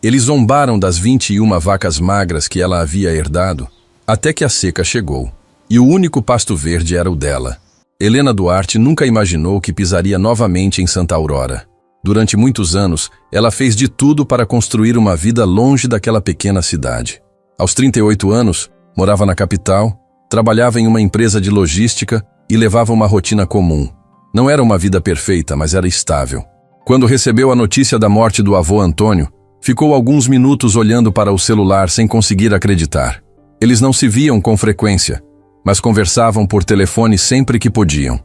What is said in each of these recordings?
Eles zombaram das 21 vacas magras que ela havia herdado, até que a seca chegou, e o único pasto verde era o dela. Helena Duarte nunca imaginou que pisaria novamente em Santa Aurora. Durante muitos anos, ela fez de tudo para construir uma vida longe daquela pequena cidade. Aos 38 anos, morava na capital, trabalhava em uma empresa de logística e levava uma rotina comum. Não era uma vida perfeita, mas era estável. Quando recebeu a notícia da morte do avô Antônio, ficou alguns minutos olhando para o celular sem conseguir acreditar. Eles não se viam com frequência, mas conversavam por telefone sempre que podiam.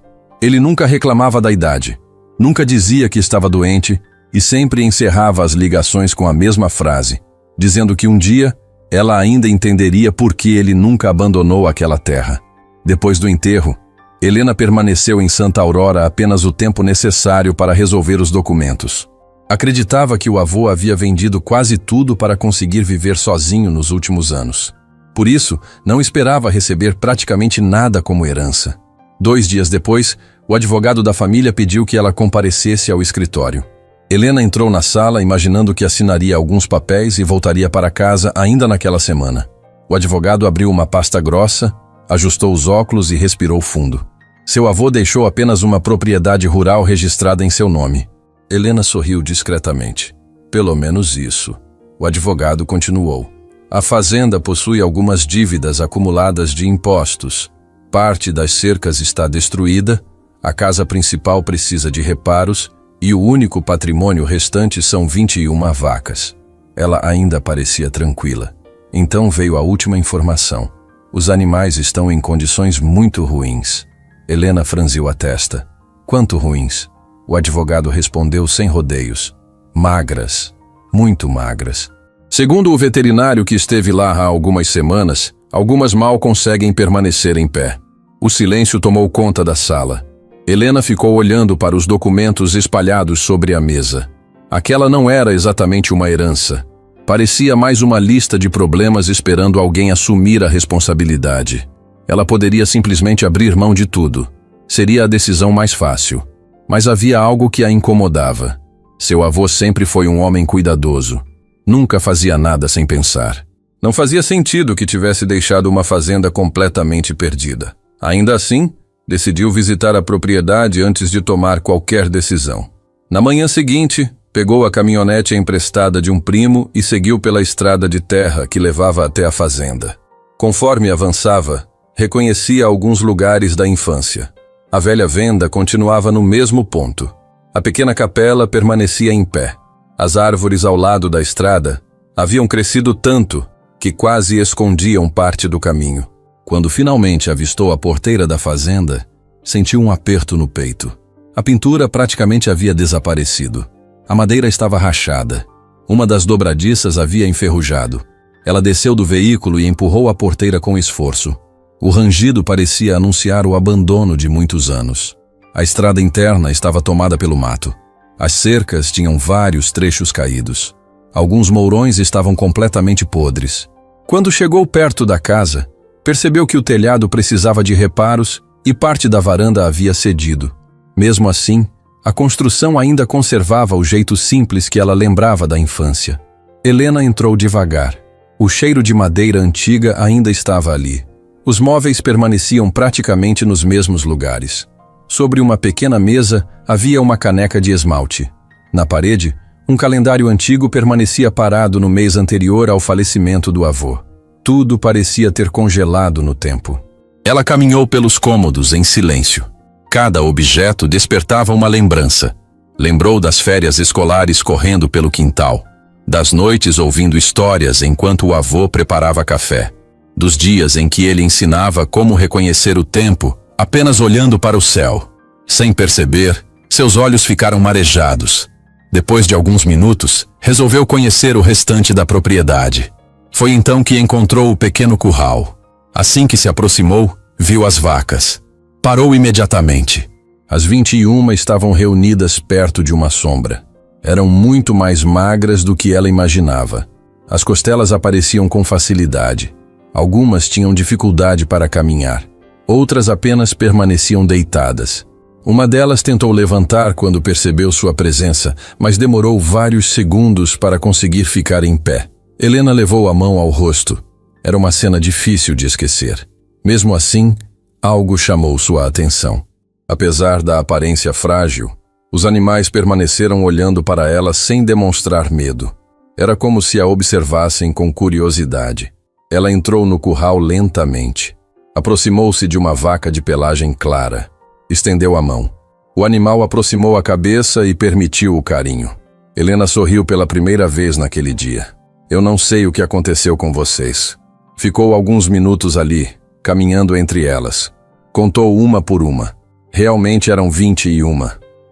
Ele nunca reclamava da idade, nunca dizia que estava doente e sempre encerrava as ligações com a mesma frase, dizendo que um dia ela ainda entenderia por que ele nunca abandonou aquela terra. Depois do enterro, Helena permaneceu em Santa Aurora apenas o tempo necessário para resolver os documentos. Acreditava que o avô havia vendido quase tudo para conseguir viver sozinho nos últimos anos. Por isso, não esperava receber praticamente nada como herança. 2 dias depois, o advogado da família pediu que ela comparecesse ao escritório. Helena entrou na sala imaginando que assinaria alguns papéis e voltaria para casa ainda naquela semana. O advogado abriu uma pasta grossa, ajustou os óculos e respirou fundo. Seu avô deixou apenas uma propriedade rural registrada em seu nome. Helena sorriu discretamente. Pelo menos isso. O advogado continuou. A fazenda possui algumas dívidas acumuladas de impostos. Parte das cercas está destruída, a casa principal precisa de reparos e o único patrimônio restante são 21 vacas. Ela ainda parecia tranquila. Então veio a última informação. Os animais estão em condições muito ruins. Helena franziu a testa. Quanto ruins? O advogado respondeu sem rodeios. Magras. Muito magras. Segundo o veterinário que esteve lá há algumas semanas, algumas mal conseguem permanecer em pé. O silêncio tomou conta da sala. Helena ficou olhando para os documentos espalhados sobre a mesa. Aquela não era exatamente uma herança. Parecia mais uma lista de problemas esperando alguém assumir a responsabilidade. Ela poderia simplesmente abrir mão de tudo. Seria a decisão mais fácil. Mas havia algo que a incomodava. Seu avô sempre foi um homem cuidadoso. Nunca fazia nada sem pensar. Não fazia sentido que tivesse deixado uma fazenda completamente perdida. Ainda assim, decidiu visitar a propriedade antes de tomar qualquer decisão. Na manhã seguinte, pegou a caminhonete emprestada de um primo e seguiu pela estrada de terra que levava até a fazenda. Conforme avançava, reconhecia alguns lugares da infância. A velha venda continuava no mesmo ponto. A pequena capela permanecia em pé. As árvores ao lado da estrada haviam crescido tanto que quase escondiam parte do caminho. Quando finalmente avistou a porteira da fazenda, sentiu um aperto no peito. A pintura praticamente havia desaparecido. A madeira estava rachada. Uma das dobradiças havia enferrujado. Ela desceu do veículo e empurrou a porteira com esforço. O rangido parecia anunciar o abandono de muitos anos. A estrada interna estava tomada pelo mato. As cercas tinham vários trechos caídos. Alguns mourões estavam completamente podres. Quando chegou perto da casa, percebeu que o telhado precisava de reparos e parte da varanda havia cedido. Mesmo assim, a construção ainda conservava o jeito simples que ela lembrava da infância. Helena entrou devagar. O cheiro de madeira antiga ainda estava ali. Os móveis permaneciam praticamente nos mesmos lugares. Sobre uma pequena mesa havia uma caneca de esmalte. Na parede, um calendário antigo permanecia parado no mês anterior ao falecimento do avô. Tudo parecia ter congelado no tempo. Ela caminhou pelos cômodos em silêncio. Cada objeto despertava uma lembrança. Lembrou das férias escolares correndo pelo quintal, das noites ouvindo histórias enquanto o avô preparava café, dos dias em que ele ensinava como reconhecer o tempo apenas olhando para o céu. Sem perceber, seus olhos ficaram marejados. Depois de alguns minutos, resolveu conhecer o restante da propriedade. Foi então que encontrou o pequeno curral. Assim que se aproximou, viu as vacas. Parou imediatamente. As 21 estavam reunidas perto de uma sombra. Eram muito mais magras do que ela imaginava. As costelas apareciam com facilidade. Algumas tinham dificuldade para caminhar. Outras apenas permaneciam deitadas. Uma delas tentou levantar quando percebeu sua presença, mas demorou vários segundos para conseguir ficar em pé. Helena levou a mão ao rosto. Era uma cena difícil de esquecer. Mesmo assim, algo chamou sua atenção. Apesar da aparência frágil, os animais permaneceram olhando para ela sem demonstrar medo. Era como se a observassem com curiosidade. Ela entrou no curral lentamente. Aproximou-se de uma vaca de pelagem clara. Estendeu a mão. O animal aproximou a cabeça e permitiu o carinho. Helena sorriu pela primeira vez naquele dia. Eu não sei o que aconteceu com vocês. Ficou alguns minutos ali, caminhando entre elas. Contou uma por uma. Realmente eram 21.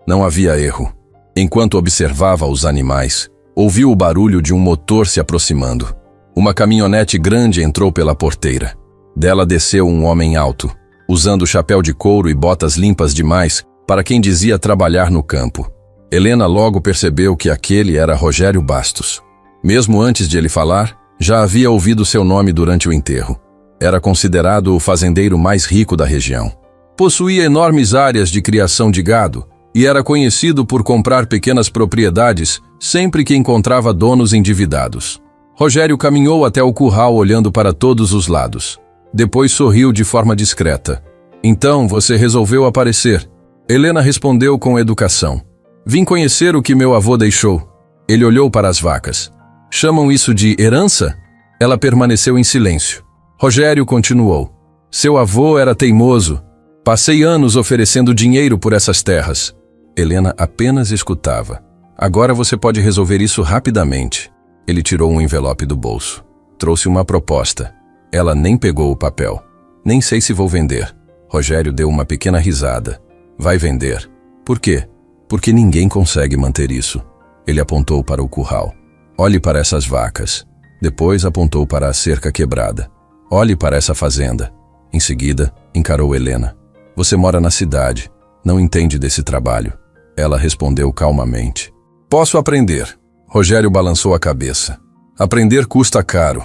Não havia erro. Enquanto observava os animais, ouviu o barulho de um motor se aproximando. Uma caminhonete grande entrou pela porteira. Dela desceu um homem alto, usando chapéu de couro e botas limpas demais para quem dizia trabalhar no campo. Helena logo percebeu que aquele era Rogério Bastos. Mesmo antes de ele falar, já havia ouvido seu nome durante o enterro. Era considerado o fazendeiro mais rico da região. Possuía enormes áreas de criação de gado e era conhecido por comprar pequenas propriedades sempre que encontrava donos endividados. Rogério caminhou até o curral olhando para todos os lados. Depois sorriu de forma discreta. Então você resolveu aparecer. Helena respondeu com educação. Vim conhecer o que meu avô deixou. Ele olhou para as vacas. Chamam isso de herança? Ela permaneceu em silêncio. Rogério continuou. Seu avô era teimoso. Passei anos oferecendo dinheiro por essas terras. Helena apenas escutava. Agora você pode resolver isso rapidamente. Ele tirou um envelope do bolso. Trouxe uma proposta. Ela nem pegou o papel. Nem sei se vou vender. Rogério deu uma pequena risada. Vai vender. Por quê? Porque ninguém consegue manter isso. Ele apontou para o curral. Olhe para essas vacas. Depois apontou para a cerca quebrada. Olhe para essa fazenda. Em seguida, encarou Helena. Você mora na cidade. Não entende desse trabalho. Ela respondeu calmamente. Posso aprender. Rogério balançou a cabeça. Aprender custa caro.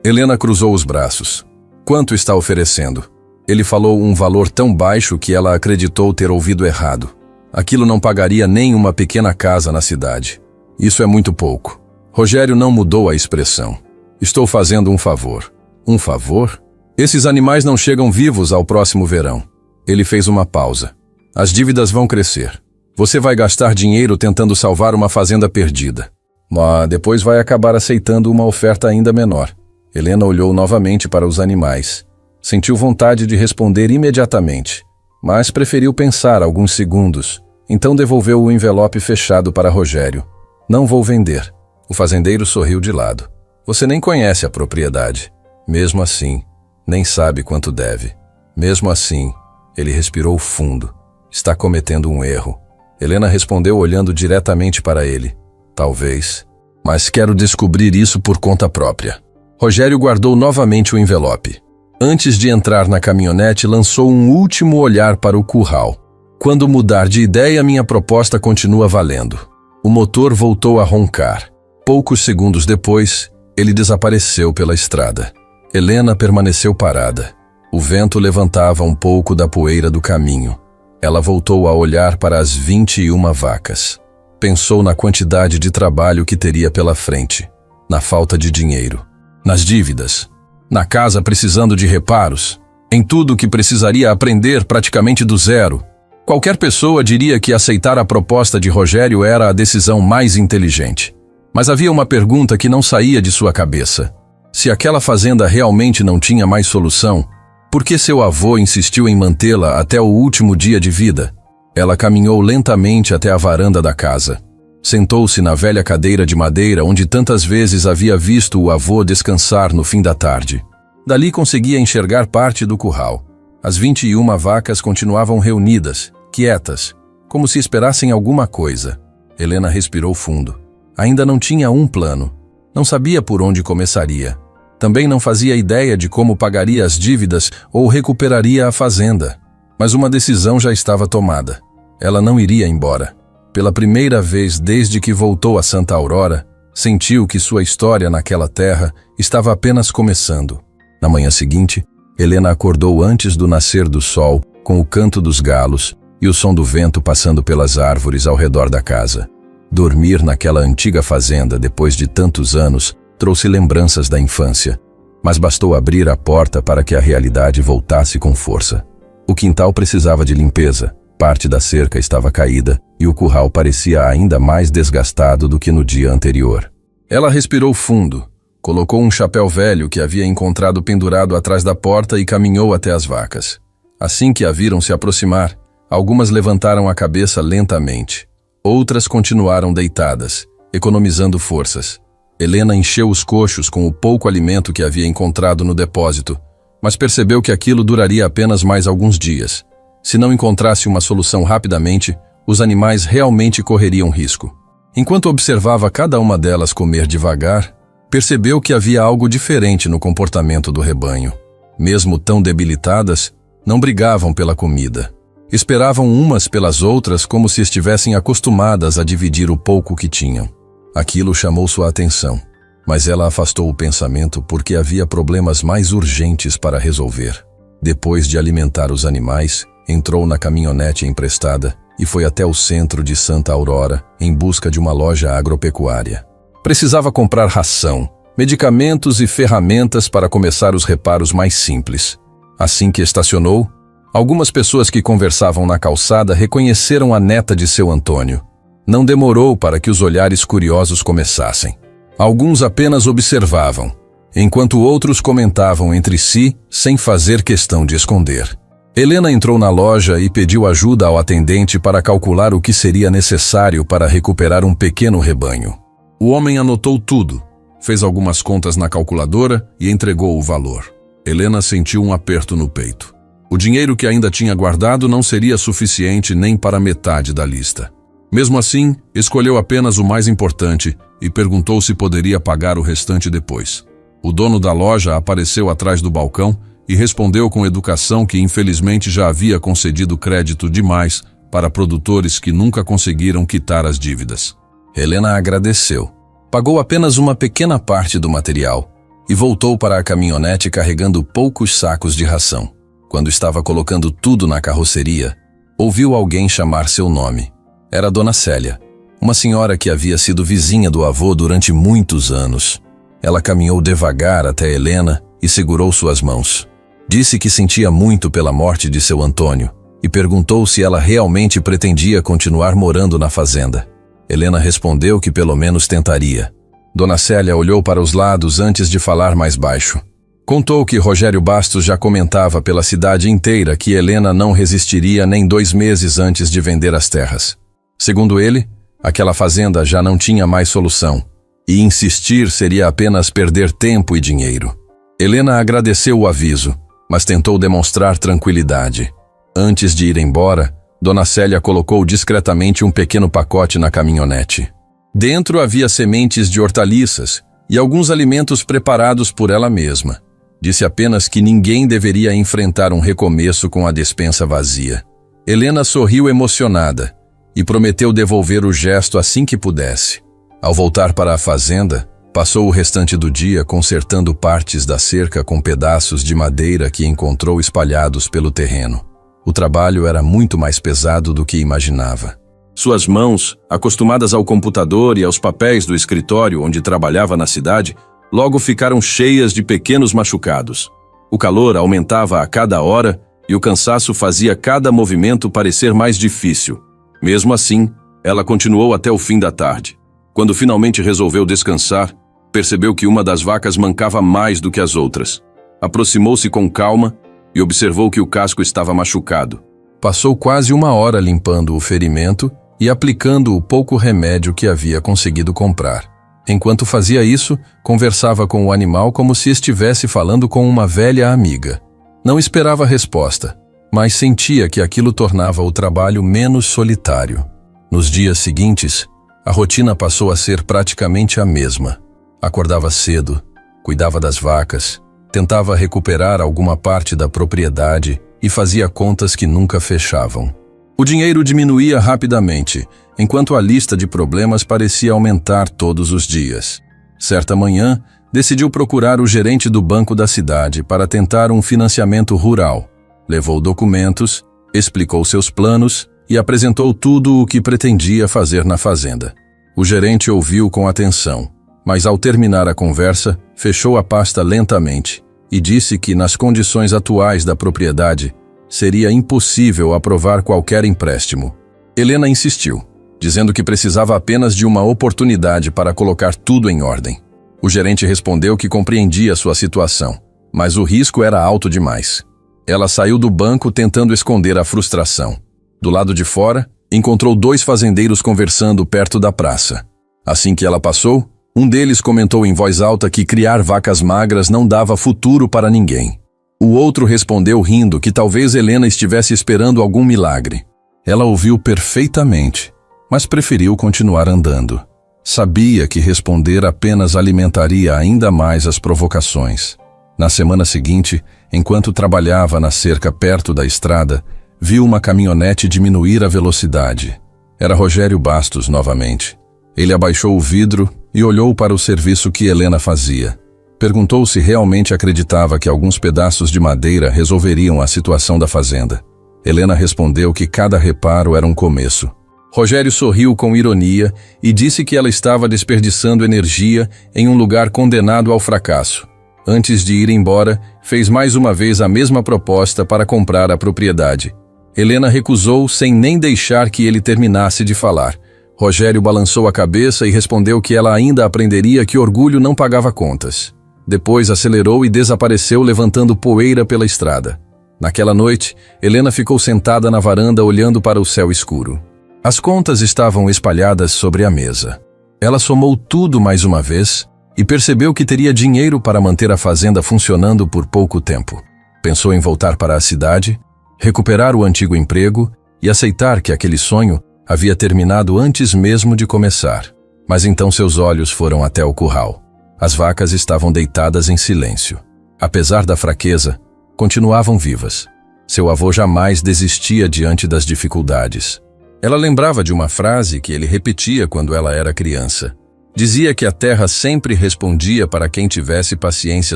Helena cruzou os braços. Quanto está oferecendo? Ele falou um valor tão baixo que ela acreditou ter ouvido errado. Aquilo não pagaria nem uma pequena casa na cidade. Isso é muito pouco. Rogério não mudou a expressão. Estou fazendo um favor. Um favor? Esses animais não chegam vivos ao próximo verão. Ele fez uma pausa. As dívidas vão crescer. Você vai gastar dinheiro tentando salvar uma fazenda perdida. Mas depois vai acabar aceitando uma oferta ainda menor. Helena olhou novamente para os animais. Sentiu vontade de responder imediatamente, mas preferiu pensar alguns segundos. Então devolveu o envelope fechado para Rogério. Não vou vender. O fazendeiro sorriu de lado. Você nem conhece a propriedade. Mesmo assim, nem sabe quanto deve. Mesmo assim, ele respirou fundo. Está cometendo um erro. Helena respondeu olhando diretamente para ele. Talvez, mas quero descobrir isso por conta própria. Rogério guardou novamente o envelope. Antes de entrar na caminhonete, lançou um último olhar para o curral. Quando mudar de ideia, minha proposta continua valendo. O motor voltou a roncar. Poucos segundos depois, ele desapareceu pela estrada. Helena permaneceu parada. O vento levantava um pouco da poeira do caminho. Ela voltou a olhar para as 21 vacas. Pensou na quantidade de trabalho que teria pela frente, na falta de dinheiro, nas dívidas, na casa precisando de reparos, em tudo que precisaria aprender praticamente do zero. Qualquer pessoa diria que aceitar a proposta de Rogério era a decisão mais inteligente. Mas havia uma pergunta que não saía de sua cabeça. Se aquela fazenda realmente não tinha mais solução, por que seu avô insistiu em mantê-la até o último dia de vida? Ela caminhou lentamente até a varanda da casa. Sentou-se na velha cadeira de madeira onde tantas vezes havia visto o avô descansar no fim da tarde. Dali conseguia enxergar parte do curral. As 21 vacas continuavam reunidas, quietas, como se esperassem alguma coisa. Helena respirou fundo. Ainda não tinha um plano. Não sabia por onde começaria. Também não fazia ideia de como pagaria as dívidas ou recuperaria a fazenda. Mas uma decisão já estava tomada. Ela não iria embora. Pela primeira vez desde que voltou a Santa Aurora, sentiu que sua história naquela terra estava apenas começando. Na manhã seguinte, Helena acordou antes do nascer do sol, com o canto dos galos, e o som do vento passando pelas árvores ao redor da casa. Dormir naquela antiga fazenda depois de tantos anos trouxe lembranças da infância, mas bastou abrir a porta para que a realidade voltasse com força. O quintal precisava de limpeza, parte da cerca estava caída e o curral parecia ainda mais desgastado do que no dia anterior. Ela respirou fundo, colocou um chapéu velho que havia encontrado pendurado atrás da porta e caminhou até as vacas. Assim que a viram se aproximar, algumas levantaram a cabeça lentamente. Outras continuaram deitadas, economizando forças. Helena encheu os coxos com o pouco alimento que havia encontrado no depósito, mas percebeu que aquilo duraria apenas mais alguns dias. Se não encontrasse uma solução rapidamente, os animais realmente correriam risco. Enquanto observava cada uma delas comer devagar, percebeu que havia algo diferente no comportamento do rebanho. Mesmo tão debilitadas, não brigavam pela comida. Esperavam umas pelas outras como se estivessem acostumadas a dividir o pouco que tinham. Aquilo chamou sua atenção, mas ela afastou o pensamento porque havia problemas mais urgentes para resolver. Depois de alimentar os animais, entrou na caminhonete emprestada e foi até o centro de Santa Aurora em busca de uma loja agropecuária. Precisava comprar ração, medicamentos e ferramentas para começar os reparos mais simples. Assim que estacionou, algumas pessoas que conversavam na calçada reconheceram a neta de seu Antônio. Não demorou para que os olhares curiosos começassem. Alguns apenas observavam, enquanto outros comentavam entre si sem fazer questão de esconder. Helena entrou na loja e pediu ajuda ao atendente para calcular o que seria necessário para recuperar um pequeno rebanho. O homem anotou tudo, fez algumas contas na calculadora e entregou o valor. Helena sentiu um aperto no peito. O dinheiro que ainda tinha guardado não seria suficiente nem para metade da lista. Mesmo assim, escolheu apenas o mais importante e perguntou se poderia pagar o restante depois. O dono da loja apareceu atrás do balcão e respondeu com educação que infelizmente já havia concedido crédito demais para produtores que nunca conseguiram quitar as dívidas. Helena agradeceu. Pagou apenas uma pequena parte do material e voltou para a caminhonete carregando poucos sacos de ração. Quando estava colocando tudo na carroceria, ouviu alguém chamar seu nome. Era Dona Célia, uma senhora que havia sido vizinha do avô durante muitos anos. Ela caminhou devagar até Helena e segurou suas mãos. Disse que sentia muito pela morte de seu Antônio e perguntou se ela realmente pretendia continuar morando na fazenda. Helena respondeu que pelo menos tentaria. Dona Célia olhou para os lados antes de falar mais baixo. Contou que Rogério Bastos já comentava pela cidade inteira que Helena não resistiria nem 2 meses antes de vender as terras. Segundo ele, aquela fazenda já não tinha mais solução, e insistir seria apenas perder tempo e dinheiro. Helena agradeceu o aviso, mas tentou demonstrar tranquilidade. Antes de ir embora, Dona Célia colocou discretamente um pequeno pacote na caminhonete. Dentro havia sementes de hortaliças e alguns alimentos preparados por ela mesma. Disse apenas que ninguém deveria enfrentar um recomeço com a despensa vazia. Helena sorriu emocionada e prometeu devolver o gesto assim que pudesse. Ao voltar para a fazenda, passou o restante do dia consertando partes da cerca com pedaços de madeira que encontrou espalhados pelo terreno. O trabalho era muito mais pesado do que imaginava. Suas mãos, acostumadas ao computador e aos papéis do escritório onde trabalhava na cidade, logo ficaram cheias de pequenos machucados. O calor aumentava a cada hora e o cansaço fazia cada movimento parecer mais difícil. Mesmo assim, ela continuou até o fim da tarde. Quando finalmente resolveu descansar, percebeu que uma das vacas mancava mais do que as outras. Aproximou-se com calma e observou que o casco estava machucado. Passou quase 1 hora limpando o ferimento e aplicando o pouco remédio que havia conseguido comprar. Enquanto fazia isso, conversava com o animal como se estivesse falando com uma velha amiga. Não esperava resposta, mas sentia que aquilo tornava o trabalho menos solitário. Nos dias seguintes, a rotina passou a ser praticamente a mesma. Acordava cedo, cuidava das vacas, tentava recuperar alguma parte da propriedade e fazia contas que nunca fechavam. O dinheiro diminuía rapidamente, enquanto a lista de problemas parecia aumentar todos os dias. Certa manhã, decidiu procurar o gerente do banco da cidade para tentar um financiamento rural. Levou documentos, explicou seus planos e apresentou tudo o que pretendia fazer na fazenda. O gerente ouviu com atenção, mas ao terminar a conversa, fechou a pasta lentamente e disse que, nas condições atuais da propriedade, seria impossível aprovar qualquer empréstimo. Helena insistiu, dizendo que precisava apenas de uma oportunidade para colocar tudo em ordem. O gerente respondeu que compreendia sua situação, mas o risco era alto demais. Ela saiu do banco tentando esconder a frustração. Do lado de fora, encontrou 2 fazendeiros conversando perto da praça. Assim que ela passou, um deles comentou em voz alta que criar vacas magras não dava futuro para ninguém. O outro respondeu rindo que talvez Helena estivesse esperando algum milagre. Ela ouviu perfeitamente, mas preferiu continuar andando. Sabia que responder apenas alimentaria ainda mais as provocações. Na semana seguinte, enquanto trabalhava na cerca perto da estrada, viu uma caminhonete diminuir a velocidade. Era Rogério Bastos novamente. Ele abaixou o vidro e olhou para o serviço que Helena fazia. Perguntou se realmente acreditava que alguns pedaços de madeira resolveriam a situação da fazenda. Helena respondeu que cada reparo era um começo. Rogério sorriu com ironia e disse que ela estava desperdiçando energia em um lugar condenado ao fracasso. Antes de ir embora, fez mais uma vez a mesma proposta para comprar a propriedade. Helena recusou sem nem deixar que ele terminasse de falar. Rogério balançou a cabeça e respondeu que ela ainda aprenderia que orgulho não pagava contas. Depois acelerou e desapareceu levantando poeira pela estrada. Naquela noite, Helena ficou sentada na varanda olhando para o céu escuro. As contas estavam espalhadas sobre a mesa. Ela somou tudo mais uma vez e percebeu que teria dinheiro para manter a fazenda funcionando por pouco tempo. Pensou em voltar para a cidade, recuperar o antigo emprego e aceitar que aquele sonho havia terminado antes mesmo de começar. Mas então seus olhos foram até o curral. As vacas estavam deitadas em silêncio. Apesar da fraqueza, continuavam vivas. Seu avô jamais desistia diante das dificuldades. Ela lembrava de uma frase que ele repetia quando ela era criança. Dizia que a terra sempre respondia para quem tivesse paciência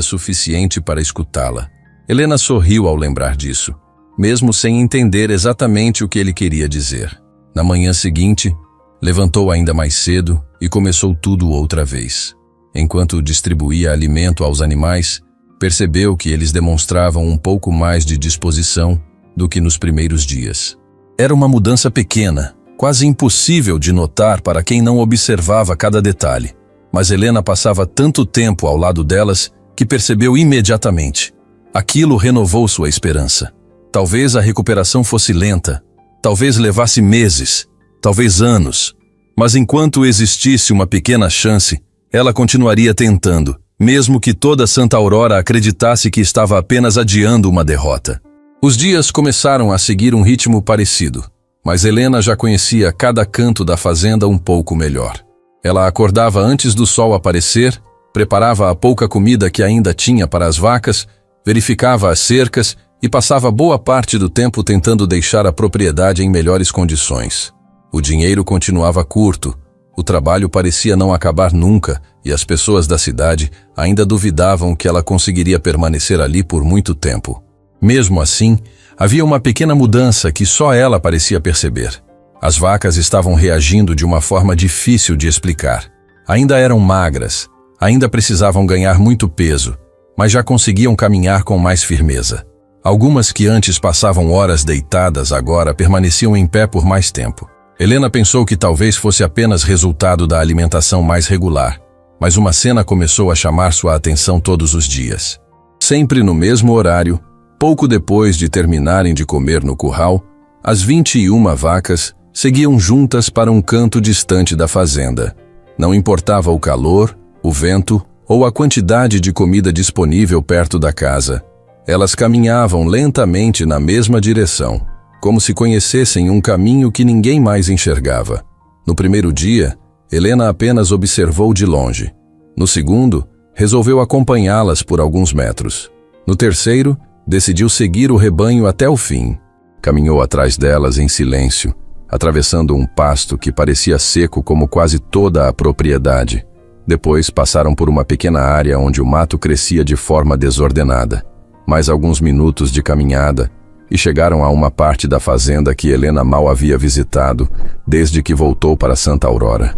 suficiente para escutá-la. Helena sorriu ao lembrar disso, mesmo sem entender exatamente o que ele queria dizer. Na manhã seguinte, levantou ainda mais cedo e começou tudo outra vez. Enquanto distribuía alimento aos animais, percebeu que eles demonstravam um pouco mais de disposição do que nos primeiros dias. Era uma mudança pequena, quase impossível de notar para quem não observava cada detalhe. Mas Helena passava tanto tempo ao lado delas que percebeu imediatamente. Aquilo renovou sua esperança. Talvez a recuperação fosse lenta, talvez levasse meses, talvez anos. Mas enquanto existisse uma pequena chance, ela continuaria tentando, mesmo que toda Santa Aurora acreditasse que estava apenas adiando uma derrota. Os dias começaram a seguir um ritmo parecido, mas Helena já conhecia cada canto da fazenda um pouco melhor. Ela acordava antes do sol aparecer, preparava a pouca comida que ainda tinha para as vacas, verificava as cercas e passava boa parte do tempo tentando deixar a propriedade em melhores condições. O dinheiro continuava curto, o trabalho parecia não acabar nunca e as pessoas da cidade ainda duvidavam que ela conseguiria permanecer ali por muito tempo. Mesmo assim, havia uma pequena mudança que só ela parecia perceber. As vacas estavam reagindo de uma forma difícil de explicar. Ainda eram magras, ainda precisavam ganhar muito peso, mas já conseguiam caminhar com mais firmeza. Algumas que antes passavam horas deitadas agora permaneciam em pé por mais tempo. Helena pensou que talvez fosse apenas resultado da alimentação mais regular, mas uma cena começou a chamar sua atenção todos os dias. Sempre no mesmo horário, pouco depois de terminarem de comer no curral, as 21 vacas seguiam juntas para um canto distante da fazenda. Não importava o calor, o vento ou a quantidade de comida disponível perto da casa. Elas caminhavam lentamente na mesma direção, como se conhecessem um caminho que ninguém mais enxergava. No primeiro dia, Helena apenas observou de longe. No segundo, resolveu acompanhá-las por alguns metros. No terceiro, decidiu seguir o rebanho até o fim. Caminhou atrás delas em silêncio, atravessando um pasto que parecia seco como quase toda a propriedade. Depois passaram por uma pequena área onde o mato crescia de forma desordenada. Mais alguns minutos de caminhada, e chegaram a uma parte da fazenda que Helena mal havia visitado desde que voltou para Santa Aurora.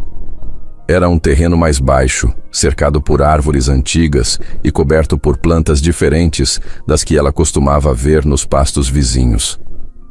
Era um terreno mais baixo, cercado por árvores antigas e coberto por plantas diferentes das que ela costumava ver nos pastos vizinhos.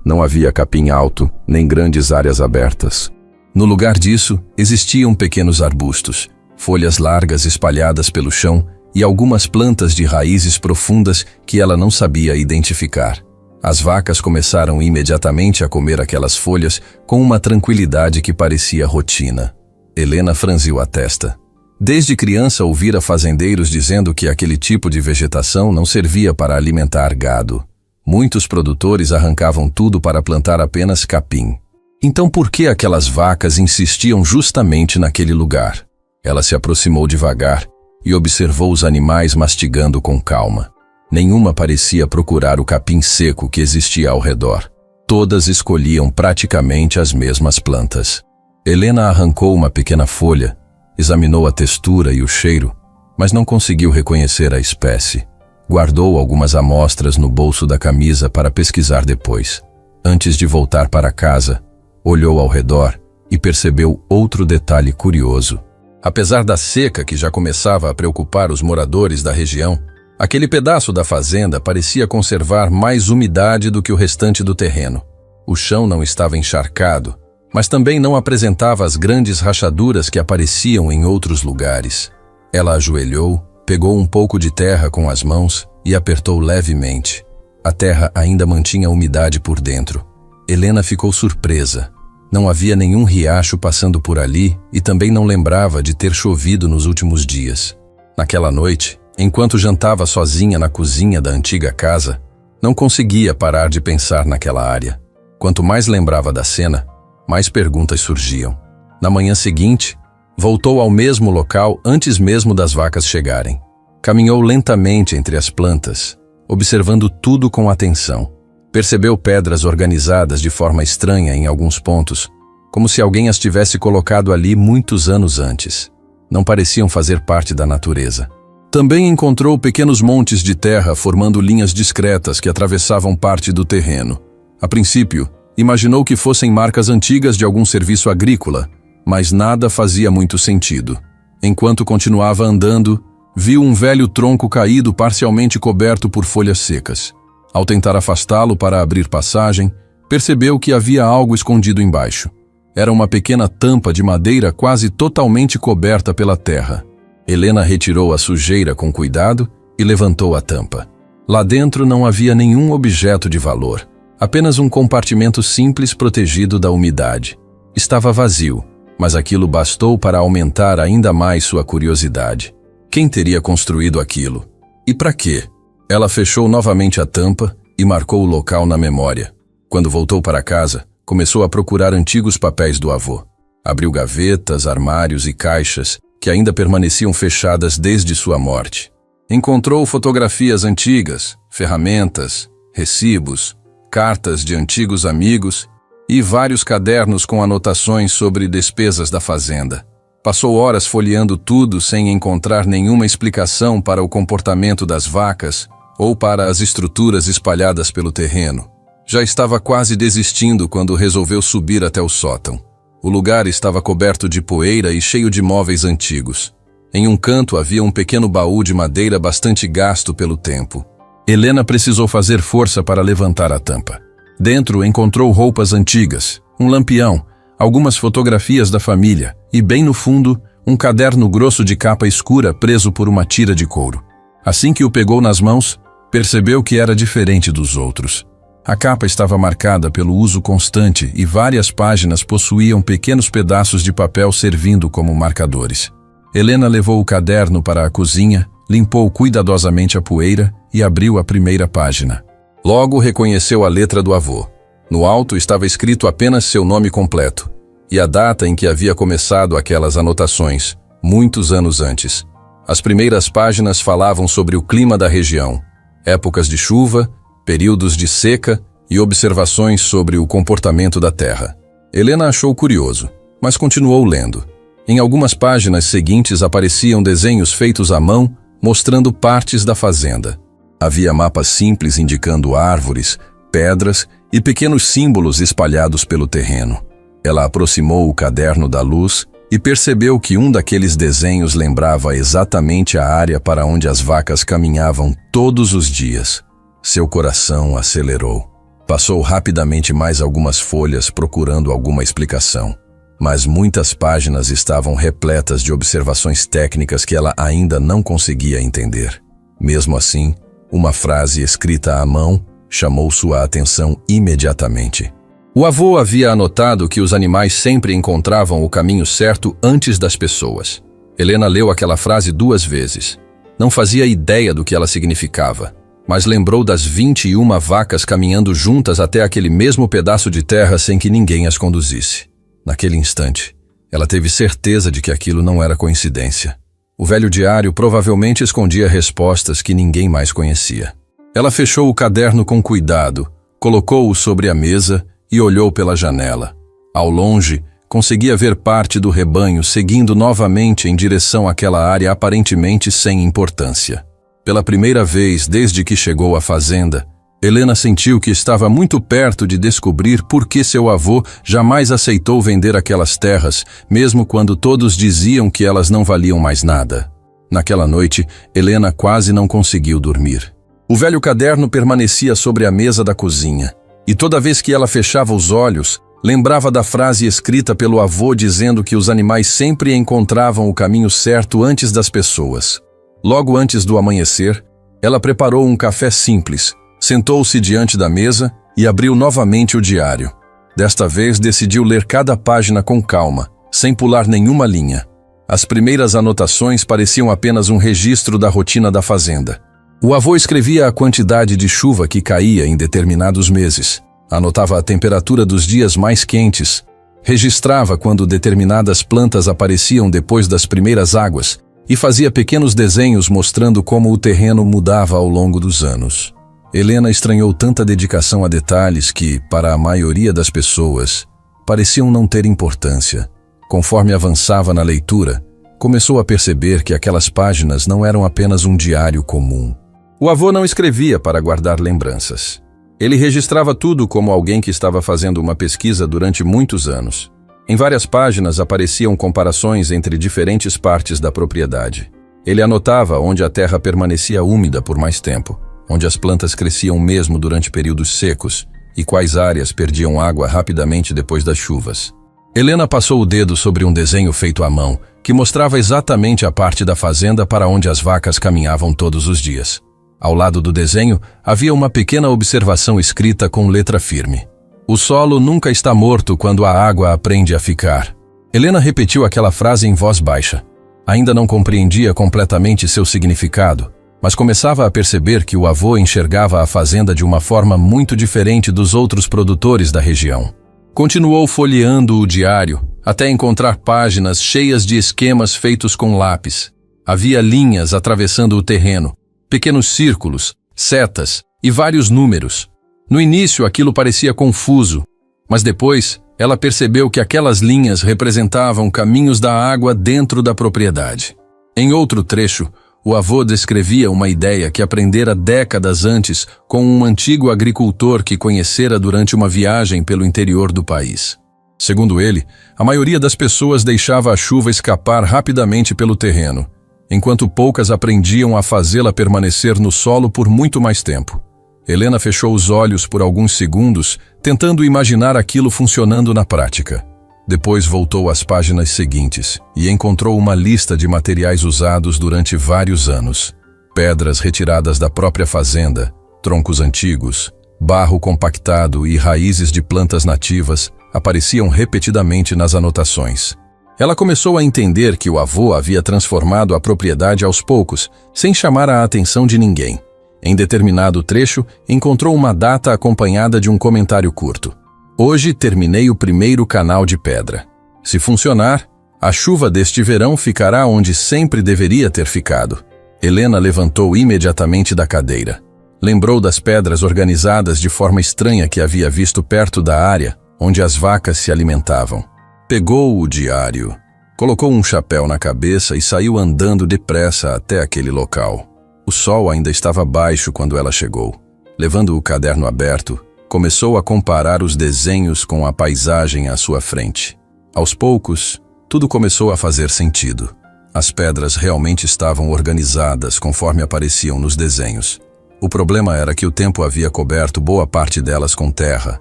Não havia capim alto, nem grandes áreas abertas. No lugar disso, existiam pequenos arbustos, folhas largas espalhadas pelo chão e algumas plantas de raízes profundas que ela não sabia identificar. As vacas começaram imediatamente a comer aquelas folhas com uma tranquilidade que parecia rotina. Helena franziu a testa. Desde criança ouvira fazendeiros dizendo que aquele tipo de vegetação não servia para alimentar gado. Muitos produtores arrancavam tudo para plantar apenas capim. Então por que aquelas vacas insistiam justamente naquele lugar? Ela se aproximou devagar e observou os animais mastigando com calma. Nenhuma parecia procurar o capim seco que existia ao redor. Todas escolhiam praticamente as mesmas plantas. Helena arrancou uma pequena folha, examinou a textura e o cheiro, mas não conseguiu reconhecer a espécie. Guardou algumas amostras no bolso da camisa para pesquisar depois. Antes de voltar para casa, olhou ao redor e percebeu outro detalhe curioso. Apesar da seca que já começava a preocupar os moradores da região, aquele pedaço da fazenda parecia conservar mais umidade do que o restante do terreno. O chão não estava encharcado, mas também não apresentava as grandes rachaduras que apareciam em outros lugares. Ela ajoelhou, pegou um pouco de terra com as mãos e apertou levemente. A terra ainda mantinha umidade por dentro. Helena ficou surpresa. Não havia nenhum riacho passando por ali e também não lembrava de ter chovido nos últimos dias. Naquela noite, enquanto jantava sozinha na cozinha da antiga casa, não conseguia parar de pensar naquela área. Quanto mais lembrava da cena, mais perguntas surgiam. Na manhã seguinte, voltou ao mesmo local antes mesmo das vacas chegarem. Caminhou lentamente entre as plantas, observando tudo com atenção. Percebeu pedras organizadas de forma estranha em alguns pontos, como se alguém as tivesse colocado ali muitos anos antes. Não pareciam fazer parte da natureza. Também encontrou pequenos montes de terra formando linhas discretas que atravessavam parte do terreno. A princípio, imaginou que fossem marcas antigas de algum serviço agrícola, mas nada fazia muito sentido. Enquanto continuava andando, viu um velho tronco caído parcialmente coberto por folhas secas. Ao tentar afastá-lo para abrir passagem, percebeu que havia algo escondido embaixo. Era uma pequena tampa de madeira quase totalmente coberta pela terra. Helena retirou a sujeira com cuidado e levantou a tampa. Lá dentro não havia nenhum objeto de valor, apenas um compartimento simples protegido da umidade. Estava vazio, mas aquilo bastou para aumentar ainda mais sua curiosidade. Quem teria construído aquilo? E para quê? Ela fechou novamente a tampa e marcou o local na memória. Quando voltou para casa, começou a procurar antigos papéis do avô. Abriu gavetas, armários e caixas que ainda permaneciam fechadas desde sua morte. Encontrou fotografias antigas, ferramentas, recibos, cartas de antigos amigos e vários cadernos com anotações sobre despesas da fazenda. Passou horas folheando tudo sem encontrar nenhuma explicação para o comportamento das vacas ou para as estruturas espalhadas pelo terreno. Já estava quase desistindo quando resolveu subir até o sótão. O lugar estava coberto de poeira e cheio de móveis antigos. Em um canto havia um pequeno baú de madeira bastante gasto pelo tempo. Helena precisou fazer força para levantar a tampa. Dentro encontrou roupas antigas, um lampião, algumas fotografias da família e, bem no fundo, um caderno grosso de capa escura preso por uma tira de couro. Assim que o pegou nas mãos, percebeu que era diferente dos outros. A capa estava marcada pelo uso constante e várias páginas possuíam pequenos pedaços de papel servindo como marcadores. Helena levou o caderno para a cozinha, limpou cuidadosamente a poeira e abriu a primeira página. Logo reconheceu a letra do avô. No alto estava escrito apenas seu nome completo e a data em que havia começado aquelas anotações, muitos anos antes. As primeiras páginas falavam sobre o clima da região, épocas de chuva, períodos de seca e observações sobre o comportamento da terra. Helena achou curioso, mas continuou lendo. Em algumas páginas seguintes apareciam desenhos feitos à mão, mostrando partes da fazenda. Havia mapas simples indicando árvores, pedras e pequenos símbolos espalhados pelo terreno. Ela aproximou o caderno da luz e percebeu que um daqueles desenhos lembrava exatamente a área para onde as vacas caminhavam todos os dias. Seu coração acelerou. Passou rapidamente mais algumas folhas procurando alguma explicação, mas muitas páginas estavam repletas de observações técnicas que ela ainda não conseguia entender. Mesmo assim, uma frase escrita à mão chamou sua atenção imediatamente. O avô havia anotado que os animais sempre encontravam o caminho certo antes das pessoas. Helena leu aquela frase 2 vezes. Não fazia ideia do que ela significava, mas lembrou das 21 vacas caminhando juntas até aquele mesmo pedaço de terra sem que ninguém as conduzisse. Naquele instante, ela teve certeza de que aquilo não era coincidência. O velho diário provavelmente escondia respostas que ninguém mais conhecia. Ela fechou o caderno com cuidado, colocou-o sobre a mesa e olhou pela janela. Ao longe, conseguia ver parte do rebanho seguindo novamente em direção àquela área aparentemente sem importância. Pela primeira vez desde que chegou à fazenda, Helena sentiu que estava muito perto de descobrir por que seu avô jamais aceitou vender aquelas terras, mesmo quando todos diziam que elas não valiam mais nada. Naquela noite, Helena quase não conseguiu dormir. O velho caderno permanecia sobre a mesa da cozinha, e toda vez que ela fechava os olhos, lembrava da frase escrita pelo avô dizendo que os animais sempre encontravam o caminho certo antes das pessoas. Logo antes do amanhecer, ela preparou um café simples, sentou-se diante da mesa e abriu novamente o diário. Desta vez decidiu ler cada página com calma, sem pular nenhuma linha. As primeiras anotações pareciam apenas um registro da rotina da fazenda. O avô escrevia a quantidade de chuva que caía em determinados meses, anotava a temperatura dos dias mais quentes, registrava quando determinadas plantas apareciam depois das primeiras águas e fazia pequenos desenhos mostrando como o terreno mudava ao longo dos anos. Helena estranhou tanta dedicação a detalhes que, para a maioria das pessoas, pareciam não ter importância. Conforme avançava na leitura, começou a perceber que aquelas páginas não eram apenas um diário comum. O avô não escrevia para guardar lembranças. Ele registrava tudo como alguém que estava fazendo uma pesquisa durante muitos anos. Em várias páginas apareciam comparações entre diferentes partes da propriedade. Ele anotava onde a terra permanecia úmida por mais tempo, onde as plantas cresciam mesmo durante períodos secos e quais áreas perdiam água rapidamente depois das chuvas. Helena passou o dedo sobre um desenho feito à mão, que mostrava exatamente a parte da fazenda para onde as vacas caminhavam todos os dias. Ao lado do desenho, havia uma pequena observação escrita com letra firme. O solo nunca está morto quando a água aprende a ficar. Helena repetiu aquela frase em voz baixa. Ainda não compreendia completamente seu significado, mas começava a perceber que o avô enxergava a fazenda de uma forma muito diferente dos outros produtores da região. Continuou folheando o diário, até encontrar páginas cheias de esquemas feitos com lápis. Havia linhas atravessando o terreno, pequenos círculos, setas e vários números. No início aquilo parecia confuso, mas depois ela percebeu que aquelas linhas representavam caminhos da água dentro da propriedade. Em outro trecho, o avô descrevia uma ideia que aprendera décadas antes com um antigo agricultor que conhecera durante uma viagem pelo interior do país. Segundo ele, a maioria das pessoas deixava a chuva escapar rapidamente pelo terreno, enquanto poucas aprendiam a fazê-la permanecer no solo por muito mais tempo. Helena fechou os olhos por alguns segundos, tentando imaginar aquilo funcionando na prática. Depois voltou às páginas seguintes e encontrou uma lista de materiais usados durante vários anos. Pedras retiradas da própria fazenda, troncos antigos, barro compactado e raízes de plantas nativas apareciam repetidamente nas anotações. Ela começou a entender que o avô havia transformado a propriedade aos poucos, sem chamar a atenção de ninguém. Em determinado trecho, encontrou uma data acompanhada de um comentário curto. Hoje terminei o primeiro canal de pedra. Se funcionar, a chuva deste verão ficará onde sempre deveria ter ficado. Helena levantou imediatamente da cadeira. Lembrou das pedras organizadas de forma estranha que havia visto perto da área onde as vacas se alimentavam. Pegou o diário, colocou um chapéu na cabeça e saiu andando depressa até aquele local. O sol ainda estava baixo quando ela chegou. Levando o caderno aberto, Começou a comparar os desenhos com a paisagem à sua frente. Aos poucos, tudo começou a fazer sentido. As pedras realmente estavam organizadas conforme apareciam nos desenhos. O problema era que o tempo havia coberto boa parte delas com terra,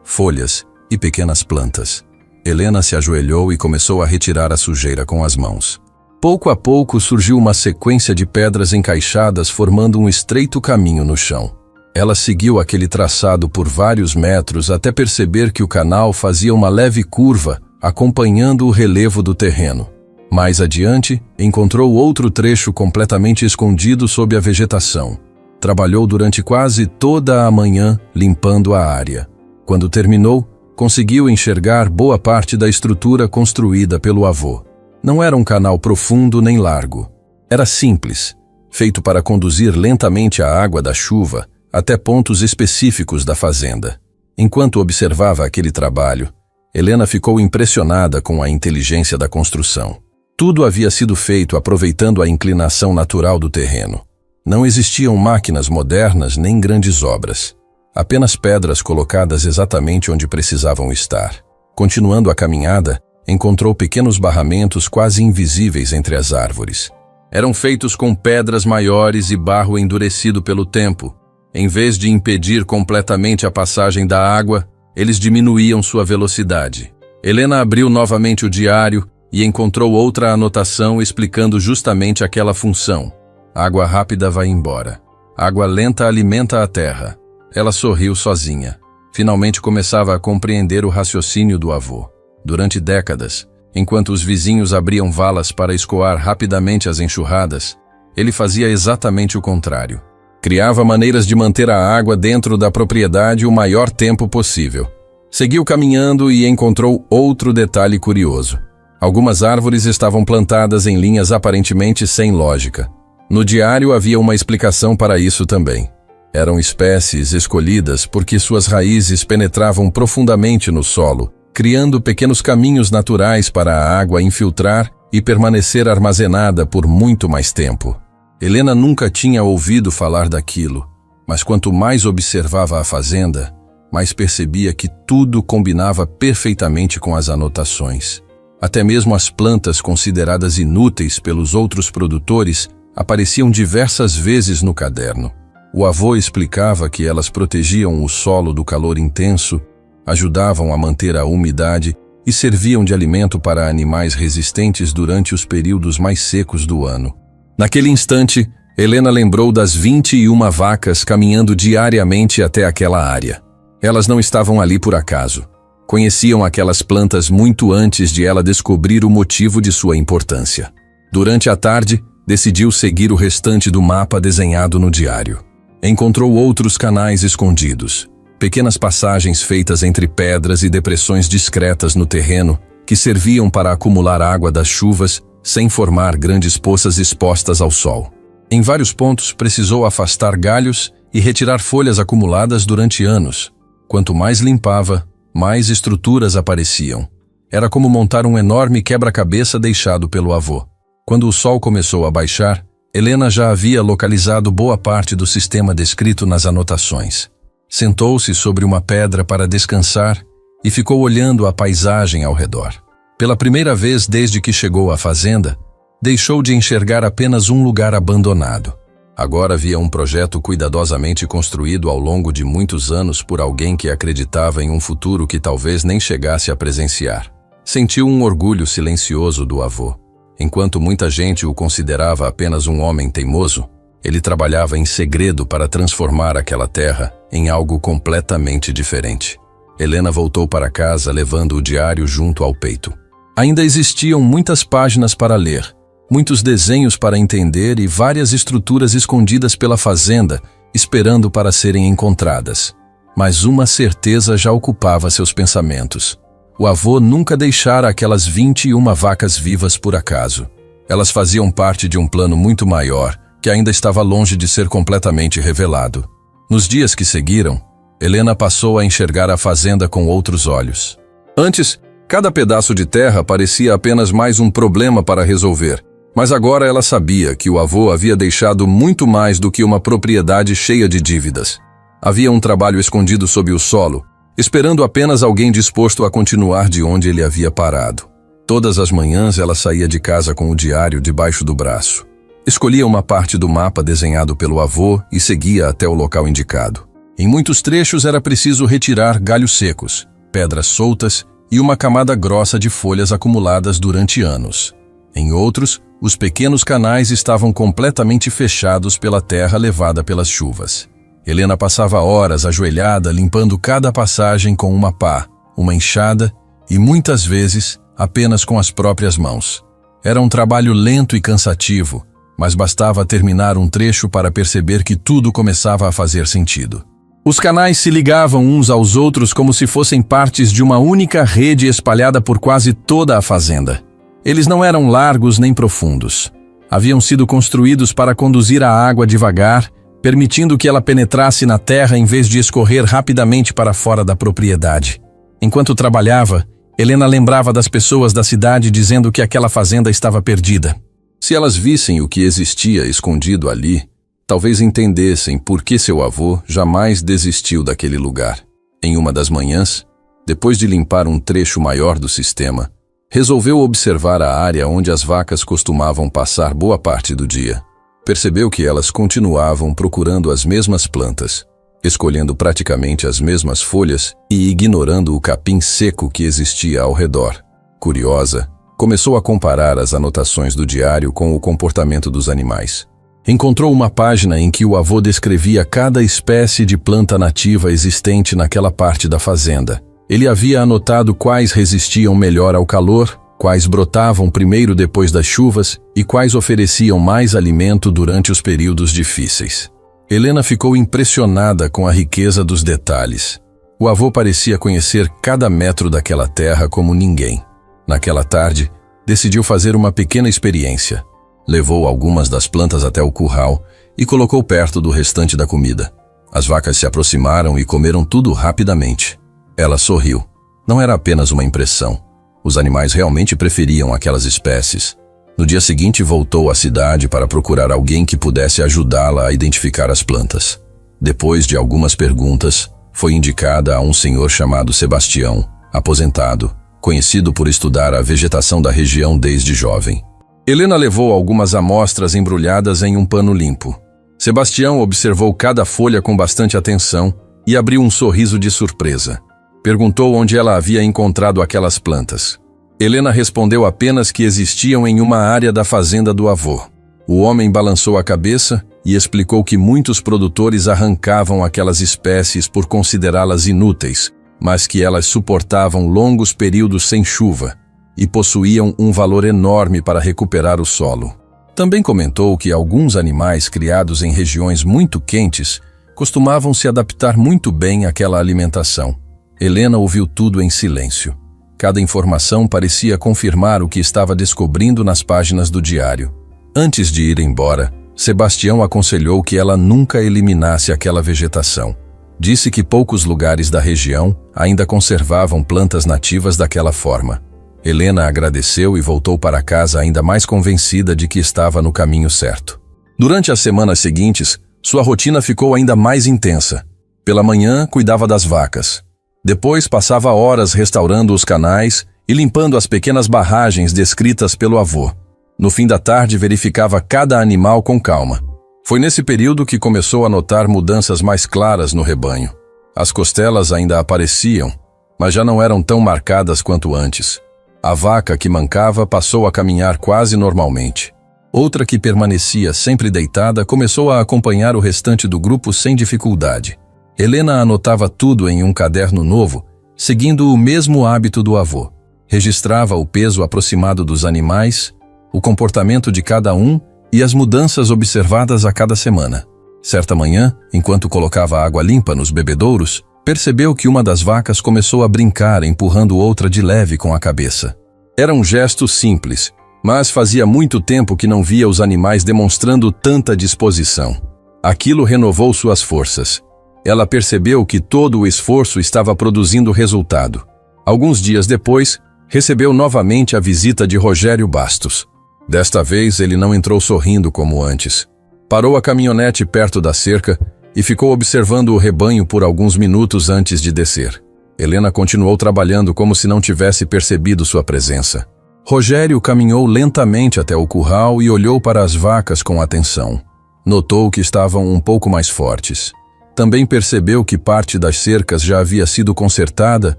folhas e pequenas plantas. Helena se ajoelhou e começou a retirar a sujeira com as mãos. Pouco a pouco surgiu uma sequência de pedras encaixadas formando um estreito caminho no chão. Ela seguiu aquele traçado por vários metros até perceber que o canal fazia uma leve curva, acompanhando o relevo do terreno. Mais adiante, encontrou outro trecho completamente escondido sob a vegetação. Trabalhou durante quase toda a manhã limpando a área. Quando terminou, conseguiu enxergar boa parte da estrutura construída pelo avô. Não era um canal profundo nem largo. Era simples, feito para conduzir lentamente a água da chuva até pontos específicos da fazenda. Enquanto observava aquele trabalho, Helena ficou impressionada com a inteligência da construção. Tudo havia sido feito aproveitando a inclinação natural do terreno. Não existiam máquinas modernas nem grandes obras. Apenas pedras colocadas exatamente onde precisavam estar. Continuando a caminhada, encontrou pequenos barramentos quase invisíveis entre as árvores. Eram feitos com pedras maiores e barro endurecido pelo tempo. Em vez de impedir completamente a passagem da água, eles diminuíam sua velocidade. Helena abriu novamente o diário e encontrou outra anotação explicando justamente aquela função. Água rápida vai embora. Água lenta alimenta a terra. Ela sorriu sozinha. Finalmente começava a compreender o raciocínio do avô. Durante décadas, enquanto os vizinhos abriam valas para escoar rapidamente as enxurradas, ele fazia exatamente o contrário. Criava maneiras de manter a água dentro da propriedade o maior tempo possível. Seguiu caminhando e encontrou outro detalhe curioso. Algumas árvores estavam plantadas em linhas aparentemente sem lógica. No diário havia uma explicação para isso também. Eram espécies escolhidas porque suas raízes penetravam profundamente no solo, criando pequenos caminhos naturais para a água infiltrar e permanecer armazenada por muito mais tempo. Helena nunca tinha ouvido falar daquilo, mas quanto mais observava a fazenda, mais percebia que tudo combinava perfeitamente com as anotações. Até mesmo as plantas consideradas inúteis pelos outros produtores apareciam diversas vezes no caderno. O avô explicava que elas protegiam o solo do calor intenso, ajudavam a manter a umidade e serviam de alimento para animais resistentes durante os períodos mais secos do ano. Naquele instante, Helena lembrou das 21 vacas caminhando diariamente até aquela área. Elas não estavam ali por acaso. Conheciam aquelas plantas muito antes de ela descobrir o motivo de sua importância. Durante a tarde, decidiu seguir o restante do mapa desenhado no diário. Encontrou outros canais escondidos, pequenas passagens feitas entre pedras e depressões discretas no terreno que serviam para acumular água das chuvas sem formar grandes poças expostas ao sol. Em vários pontos precisou afastar galhos e retirar folhas acumuladas durante anos. Quanto mais limpava, mais estruturas apareciam. Era como montar um enorme quebra-cabeça deixado pelo avô. Quando o sol começou a baixar, Helena já havia localizado boa parte do sistema descrito nas anotações. Sentou-se sobre uma pedra para descansar e ficou olhando a paisagem ao redor. Pela primeira vez desde que chegou à fazenda, deixou de enxergar apenas um lugar abandonado. Agora via um projeto cuidadosamente construído ao longo de muitos anos por alguém que acreditava em um futuro que talvez nem chegasse a presenciar. Sentiu um orgulho silencioso do avô. Enquanto muita gente o considerava apenas um homem teimoso, ele trabalhava em segredo para transformar aquela terra em algo completamente diferente. Helena voltou para casa levando o diário junto ao peito. Ainda existiam muitas páginas para ler, muitos desenhos para entender e várias estruturas escondidas pela fazenda, esperando para serem encontradas. Mas uma certeza já ocupava seus pensamentos. O avô nunca deixara aquelas 21 vacas vivas por acaso. Elas faziam parte de um plano muito maior, que ainda estava longe de ser completamente revelado. Nos dias que seguiram, Helena passou a enxergar a fazenda com outros olhos. Antes, cada pedaço de terra parecia apenas mais um problema para resolver, mas agora ela sabia que o avô havia deixado muito mais do que uma propriedade cheia de dívidas. Havia um trabalho escondido sob o solo, esperando apenas alguém disposto a continuar de onde ele havia parado. Todas as manhãs ela saía de casa com o diário debaixo do braço. Escolhia uma parte do mapa desenhado pelo avô e seguia até o local indicado. Em muitos trechos era preciso retirar galhos secos, pedras soltas e uma camada grossa de folhas acumuladas durante anos. Em outros, os pequenos canais estavam completamente fechados pela terra levada pelas chuvas. Helena passava horas ajoelhada limpando cada passagem com uma pá, uma enxada e, muitas vezes, apenas com as próprias mãos. Era um trabalho lento e cansativo, mas bastava terminar um trecho para perceber que tudo começava a fazer sentido. Os canais se ligavam uns aos outros como se fossem partes de uma única rede espalhada por quase toda a fazenda. Eles não eram largos nem profundos. Haviam sido construídos para conduzir a água devagar, permitindo que ela penetrasse na terra em vez de escorrer rapidamente para fora da propriedade. Enquanto trabalhava, Helena lembrava das pessoas da cidade dizendo que aquela fazenda estava perdida. Se elas vissem o que existia escondido ali, talvez entendessem por que seu avô jamais desistiu daquele lugar. Em uma das manhãs, depois de limpar um trecho maior do sistema, resolveu observar a área onde as vacas costumavam passar boa parte do dia. Percebeu que elas continuavam procurando as mesmas plantas, escolhendo praticamente as mesmas folhas e ignorando o capim seco que existia ao redor. Curiosa, começou a comparar as anotações do diário com o comportamento dos animais. Encontrou uma página em que o avô descrevia cada espécie de planta nativa existente naquela parte da fazenda. Ele havia anotado quais resistiam melhor ao calor, quais brotavam primeiro depois das chuvas e quais ofereciam mais alimento durante os períodos difíceis. Helena ficou impressionada com a riqueza dos detalhes. O avô parecia conhecer cada metro daquela terra como ninguém. Naquela tarde, decidiu fazer uma pequena experiência. Levou algumas das plantas até o curral e colocou perto do restante da comida. As vacas se aproximaram e comeram tudo rapidamente. Ela sorriu. Não era apenas uma impressão. Os animais realmente preferiam aquelas espécies. No dia seguinte, voltou à cidade para procurar alguém que pudesse ajudá-la a identificar as plantas. Depois de algumas perguntas, foi indicada a um senhor chamado Sebastião, aposentado, conhecido por estudar a vegetação da região desde jovem. Helena levou algumas amostras embrulhadas em um pano limpo. Sebastião observou cada folha com bastante atenção e abriu um sorriso de surpresa. Perguntou onde ela havia encontrado aquelas plantas. Helena respondeu apenas que existiam em uma área da fazenda do avô. O homem balançou a cabeça e explicou que muitos produtores arrancavam aquelas espécies por considerá-las inúteis, mas que elas suportavam longos períodos sem chuva e possuíam um valor enorme para recuperar o solo. Também comentou que alguns animais criados em regiões muito quentes costumavam se adaptar muito bem àquela alimentação. Helena ouviu tudo em silêncio. Cada informação parecia confirmar o que estava descobrindo nas páginas do diário. Antes de ir embora, Sebastião aconselhou que ela nunca eliminasse aquela vegetação. Disse que poucos lugares da região ainda conservavam plantas nativas daquela forma. Helena agradeceu e voltou para casa ainda mais convencida de que estava no caminho certo. Durante as semanas seguintes, sua rotina ficou ainda mais intensa. Pela manhã, cuidava das vacas. Depois, passava horas restaurando os canais e limpando as pequenas barragens descritas pelo avô. No fim da tarde, verificava cada animal com calma. Foi nesse período que começou a notar mudanças mais claras no rebanho. As costelas ainda apareciam, mas já não eram tão marcadas quanto antes. A vaca que mancava passou a caminhar quase normalmente. Outra que permanecia sempre deitada começou a acompanhar o restante do grupo sem dificuldade. Helena anotava tudo em um caderno novo, seguindo o mesmo hábito do avô. Registrava o peso aproximado dos animais, o comportamento de cada um e as mudanças observadas a cada semana. Certa manhã, enquanto colocava água limpa nos bebedouros, percebeu que uma das vacas começou a brincar, empurrando outra de leve com a cabeça. Era um gesto simples, mas fazia muito tempo que não via os animais demonstrando tanta disposição. Aquilo renovou suas forças. Ela percebeu que todo o esforço estava produzindo resultado. Alguns dias depois, recebeu novamente a visita de Rogério Bastos. Desta vez, ele não entrou sorrindo como antes. Parou a caminhonete perto da cerca e ficou observando o rebanho por alguns minutos antes de descer. Helena continuou trabalhando como se não tivesse percebido sua presença. Rogério caminhou lentamente até o curral e olhou para as vacas com atenção. Notou que estavam um pouco mais fortes. Também percebeu que parte das cercas já havia sido consertada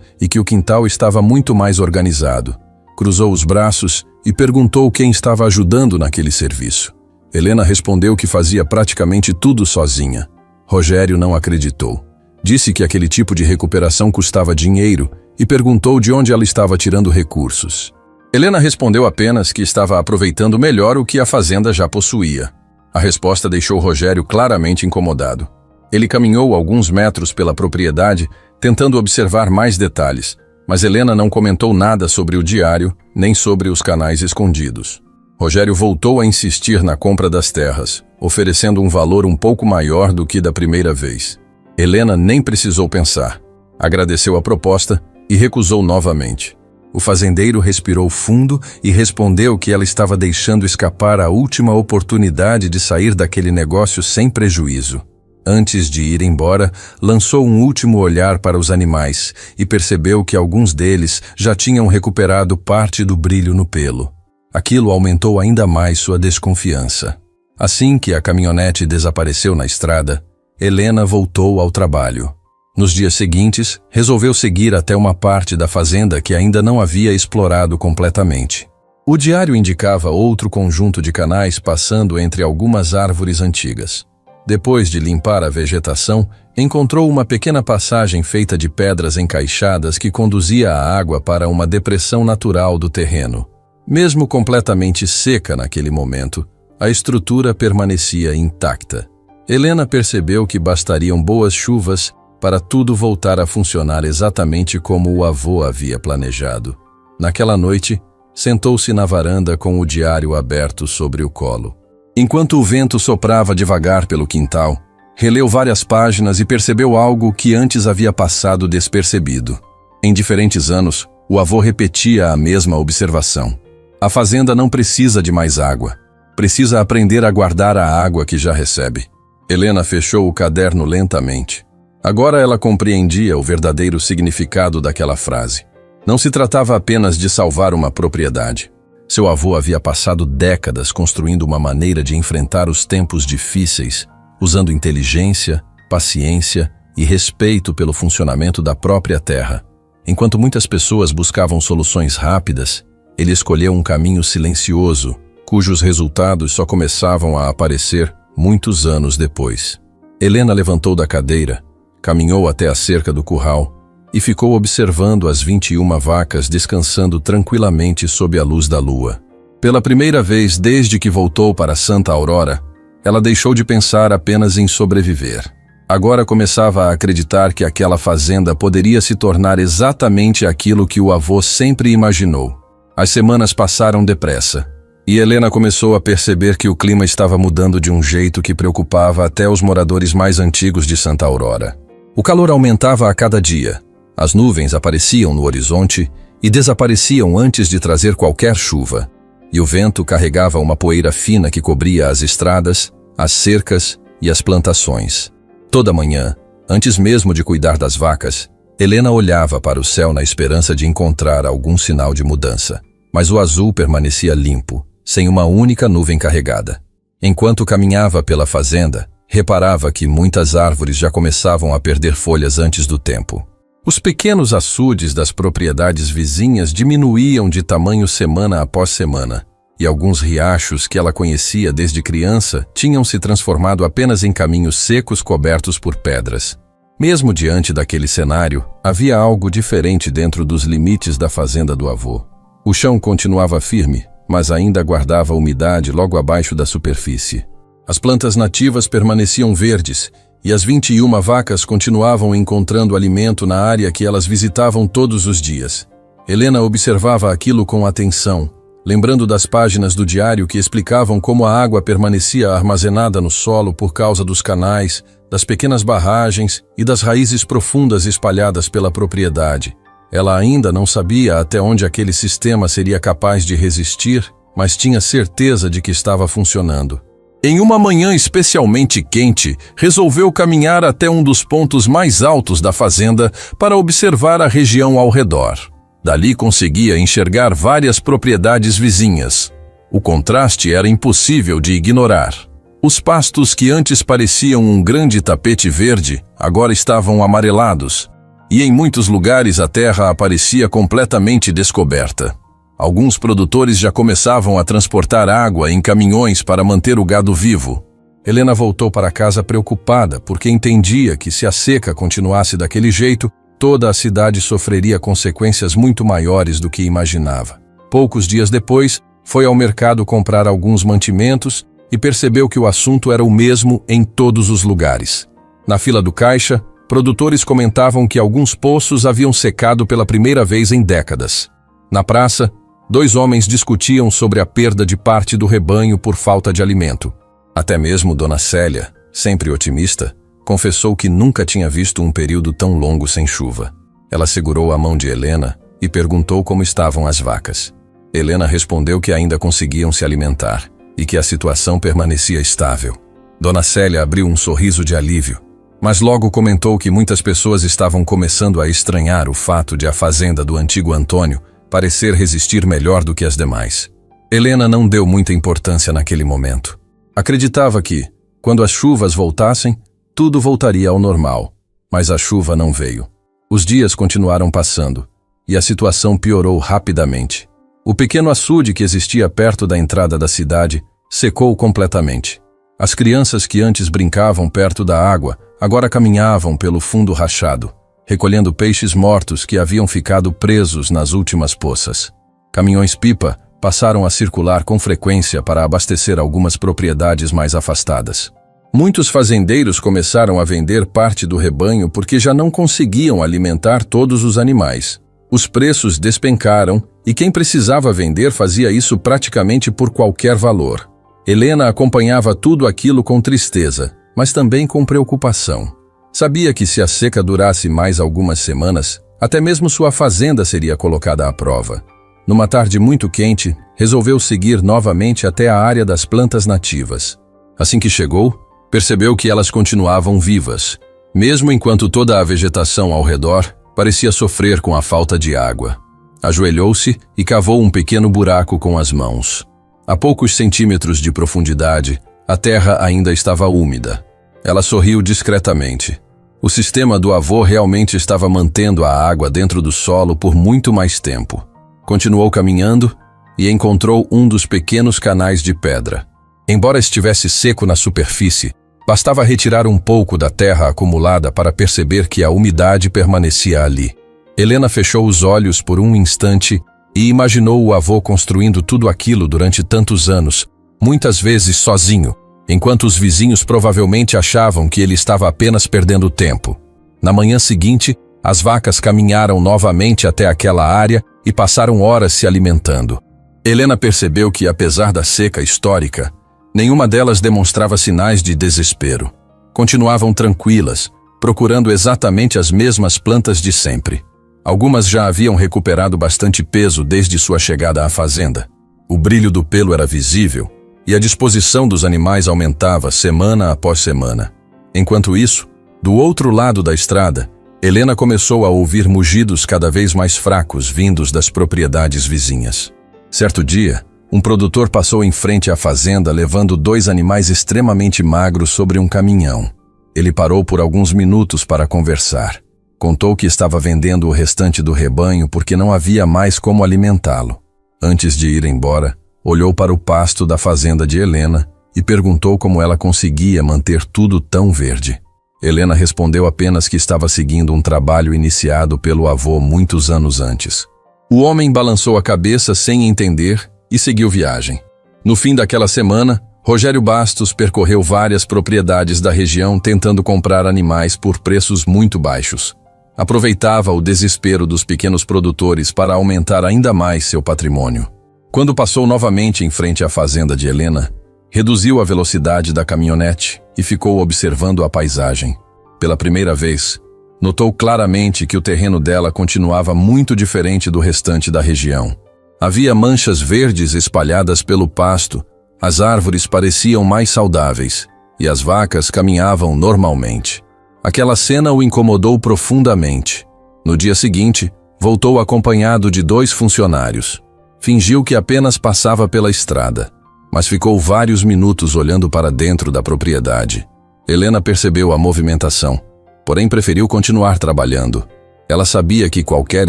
e que o quintal estava muito mais organizado. Cruzou os braços e perguntou quem estava ajudando naquele serviço. Helena respondeu que fazia praticamente tudo sozinha. Rogério não acreditou. Disse que aquele tipo de recuperação custava dinheiro e perguntou de onde ela estava tirando recursos. Helena respondeu apenas que estava aproveitando melhor o que a fazenda já possuía. A resposta deixou Rogério claramente incomodado. Ele caminhou alguns metros pela propriedade, tentando observar mais detalhes, mas Helena não comentou nada sobre o diário, nem sobre os canais escondidos. Rogério voltou a insistir na compra das terras, oferecendo um valor um pouco maior do que da primeira vez. Helena nem precisou pensar. Agradeceu a proposta e recusou novamente. O fazendeiro respirou fundo e respondeu que ela estava deixando escapar a última oportunidade de sair daquele negócio sem prejuízo. Antes de ir embora, lançou um último olhar para os animais e percebeu que alguns deles já tinham recuperado parte do brilho no pelo. Aquilo aumentou ainda mais sua desconfiança. Assim que a caminhonete desapareceu na estrada, Helena voltou ao trabalho. Nos dias seguintes, resolveu seguir até uma parte da fazenda que ainda não havia explorado completamente. O diário indicava outro conjunto de canais passando entre algumas árvores antigas. Depois de limpar a vegetação, encontrou uma pequena passagem feita de pedras encaixadas que conduzia a água para uma depressão natural do terreno. Mesmo completamente seca naquele momento, a estrutura permanecia intacta. Helena percebeu que bastariam boas chuvas para tudo voltar a funcionar exatamente como o avô havia planejado. Naquela noite, sentou-se na varanda com o diário aberto sobre o colo. Enquanto o vento soprava devagar pelo quintal, releu várias páginas e percebeu algo que antes havia passado despercebido. Em diferentes anos, o avô repetia a mesma observação. A fazenda não precisa de mais água. Precisa aprender a guardar a água que já recebe. Helena fechou o caderno lentamente. Agora ela compreendia o verdadeiro significado daquela frase. Não se tratava apenas de salvar uma propriedade. Seu avô havia passado décadas construindo uma maneira de enfrentar os tempos difíceis, usando inteligência, paciência e respeito pelo funcionamento da própria terra. Enquanto muitas pessoas buscavam soluções rápidas, ele escolheu um caminho silencioso, cujos resultados só começavam a aparecer muitos anos depois. Helena levantou da cadeira, caminhou até a cerca do curral e ficou observando as 21 vacas descansando tranquilamente sob a luz da lua. Pela primeira vez desde que voltou para Santa Aurora, ela deixou de pensar apenas em sobreviver. Agora começava a acreditar que aquela fazenda poderia se tornar exatamente aquilo que o avô sempre imaginou. As semanas passaram depressa, e Helena começou a perceber que o clima estava mudando de um jeito que preocupava até os moradores mais antigos de Santa Aurora. O calor aumentava a cada dia. As nuvens apareciam no horizonte e desapareciam antes de trazer qualquer chuva, e o vento carregava uma poeira fina que cobria as estradas, as cercas e as plantações. Toda manhã, antes mesmo de cuidar das vacas, Helena olhava para o céu na esperança de encontrar algum sinal de mudança, mas o azul permanecia limpo, sem uma única nuvem carregada. Enquanto caminhava pela fazenda, reparava que muitas árvores já começavam a perder folhas antes do tempo. Os pequenos açudes das propriedades vizinhas diminuíam de tamanho semana após semana, e alguns riachos que ela conhecia desde criança tinham se transformado apenas em caminhos secos cobertos por pedras. Mesmo diante daquele cenário, havia algo diferente dentro dos limites da fazenda do avô. O chão continuava firme, mas ainda guardava umidade logo abaixo da superfície. As plantas nativas permaneciam verdes, e as 21 vacas continuavam encontrando alimento na área que elas visitavam todos os dias. Helena observava aquilo com atenção, lembrando das páginas do diário que explicavam como a água permanecia armazenada no solo por causa dos canais, das pequenas barragens e das raízes profundas espalhadas pela propriedade. Ela ainda não sabia até onde aquele sistema seria capaz de resistir, mas tinha certeza de que estava funcionando. Em uma manhã especialmente quente, resolveu caminhar até um dos pontos mais altos da fazenda para observar a região ao redor. Dali conseguia enxergar várias propriedades vizinhas. O contraste era impossível de ignorar. Os pastos que antes pareciam um grande tapete verde, agora estavam amarelados, e em muitos lugares a terra aparecia completamente descoberta. Alguns produtores já começavam a transportar água em caminhões para manter o gado vivo. Helena voltou para casa preocupada, porque entendia que se a seca continuasse daquele jeito, toda a cidade sofreria consequências muito maiores do que imaginava. Poucos dias depois, foi ao mercado comprar alguns mantimentos e percebeu que o assunto era o mesmo em todos os lugares. Na fila do caixa, produtores comentavam que alguns poços haviam secado pela primeira vez em décadas. Na praça, 2 homens discutiam sobre a perda de parte do rebanho por falta de alimento. Até mesmo Dona Célia, sempre otimista, confessou que nunca tinha visto um período tão longo sem chuva. Ela segurou a mão de Helena e perguntou como estavam as vacas. Helena respondeu que ainda conseguiam se alimentar e que a situação permanecia estável. Dona Célia abriu um sorriso de alívio, mas logo comentou que muitas pessoas estavam começando a estranhar o fato de a fazenda do antigo Antônio parecer resistir melhor do que as demais. Helena não deu muita importância naquele momento. Acreditava que, quando as chuvas voltassem, tudo voltaria ao normal. Mas a chuva não veio. Os dias continuaram passando, e a situação piorou rapidamente. O pequeno açude que existia perto da entrada da cidade secou completamente. As crianças que antes brincavam perto da água agora caminhavam pelo fundo rachado, recolhendo peixes mortos que haviam ficado presos nas últimas poças. Caminhões-pipa passaram a circular com frequência para abastecer algumas propriedades mais afastadas. Muitos fazendeiros começaram a vender parte do rebanho porque já não conseguiam alimentar todos os animais. Os preços despencaram e quem precisava vender fazia isso praticamente por qualquer valor. Helena acompanhava tudo aquilo com tristeza, mas também com preocupação. Sabia que se a seca durasse mais algumas semanas, até mesmo sua fazenda seria colocada à prova. Numa tarde muito quente, resolveu seguir novamente até a área das plantas nativas. Assim que chegou, percebeu que elas continuavam vivas, mesmo enquanto toda a vegetação ao redor parecia sofrer com a falta de água. Ajoelhou-se e cavou um pequeno buraco com as mãos. A poucos centímetros de profundidade, a terra ainda estava úmida. Ela sorriu discretamente. O sistema do avô realmente estava mantendo a água dentro do solo por muito mais tempo. Continuou caminhando e encontrou um dos pequenos canais de pedra. Embora estivesse seco na superfície, bastava retirar um pouco da terra acumulada para perceber que a umidade permanecia ali. Helena fechou os olhos por um instante e imaginou o avô construindo tudo aquilo durante tantos anos, muitas vezes sozinho, enquanto os vizinhos provavelmente achavam que ele estava apenas perdendo tempo. Na manhã seguinte, as vacas caminharam novamente até aquela área e passaram horas se alimentando. Helena percebeu que, apesar da seca histórica, nenhuma delas demonstrava sinais de desespero. Continuavam tranquilas, procurando exatamente as mesmas plantas de sempre. Algumas já haviam recuperado bastante peso desde sua chegada à fazenda. O brilho do pelo era visível, e a disposição dos animais aumentava semana após semana. Enquanto isso, do outro lado da estrada, Helena começou a ouvir mugidos cada vez mais fracos vindos das propriedades vizinhas. Certo dia, um produtor passou em frente à fazenda levando 2 animais extremamente magros sobre um caminhão. Ele parou por alguns minutos para conversar. Contou que estava vendendo o restante do rebanho porque não havia mais como alimentá-lo. Antes de ir embora, olhou para o pasto da fazenda de Helena e perguntou como ela conseguia manter tudo tão verde. Helena respondeu apenas que estava seguindo um trabalho iniciado pelo avô muitos anos antes. O homem balançou a cabeça sem entender e seguiu viagem. No fim daquela semana, Rogério Bastos percorreu várias propriedades da região tentando comprar animais por preços muito baixos. Aproveitava o desespero dos pequenos produtores para aumentar ainda mais seu patrimônio. Quando passou novamente em frente à fazenda de Helena, reduziu a velocidade da caminhonete e ficou observando a paisagem. Pela primeira vez, notou claramente que o terreno dela continuava muito diferente do restante da região. Havia manchas verdes espalhadas pelo pasto, As árvores pareciam mais saudáveis e as vacas caminhavam normalmente. Aquela cena o incomodou profundamente. No dia seguinte, voltou acompanhado de 2 funcionários. Fingiu que apenas passava pela estrada, mas ficou vários minutos olhando para dentro da propriedade. Helena percebeu a movimentação, porém preferiu continuar trabalhando. Ela sabia que qualquer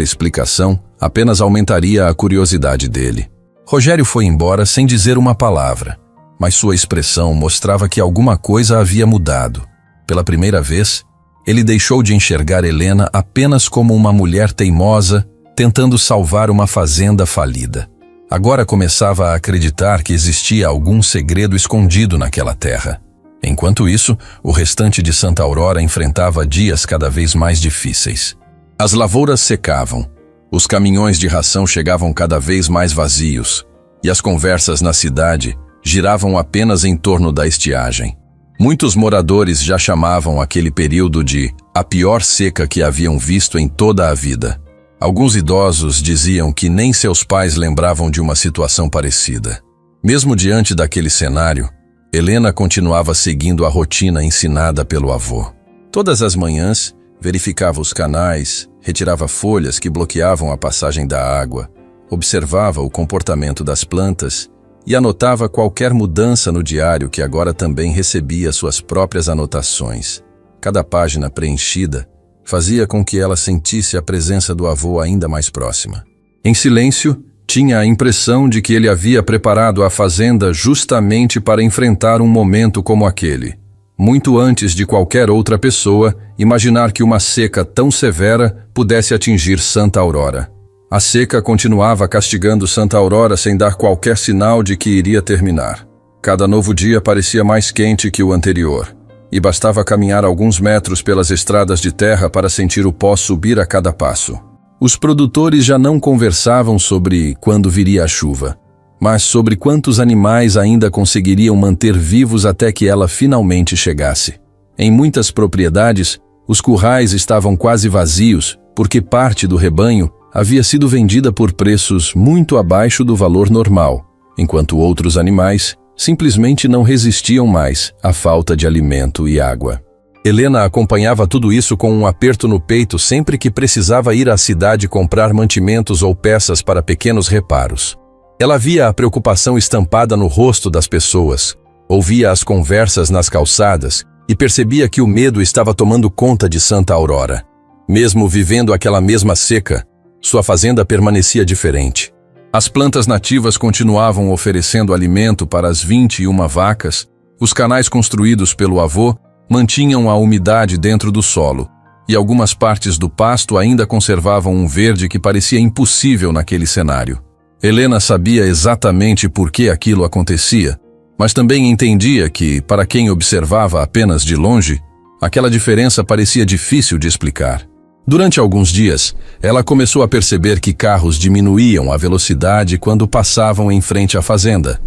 explicação apenas aumentaria a curiosidade dele. Rogério foi embora sem dizer uma palavra, mas sua expressão mostrava que alguma coisa havia mudado. Pela primeira vez, ele deixou de enxergar Helena apenas como uma mulher teimosa tentando salvar uma fazenda falida. Agora começava a acreditar que existia algum segredo escondido naquela terra. Enquanto isso, o restante de Santa Aurora enfrentava dias cada vez mais difíceis. As lavouras secavam, os caminhões de ração chegavam cada vez mais vazios, e as conversas na cidade giravam apenas em torno da estiagem. Muitos moradores já chamavam aquele período de a pior seca que haviam visto em toda a vida. Alguns idosos diziam que nem seus pais lembravam de uma situação parecida. Mesmo diante daquele cenário, Helena continuava seguindo a rotina ensinada pelo avô. Todas as manhãs, verificava os canais, retirava folhas que bloqueavam a passagem da água, observava o comportamento das plantas e anotava qualquer mudança no diário que agora também recebia suas próprias anotações. Cada página preenchida fazia com que ela sentisse a presença do avô ainda mais próxima. Em silêncio, tinha a impressão de que ele havia preparado a fazenda justamente para enfrentar um momento como aquele. Muito antes de qualquer outra pessoa imaginar que uma seca tão severa pudesse atingir Santa Aurora. A seca continuava castigando Santa Aurora sem dar qualquer sinal de que iria terminar. Cada novo dia parecia mais quente que o anterior, e bastava caminhar alguns metros pelas estradas de terra para sentir o pó subir a cada passo. Os produtores já não conversavam sobre quando viria a chuva, mas sobre quantos animais ainda conseguiriam manter vivos até que ela finalmente chegasse. Em muitas propriedades, os currais estavam quase vazios, porque parte do rebanho havia sido vendida por preços muito abaixo do valor normal, enquanto outros animais simplesmente não resistiam mais à falta de alimento e água. Helena acompanhava tudo isso com um aperto no peito sempre que precisava ir à cidade comprar mantimentos ou peças para pequenos reparos. Ela via a preocupação estampada no rosto das pessoas, ouvia as conversas nas calçadas e percebia que o medo estava tomando conta de Santa Aurora. Mesmo vivendo aquela mesma seca, sua fazenda permanecia diferente. As plantas nativas continuavam oferecendo alimento para as 21 vacas, os canais construídos pelo avô mantinham a umidade dentro do solo, e algumas partes do pasto ainda conservavam um verde que parecia impossível naquele cenário. Helena sabia exatamente por que aquilo acontecia, mas também entendia que, para quem observava apenas de longe, aquela diferença parecia difícil de explicar. Durante alguns dias, ela começou a perceber que carros diminuíam a velocidade quando passavam em frente à fazenda.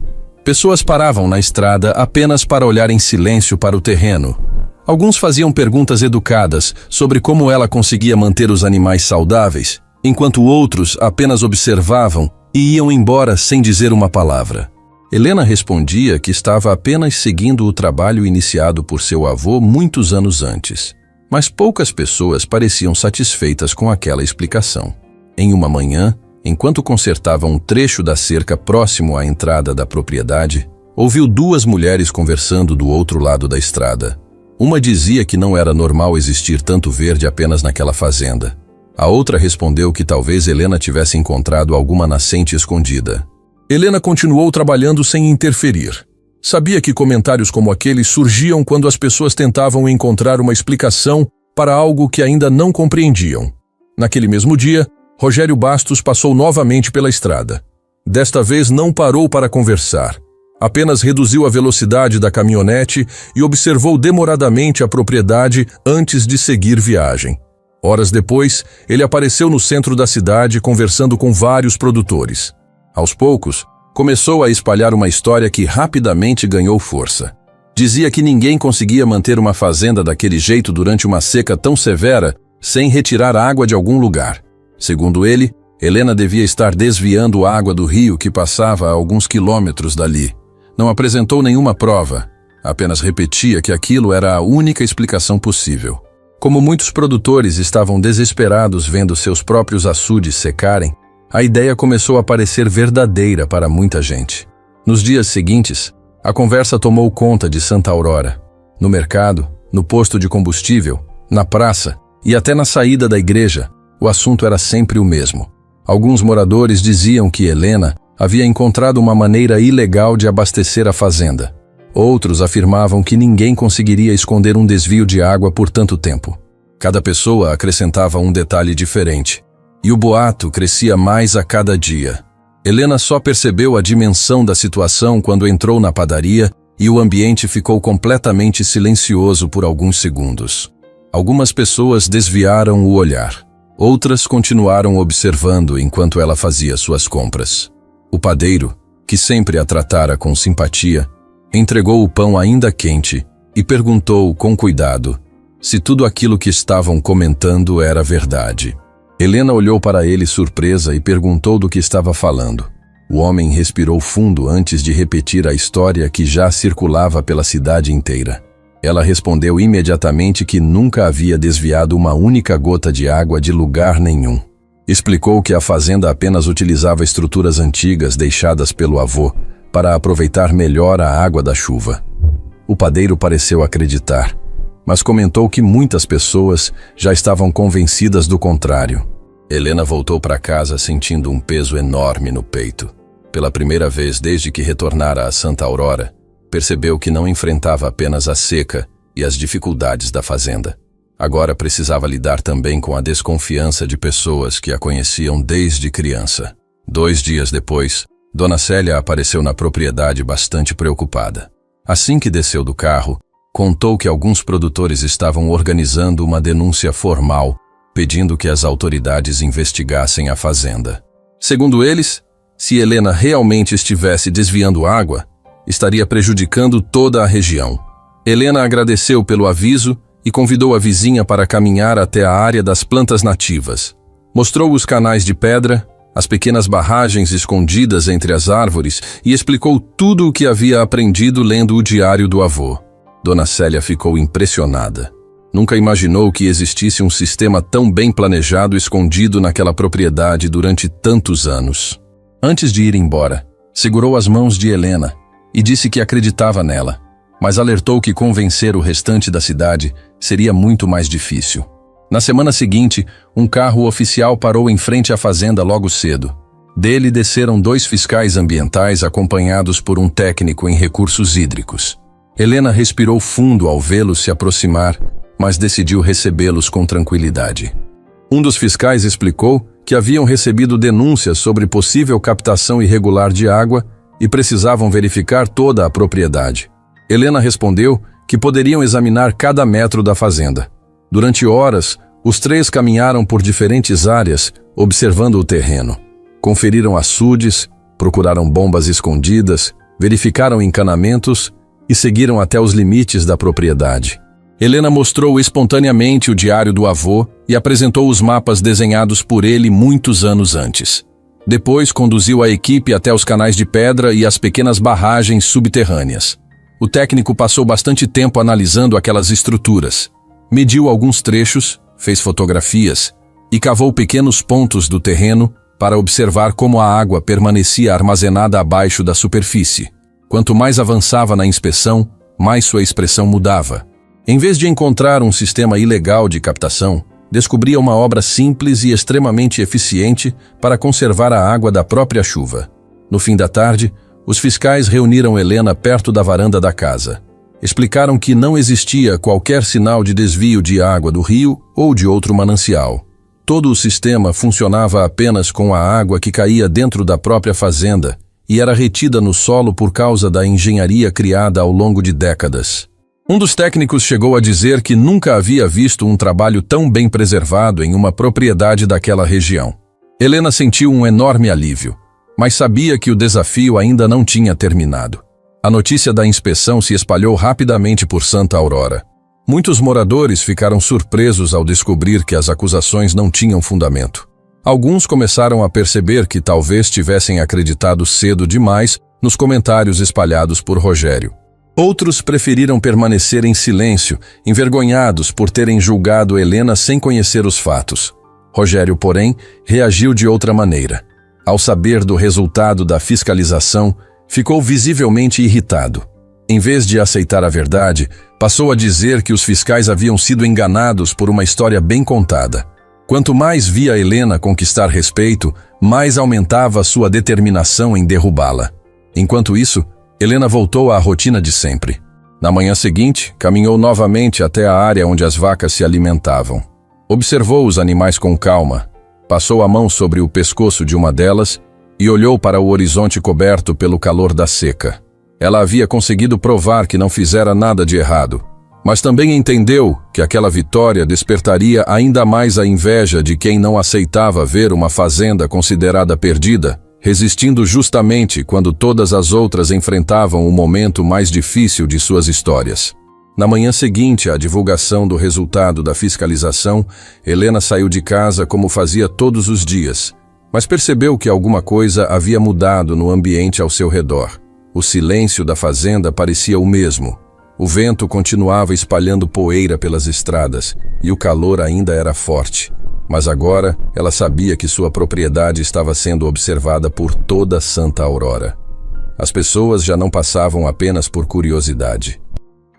Pessoas paravam na estrada apenas para olhar em silêncio para o terreno. Alguns faziam perguntas educadas sobre como ela conseguia manter os animais saudáveis, enquanto outros apenas observavam e iam embora sem dizer uma palavra. Helena respondia que estava apenas seguindo o trabalho iniciado por seu avô muitos anos antes. Mas poucas pessoas pareciam satisfeitas com aquela explicação. Em uma manhã, enquanto consertava um trecho da cerca próximo à entrada da propriedade, ouviu 2 mulheres conversando do outro lado da estrada. Uma dizia que não era normal existir tanto verde apenas naquela fazenda. A outra respondeu que talvez Helena tivesse encontrado alguma nascente escondida. Helena continuou trabalhando sem interferir. Sabia que comentários como aqueles surgiam quando as pessoas tentavam encontrar uma explicação para algo que ainda não compreendiam. Naquele mesmo dia, Rogério Bastos passou novamente pela estrada. Desta vez não parou para conversar. Apenas reduziu a velocidade da caminhonete e observou demoradamente a propriedade antes de seguir viagem. Horas depois, ele apareceu no centro da cidade conversando com vários produtores. Aos poucos, começou a espalhar uma história que rapidamente ganhou força. Dizia que ninguém conseguia manter uma fazenda daquele jeito durante uma seca tão severa sem retirar água de algum lugar. Segundo ele, Helena devia estar desviando água do rio que passava a alguns quilômetros dali. Não apresentou nenhuma prova, apenas repetia que aquilo era a única explicação possível. Como muitos produtores estavam desesperados vendo seus próprios açudes secarem, a ideia começou a parecer verdadeira para muita gente. Nos dias seguintes, a conversa tomou conta de Santa Aurora. No mercado, no posto de combustível, na praça e até na saída da igreja, o assunto era sempre o mesmo. Alguns moradores diziam que Helena havia encontrado uma maneira ilegal de abastecer a fazenda. Outros afirmavam que ninguém conseguiria esconder um desvio de água por tanto tempo. Cada pessoa acrescentava um detalhe diferente, e o boato crescia mais a cada dia. Helena só percebeu a dimensão da situação quando entrou na padaria e o ambiente ficou completamente silencioso por alguns segundos. Algumas pessoas desviaram o olhar. Outras continuaram observando enquanto ela fazia suas compras. O padeiro, que sempre a tratara com simpatia, entregou o pão ainda quente e perguntou com cuidado se tudo aquilo que estavam comentando era verdade. Helena olhou para ele surpresa e perguntou do que estava falando. O homem respirou fundo antes de repetir a história que já circulava pela cidade inteira. Ela respondeu imediatamente que nunca havia desviado uma única gota de água de lugar nenhum. Explicou que a fazenda apenas utilizava estruturas antigas deixadas pelo avô para aproveitar melhor a água da chuva. O padeiro pareceu acreditar, mas comentou que muitas pessoas já estavam convencidas do contrário. Helena voltou para casa sentindo um peso enorme no peito. Pela primeira vez desde que retornara a Santa Aurora, percebeu que não enfrentava apenas a seca e as dificuldades da fazenda. Agora precisava lidar também com a desconfiança de pessoas que a conheciam desde criança. 2 dias depois, Dona Célia apareceu na propriedade bastante preocupada. Assim que desceu do carro, contou que alguns produtores estavam organizando uma denúncia formal, pedindo que as autoridades investigassem a fazenda. Segundo eles, se Helena realmente estivesse desviando água, estaria prejudicando toda a região. Helena agradeceu pelo aviso e convidou a vizinha para caminhar até a área das plantas nativas. Mostrou os canais de pedra, as pequenas barragens escondidas entre as árvores e explicou tudo o que havia aprendido lendo o diário do avô. Dona Célia ficou impressionada. Nunca imaginou que existisse um sistema tão bem planejado escondido naquela propriedade durante tantos anos. Antes de ir embora, segurou as mãos de Helena e disse que acreditava nela, mas alertou que convencer o restante da cidade seria muito mais difícil. Na semana seguinte, um carro oficial parou em frente à fazenda logo cedo. Dele desceram 2 fiscais ambientais acompanhados por um técnico em recursos hídricos. Helena respirou fundo ao vê-los se aproximar, mas decidiu recebê-los com tranquilidade. Um dos fiscais explicou que haviam recebido denúncias sobre possível captação irregular de água e precisavam verificar toda a propriedade. Helena respondeu que poderiam examinar cada metro da fazenda. Durante horas, os 3 caminharam por diferentes áreas, observando o terreno. Conferiram açudes, procuraram bombas escondidas, verificaram encanamentos e seguiram até os limites da propriedade. Helena mostrou espontaneamente o diário do avô e apresentou os mapas desenhados por ele muitos anos antes. Depois conduziu a equipe até os canais de pedra e as pequenas barragens subterrâneas. O técnico passou bastante tempo analisando aquelas estruturas. Mediu alguns trechos, fez fotografias e cavou pequenos pontos do terreno para observar como a água permanecia armazenada abaixo da superfície. Quanto mais avançava na inspeção, mais sua expressão mudava. Em vez de encontrar um sistema ilegal de captação, descobria uma obra simples e extremamente eficiente para conservar a água da própria chuva. No fim da tarde, os fiscais reuniram Helena perto da varanda da casa. Explicaram que não existia qualquer sinal de desvio de água do rio ou de outro manancial. Todo o sistema funcionava apenas com a água que caía dentro da própria fazenda e era retida no solo por causa da engenharia criada ao longo de décadas. Um dos técnicos chegou a dizer que nunca havia visto um trabalho tão bem preservado em uma propriedade daquela região. Helena sentiu um enorme alívio, mas sabia que o desafio ainda não tinha terminado. A notícia da inspeção se espalhou rapidamente por Santa Aurora. Muitos moradores ficaram surpresos ao descobrir que as acusações não tinham fundamento. Alguns começaram a perceber que talvez tivessem acreditado cedo demais nos comentários espalhados por Rogério. Outros preferiram permanecer em silêncio, envergonhados por terem julgado Helena sem conhecer os fatos. Rogério, porém, reagiu de outra maneira. Ao saber do resultado da fiscalização, ficou visivelmente irritado. Em vez de aceitar a verdade, passou a dizer que os fiscais haviam sido enganados por uma história bem contada. Quanto mais via Helena conquistar respeito, mais aumentava sua determinação em derrubá-la. Enquanto isso, Helena voltou à rotina de sempre. Na manhã seguinte, caminhou novamente até a área onde as vacas se alimentavam. Observou os animais com calma, passou a mão sobre o pescoço de uma delas e olhou para o horizonte coberto pelo calor da seca. Ela havia conseguido provar que não fizera nada de errado, mas também entendeu que aquela vitória despertaria ainda mais a inveja de quem não aceitava ver uma fazenda considerada perdida, resistindo justamente quando todas as outras enfrentavam o momento mais difícil de suas histórias. Na manhã seguinte à divulgação do resultado da fiscalização, Helena saiu de casa como fazia todos os dias, mas percebeu que alguma coisa havia mudado no ambiente ao seu redor. O silêncio da fazenda parecia o mesmo. O vento continuava espalhando poeira pelas estradas e o calor ainda era forte. Mas agora ela sabia que sua propriedade estava sendo observada por toda Santa Aurora. As pessoas já não passavam apenas por curiosidade.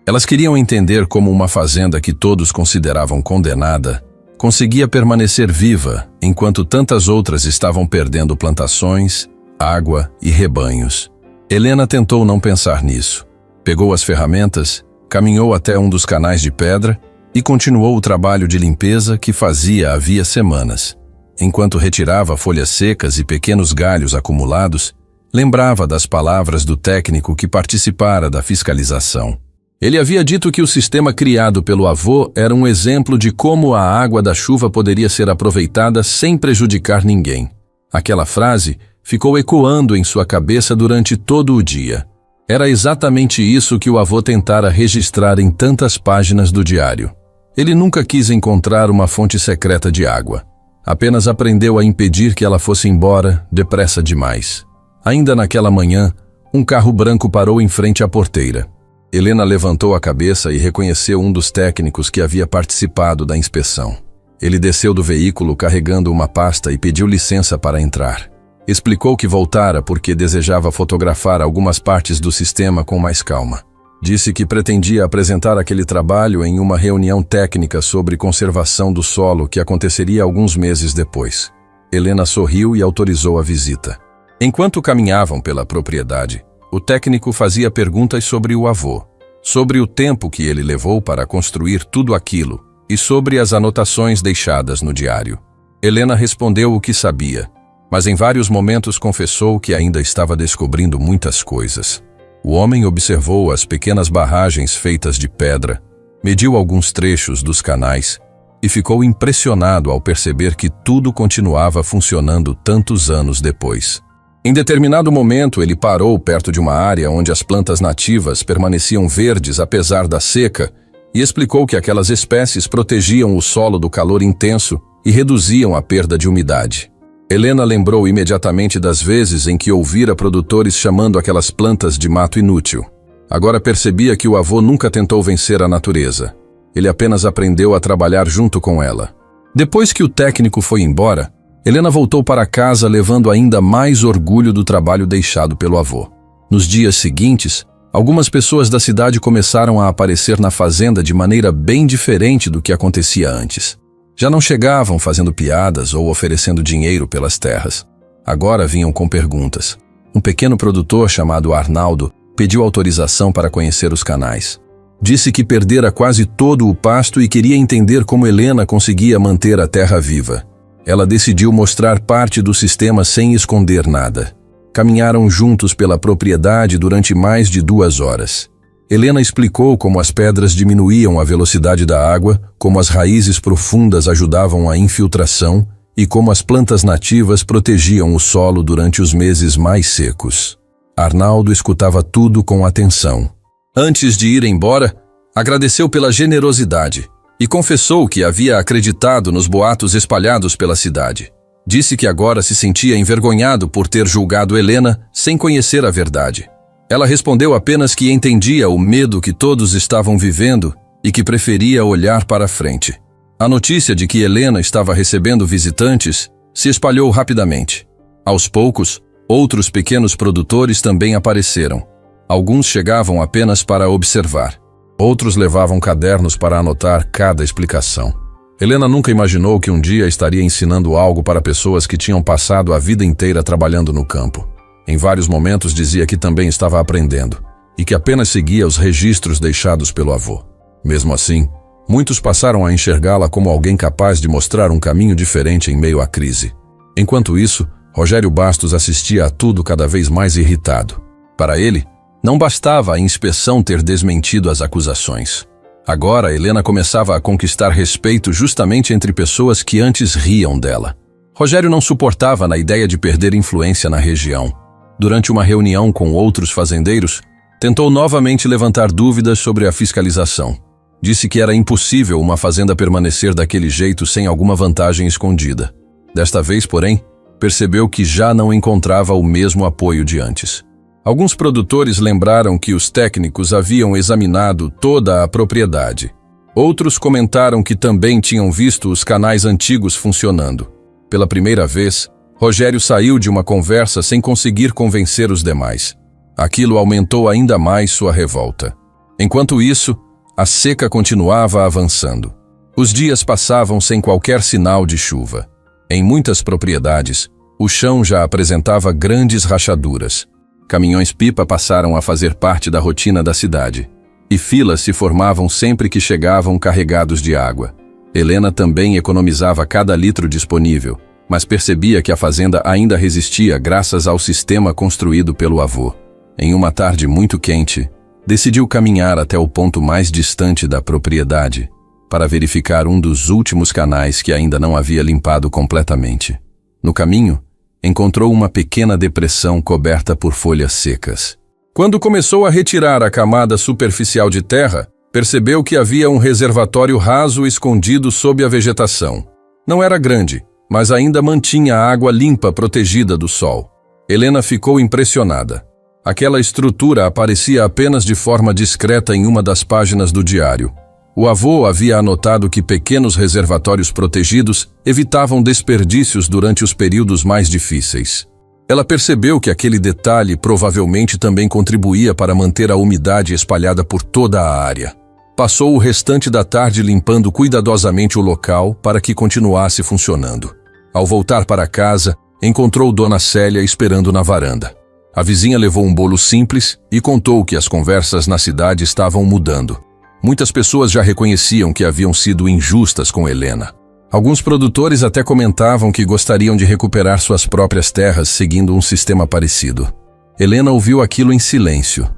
Elas queriam entender como uma fazenda que todos consideravam condenada conseguia permanecer viva enquanto tantas outras estavam perdendo plantações, água e rebanhos. Helena tentou não pensar nisso. Pegou as ferramentas, caminhou até um dos canais de pedra e continuou o trabalho de limpeza que fazia havia semanas. Enquanto retirava folhas secas e pequenos galhos acumulados, lembrava das palavras do técnico que participara da fiscalização. Ele havia dito que o sistema criado pelo avô era um exemplo de como a água da chuva poderia ser aproveitada sem prejudicar ninguém. Aquela frase ficou ecoando em sua cabeça durante todo o dia. Era exatamente isso que o avô tentara registrar em tantas páginas do diário. Ele nunca quis encontrar uma fonte secreta de água. Apenas aprendeu a impedir que ela fosse embora depressa demais. Ainda naquela manhã, um carro branco parou em frente à porteira. Helena levantou a cabeça e reconheceu um dos técnicos que havia participado da inspeção. Ele desceu do veículo carregando uma pasta e pediu licença para entrar. Explicou que voltara porque desejava fotografar algumas partes do sistema com mais calma. Disse que pretendia apresentar aquele trabalho em uma reunião técnica sobre conservação do solo que aconteceria alguns meses depois. Helena sorriu e autorizou a visita. Enquanto caminhavam pela propriedade, o técnico fazia perguntas sobre o avô, sobre o tempo que ele levou para construir tudo aquilo e sobre as anotações deixadas no diário. Helena respondeu o que sabia, mas em vários momentos confessou que ainda estava descobrindo muitas coisas. O homem observou as pequenas barragens feitas de pedra, mediu alguns trechos dos canais e ficou impressionado ao perceber que tudo continuava funcionando tantos anos depois. Em determinado momento, ele parou perto de uma área onde as plantas nativas permaneciam verdes apesar da seca e explicou que aquelas espécies protegiam o solo do calor intenso e reduziam a perda de umidade. Helena lembrou imediatamente das vezes em que ouvira produtores chamando aquelas plantas de mato inútil. Agora percebia que o avô nunca tentou vencer a natureza. Ele apenas aprendeu a trabalhar junto com ela. Depois que o técnico foi embora, Helena voltou para casa levando ainda mais orgulho do trabalho deixado pelo avô. Nos dias seguintes, algumas pessoas da cidade começaram a aparecer na fazenda de maneira bem diferente do que acontecia antes. Já não chegavam fazendo piadas ou oferecendo dinheiro pelas terras. Agora vinham com perguntas. Um pequeno produtor chamado Arnaldo pediu autorização para conhecer os canais. Disse que perdera quase todo o pasto e queria entender como Helena conseguia manter a terra viva. Ela decidiu mostrar parte do sistema sem esconder nada. Caminharam juntos pela propriedade durante mais de 2 horas. Helena explicou como as pedras diminuíam a velocidade da água, como as raízes profundas ajudavam a infiltração e como as plantas nativas protegiam o solo durante os meses mais secos. Arnaldo escutava tudo com atenção. Antes de ir embora, agradeceu pela generosidade e confessou que havia acreditado nos boatos espalhados pela cidade. Disse que agora se sentia envergonhado por ter julgado Helena sem conhecer a verdade. Ela respondeu apenas que entendia o medo que todos estavam vivendo e que preferia olhar para frente. A notícia de que Helena estava recebendo visitantes se espalhou rapidamente. Aos poucos, outros pequenos produtores também apareceram. Alguns chegavam apenas para observar. Outros levavam cadernos para anotar cada explicação. Helena nunca imaginou que um dia estaria ensinando algo para pessoas que tinham passado a vida inteira trabalhando no campo. Em vários momentos dizia que também estava aprendendo e que apenas seguia os registros deixados pelo avô. Mesmo assim, muitos passaram a enxergá-la como alguém capaz de mostrar um caminho diferente em meio à crise. Enquanto isso, Rogério Bastos assistia a tudo cada vez mais irritado. Para ele, não bastava a inspeção ter desmentido as acusações. Agora, Helena começava a conquistar respeito justamente entre pessoas que antes riam dela. Rogério não suportava a ideia de perder influência na região. Durante uma reunião com outros fazendeiros, tentou novamente levantar dúvidas sobre a fiscalização. Disse que era impossível uma fazenda permanecer daquele jeito sem alguma vantagem escondida. Desta vez, porém, percebeu que já não encontrava o mesmo apoio de antes. Alguns produtores lembraram que os técnicos haviam examinado toda a propriedade. Outros comentaram que também tinham visto os canais antigos funcionando. Pela primeira vez, Rogério saiu de uma conversa sem conseguir convencer os demais. Aquilo aumentou ainda mais sua revolta. Enquanto isso, a seca continuava avançando. Os dias passavam sem qualquer sinal de chuva. Em muitas propriedades, o chão já apresentava grandes rachaduras. Caminhões-pipa passaram a fazer parte da rotina da cidade, e filas se formavam sempre que chegavam carregados de água. Helena também economizava cada litro disponível, mas percebia que a fazenda ainda resistia graças ao sistema construído pelo avô. Em uma tarde muito quente, decidiu caminhar até o ponto mais distante da propriedade para verificar um dos últimos canais que ainda não havia limpado completamente. No caminho, encontrou uma pequena depressão coberta por folhas secas. Quando começou a retirar a camada superficial de terra, percebeu que havia um reservatório raso escondido sob a vegetação. Não era grande, mas ainda mantinha a água limpa protegida do sol. Helena ficou impressionada. Aquela estrutura aparecia apenas de forma discreta em uma das páginas do diário. O avô havia anotado que pequenos reservatórios protegidos evitavam desperdícios durante os períodos mais difíceis. Ela percebeu que aquele detalhe provavelmente também contribuía para manter a umidade espalhada por toda a área. Passou o restante da tarde limpando cuidadosamente o local para que continuasse funcionando. Ao voltar para casa, encontrou Dona Célia esperando na varanda. A vizinha levou um bolo simples e contou que as conversas na cidade estavam mudando. Muitas pessoas já reconheciam que haviam sido injustas com Helena. Alguns produtores até comentavam que gostariam de recuperar suas próprias terras seguindo um sistema parecido. Helena ouviu aquilo em silêncio.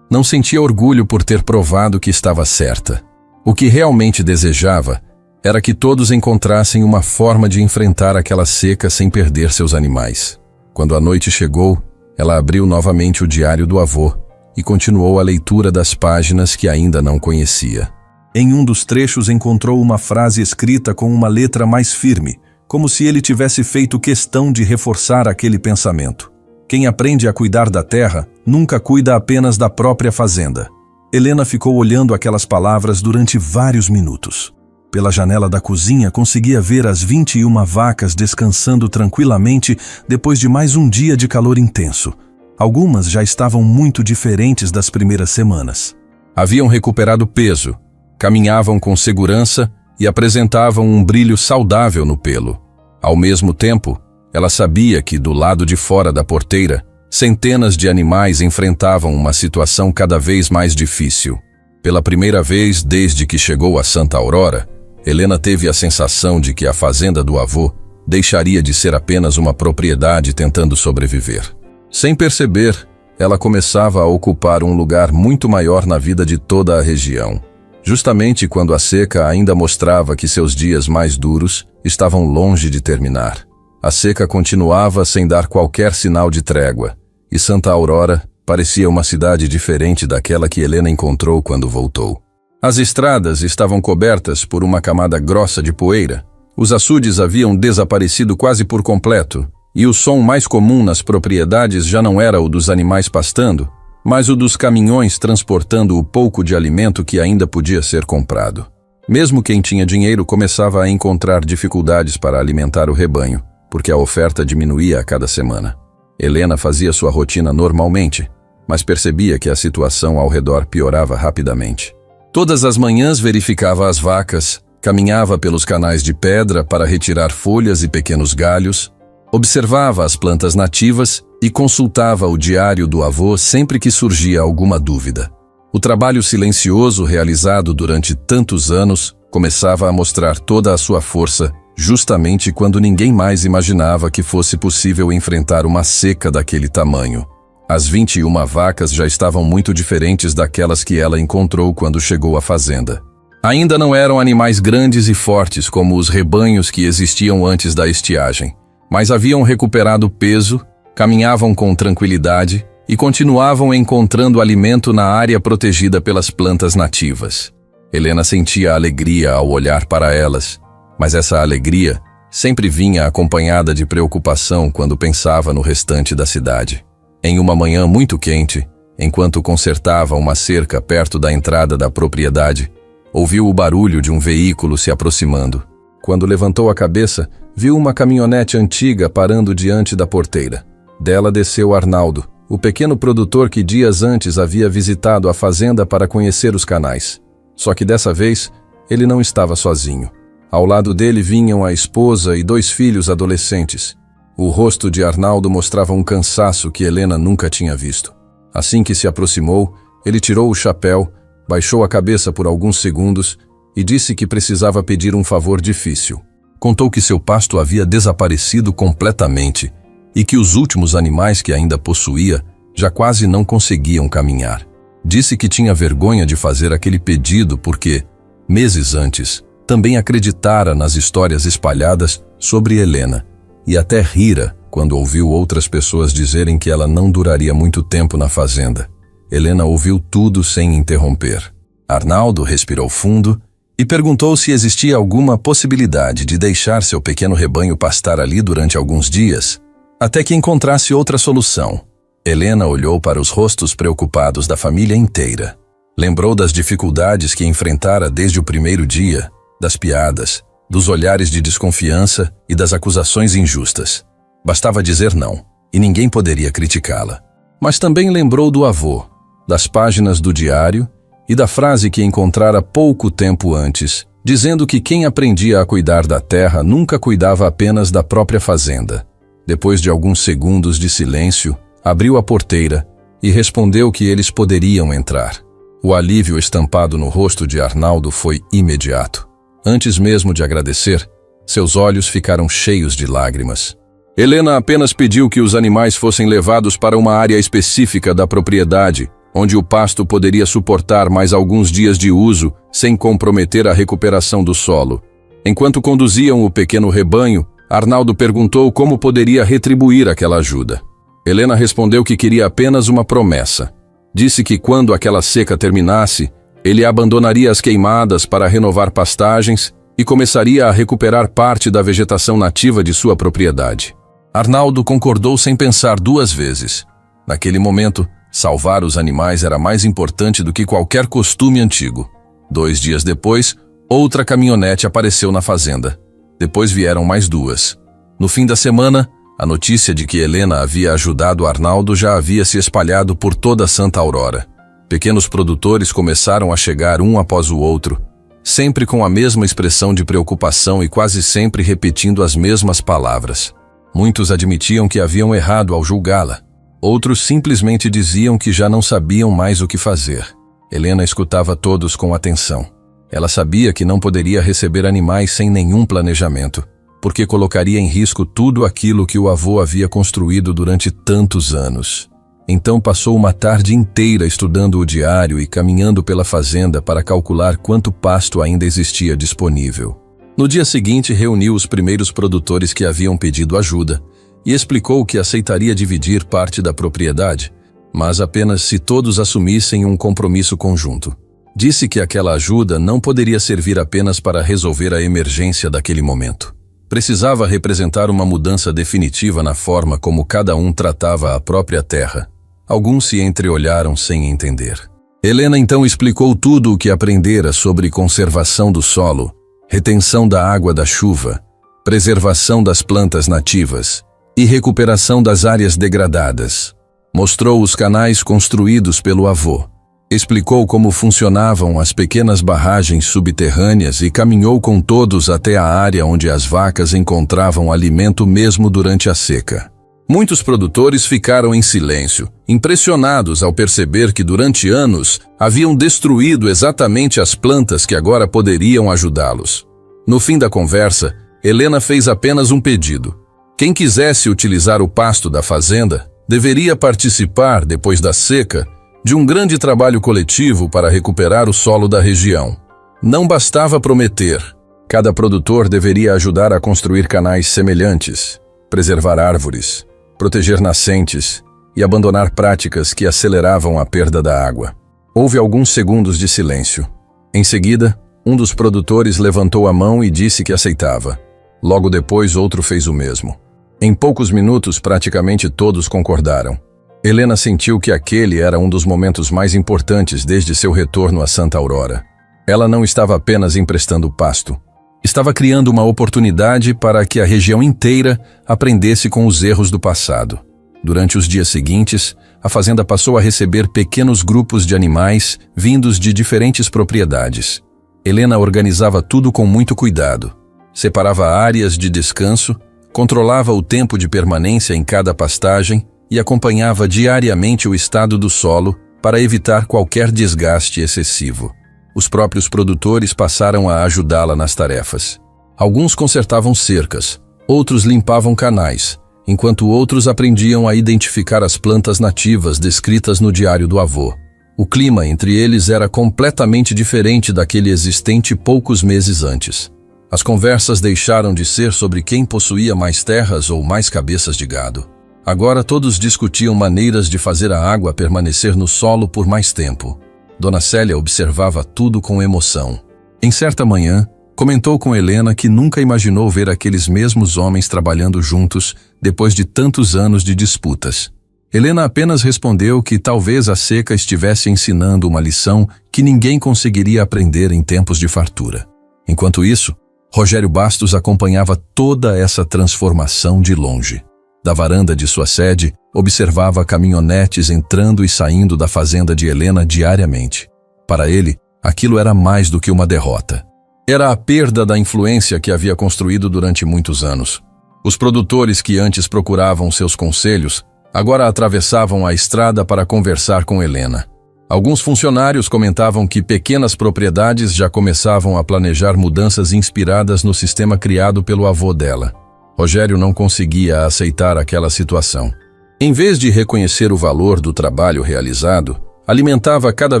Não sentia orgulho por ter provado que estava certa. O que realmente desejava era que todos encontrassem uma forma de enfrentar aquela seca sem perder seus animais. Quando a noite chegou, ela abriu novamente o diário do avô e continuou a leitura das páginas que ainda não conhecia. Em um dos trechos encontrou uma frase escrita com uma letra mais firme, como se ele tivesse feito questão de reforçar aquele pensamento. Quem aprende a cuidar da terra, nunca cuida apenas da própria fazenda. Helena ficou olhando aquelas palavras durante vários minutos. Pela janela da cozinha conseguia ver as 21 vacas descansando tranquilamente depois de mais um dia de calor intenso. Algumas já estavam muito diferentes das primeiras semanas. Haviam recuperado peso, caminhavam com segurança e apresentavam um brilho saudável no pelo. Ao mesmo tempo, ela sabia que, do lado de fora da porteira, centenas de animais enfrentavam uma situação cada vez mais difícil. Pela primeira vez desde que chegou a Santa Aurora, Helena teve a sensação de que a fazenda do avô deixaria de ser apenas uma propriedade tentando sobreviver. Sem perceber, ela começava a ocupar um lugar muito maior na vida de toda a região. Justamente quando a seca ainda mostrava que seus dias mais duros estavam longe de terminar. A seca continuava sem dar qualquer sinal de trégua, e Santa Aurora parecia uma cidade diferente daquela que Helena encontrou quando voltou. As estradas estavam cobertas por uma camada grossa de poeira, Os açudes haviam desaparecido quase por completo, e o som mais comum nas propriedades já não era o dos animais pastando, mas o dos caminhões transportando o pouco de alimento que ainda podia ser comprado. Mesmo quem tinha dinheiro começava a encontrar dificuldades para alimentar o rebanho, porque a oferta diminuía a cada semana. Helena fazia sua rotina normalmente, mas percebia que a situação ao redor piorava rapidamente. Todas as manhãs verificava as vacas, caminhava pelos canais de pedra para retirar folhas e pequenos galhos, observava as plantas nativas e consultava o diário do avô sempre que surgia alguma dúvida. O trabalho silencioso realizado durante tantos anos começava a mostrar toda a sua força justamente quando ninguém mais imaginava que fosse possível enfrentar uma seca daquele tamanho. As 21 vacas já estavam muito diferentes daquelas que ela encontrou quando chegou à fazenda. Ainda não eram animais grandes e fortes como os rebanhos que existiam antes da estiagem, mas haviam recuperado peso, caminhavam com tranquilidade e continuavam encontrando alimento na área protegida pelas plantas nativas. Helena sentia alegria ao olhar para elas, mas essa alegria sempre vinha acompanhada de preocupação quando pensava no restante da cidade. Em uma manhã muito quente, enquanto consertava uma cerca perto da entrada da propriedade, ouviu o barulho de um veículo se aproximando. Quando levantou a cabeça, viu uma caminhonete antiga parando diante da porteira. Dela desceu Arnaldo, o pequeno produtor que dias antes havia visitado a fazenda para conhecer os canais. Só que dessa vez, ele não estava sozinho. Ao lado dele vinham a esposa e 2 filhos adolescentes. O rosto de Arnaldo mostrava um cansaço que Helena nunca tinha visto. Assim que se aproximou, ele tirou o chapéu, baixou a cabeça por alguns segundos e disse que precisava pedir um favor difícil. Contou que seu pasto havia desaparecido completamente e que os últimos animais que ainda possuía já quase não conseguiam caminhar. Disse que tinha vergonha de fazer aquele pedido porque, meses antes, também acreditara nas histórias espalhadas sobre Helena e até rira quando ouviu outras pessoas dizerem que ela não duraria muito tempo na fazenda. Helena ouviu tudo sem interromper. Arnaldo respirou fundo e perguntou se existia alguma possibilidade de deixar seu pequeno rebanho pastar ali durante alguns dias, até que encontrasse outra solução. Helena olhou para os rostos preocupados da família inteira. Lembrou das dificuldades que enfrentara desde o primeiro dia, das piadas, dos olhares de desconfiança e das acusações injustas. Bastava dizer não, e ninguém poderia criticá-la. Mas também lembrou do avô, das páginas do diário e da frase que encontrara pouco tempo antes, dizendo que quem aprendia a cuidar da terra nunca cuidava apenas da própria fazenda. Depois de alguns segundos de silêncio, abriu a porteira e respondeu que eles poderiam entrar. O alívio estampado no rosto de Arnaldo foi imediato. Antes mesmo de agradecer, seus olhos ficaram cheios de lágrimas. Helena apenas pediu que os animais fossem levados para uma área específica da propriedade, onde o pasto poderia suportar mais alguns dias de uso sem comprometer a recuperação do solo. Enquanto conduziam o pequeno rebanho, Arnaldo perguntou como poderia retribuir aquela ajuda. Helena respondeu que queria apenas uma promessa. Disse que quando aquela seca terminasse, ele abandonaria as queimadas para renovar pastagens e começaria a recuperar parte da vegetação nativa de sua propriedade. Arnaldo concordou sem pensar 2 vezes. Naquele momento, salvar os animais era mais importante do que qualquer costume antigo. 2 dias depois, outra caminhonete apareceu na fazenda. Depois vieram mais 2. No fim da semana, a notícia de que Helena havia ajudado Arnaldo já havia se espalhado por toda Santa Aurora. Pequenos produtores começaram a chegar um após o outro, sempre com a mesma expressão de preocupação e quase sempre repetindo as mesmas palavras. Muitos admitiam que haviam errado ao julgá-la. Outros simplesmente diziam que já não sabiam mais o que fazer. Helena escutava todos com atenção. Ela sabia que não poderia receber animais sem nenhum planejamento, porque colocaria em risco tudo aquilo que o avô havia construído durante tantos anos. Então passou uma tarde inteira estudando o diário e caminhando pela fazenda para calcular quanto pasto ainda existia disponível. No dia seguinte, reuniu os primeiros produtores que haviam pedido ajuda e explicou que aceitaria dividir parte da propriedade, mas apenas se todos assumissem um compromisso conjunto. Disse que aquela ajuda não poderia servir apenas para resolver a emergência daquele momento. Precisava representar uma mudança definitiva na forma como cada um tratava a própria terra. Alguns se entreolharam sem entender. Helena então explicou tudo o que aprendera sobre conservação do solo, retenção da água da chuva, preservação das plantas nativas e recuperação das áreas degradadas. Mostrou os canais construídos pelo avô. Explicou como funcionavam as pequenas barragens subterrâneas e caminhou com todos até a área onde as vacas encontravam alimento mesmo durante a seca. Muitos produtores ficaram em silêncio, impressionados ao perceber que durante anos haviam destruído exatamente as plantas que agora poderiam ajudá-los. No fim da conversa, Helena fez apenas um pedido. Quem quisesse utilizar o pasto da fazenda deveria participar, depois da seca, de um grande trabalho coletivo para recuperar o solo da região. Não bastava prometer. Cada produtor deveria ajudar a construir canais semelhantes, preservar árvores, proteger nascentes e abandonar práticas que aceleravam a perda da água. Houve alguns segundos de silêncio. Em seguida, um dos produtores levantou a mão e disse que aceitava. Logo depois, outro fez o mesmo. Em poucos minutos, praticamente todos concordaram. Helena sentiu que aquele era um dos momentos mais importantes desde seu retorno a Santa Aurora. Ela não estava apenas emprestando pasto. Estava criando uma oportunidade para que a região inteira aprendesse com os erros do passado. Durante os dias seguintes, a fazenda passou a receber pequenos grupos de animais vindos de diferentes propriedades. Helena organizava tudo com muito cuidado. Separava áreas de descanso, controlava o tempo de permanência em cada pastagem e acompanhava diariamente o estado do solo para evitar qualquer desgaste excessivo. Os próprios produtores passaram a ajudá-la nas tarefas. Alguns consertavam cercas, outros limpavam canais, enquanto outros aprendiam a identificar as plantas nativas descritas no diário do avô. O clima entre eles era completamente diferente daquele existente poucos meses antes. As conversas deixaram de ser sobre quem possuía mais terras ou mais cabeças de gado. Agora todos discutiam maneiras de fazer a água permanecer no solo por mais tempo. Dona Célia observava tudo com emoção. Em certa manhã, comentou com Helena que nunca imaginou ver aqueles mesmos homens trabalhando juntos depois de tantos anos de disputas. Helena apenas respondeu que talvez a seca estivesse ensinando uma lição que ninguém conseguiria aprender em tempos de fartura. Enquanto isso, Rogério Bastos acompanhava toda essa transformação de longe. Da varanda de sua sede, observava caminhonetes entrando e saindo da fazenda de Helena diariamente. Para ele, aquilo era mais do que uma derrota. Era a perda da influência que havia construído durante muitos anos. Os produtores que antes procuravam seus conselhos, agora atravessavam a estrada para conversar com Helena. Alguns funcionários comentavam que pequenas propriedades já começavam a planejar mudanças inspiradas no sistema criado pelo avô dela. Rogério não conseguia aceitar aquela situação. Em vez de reconhecer o valor do trabalho realizado, alimentava cada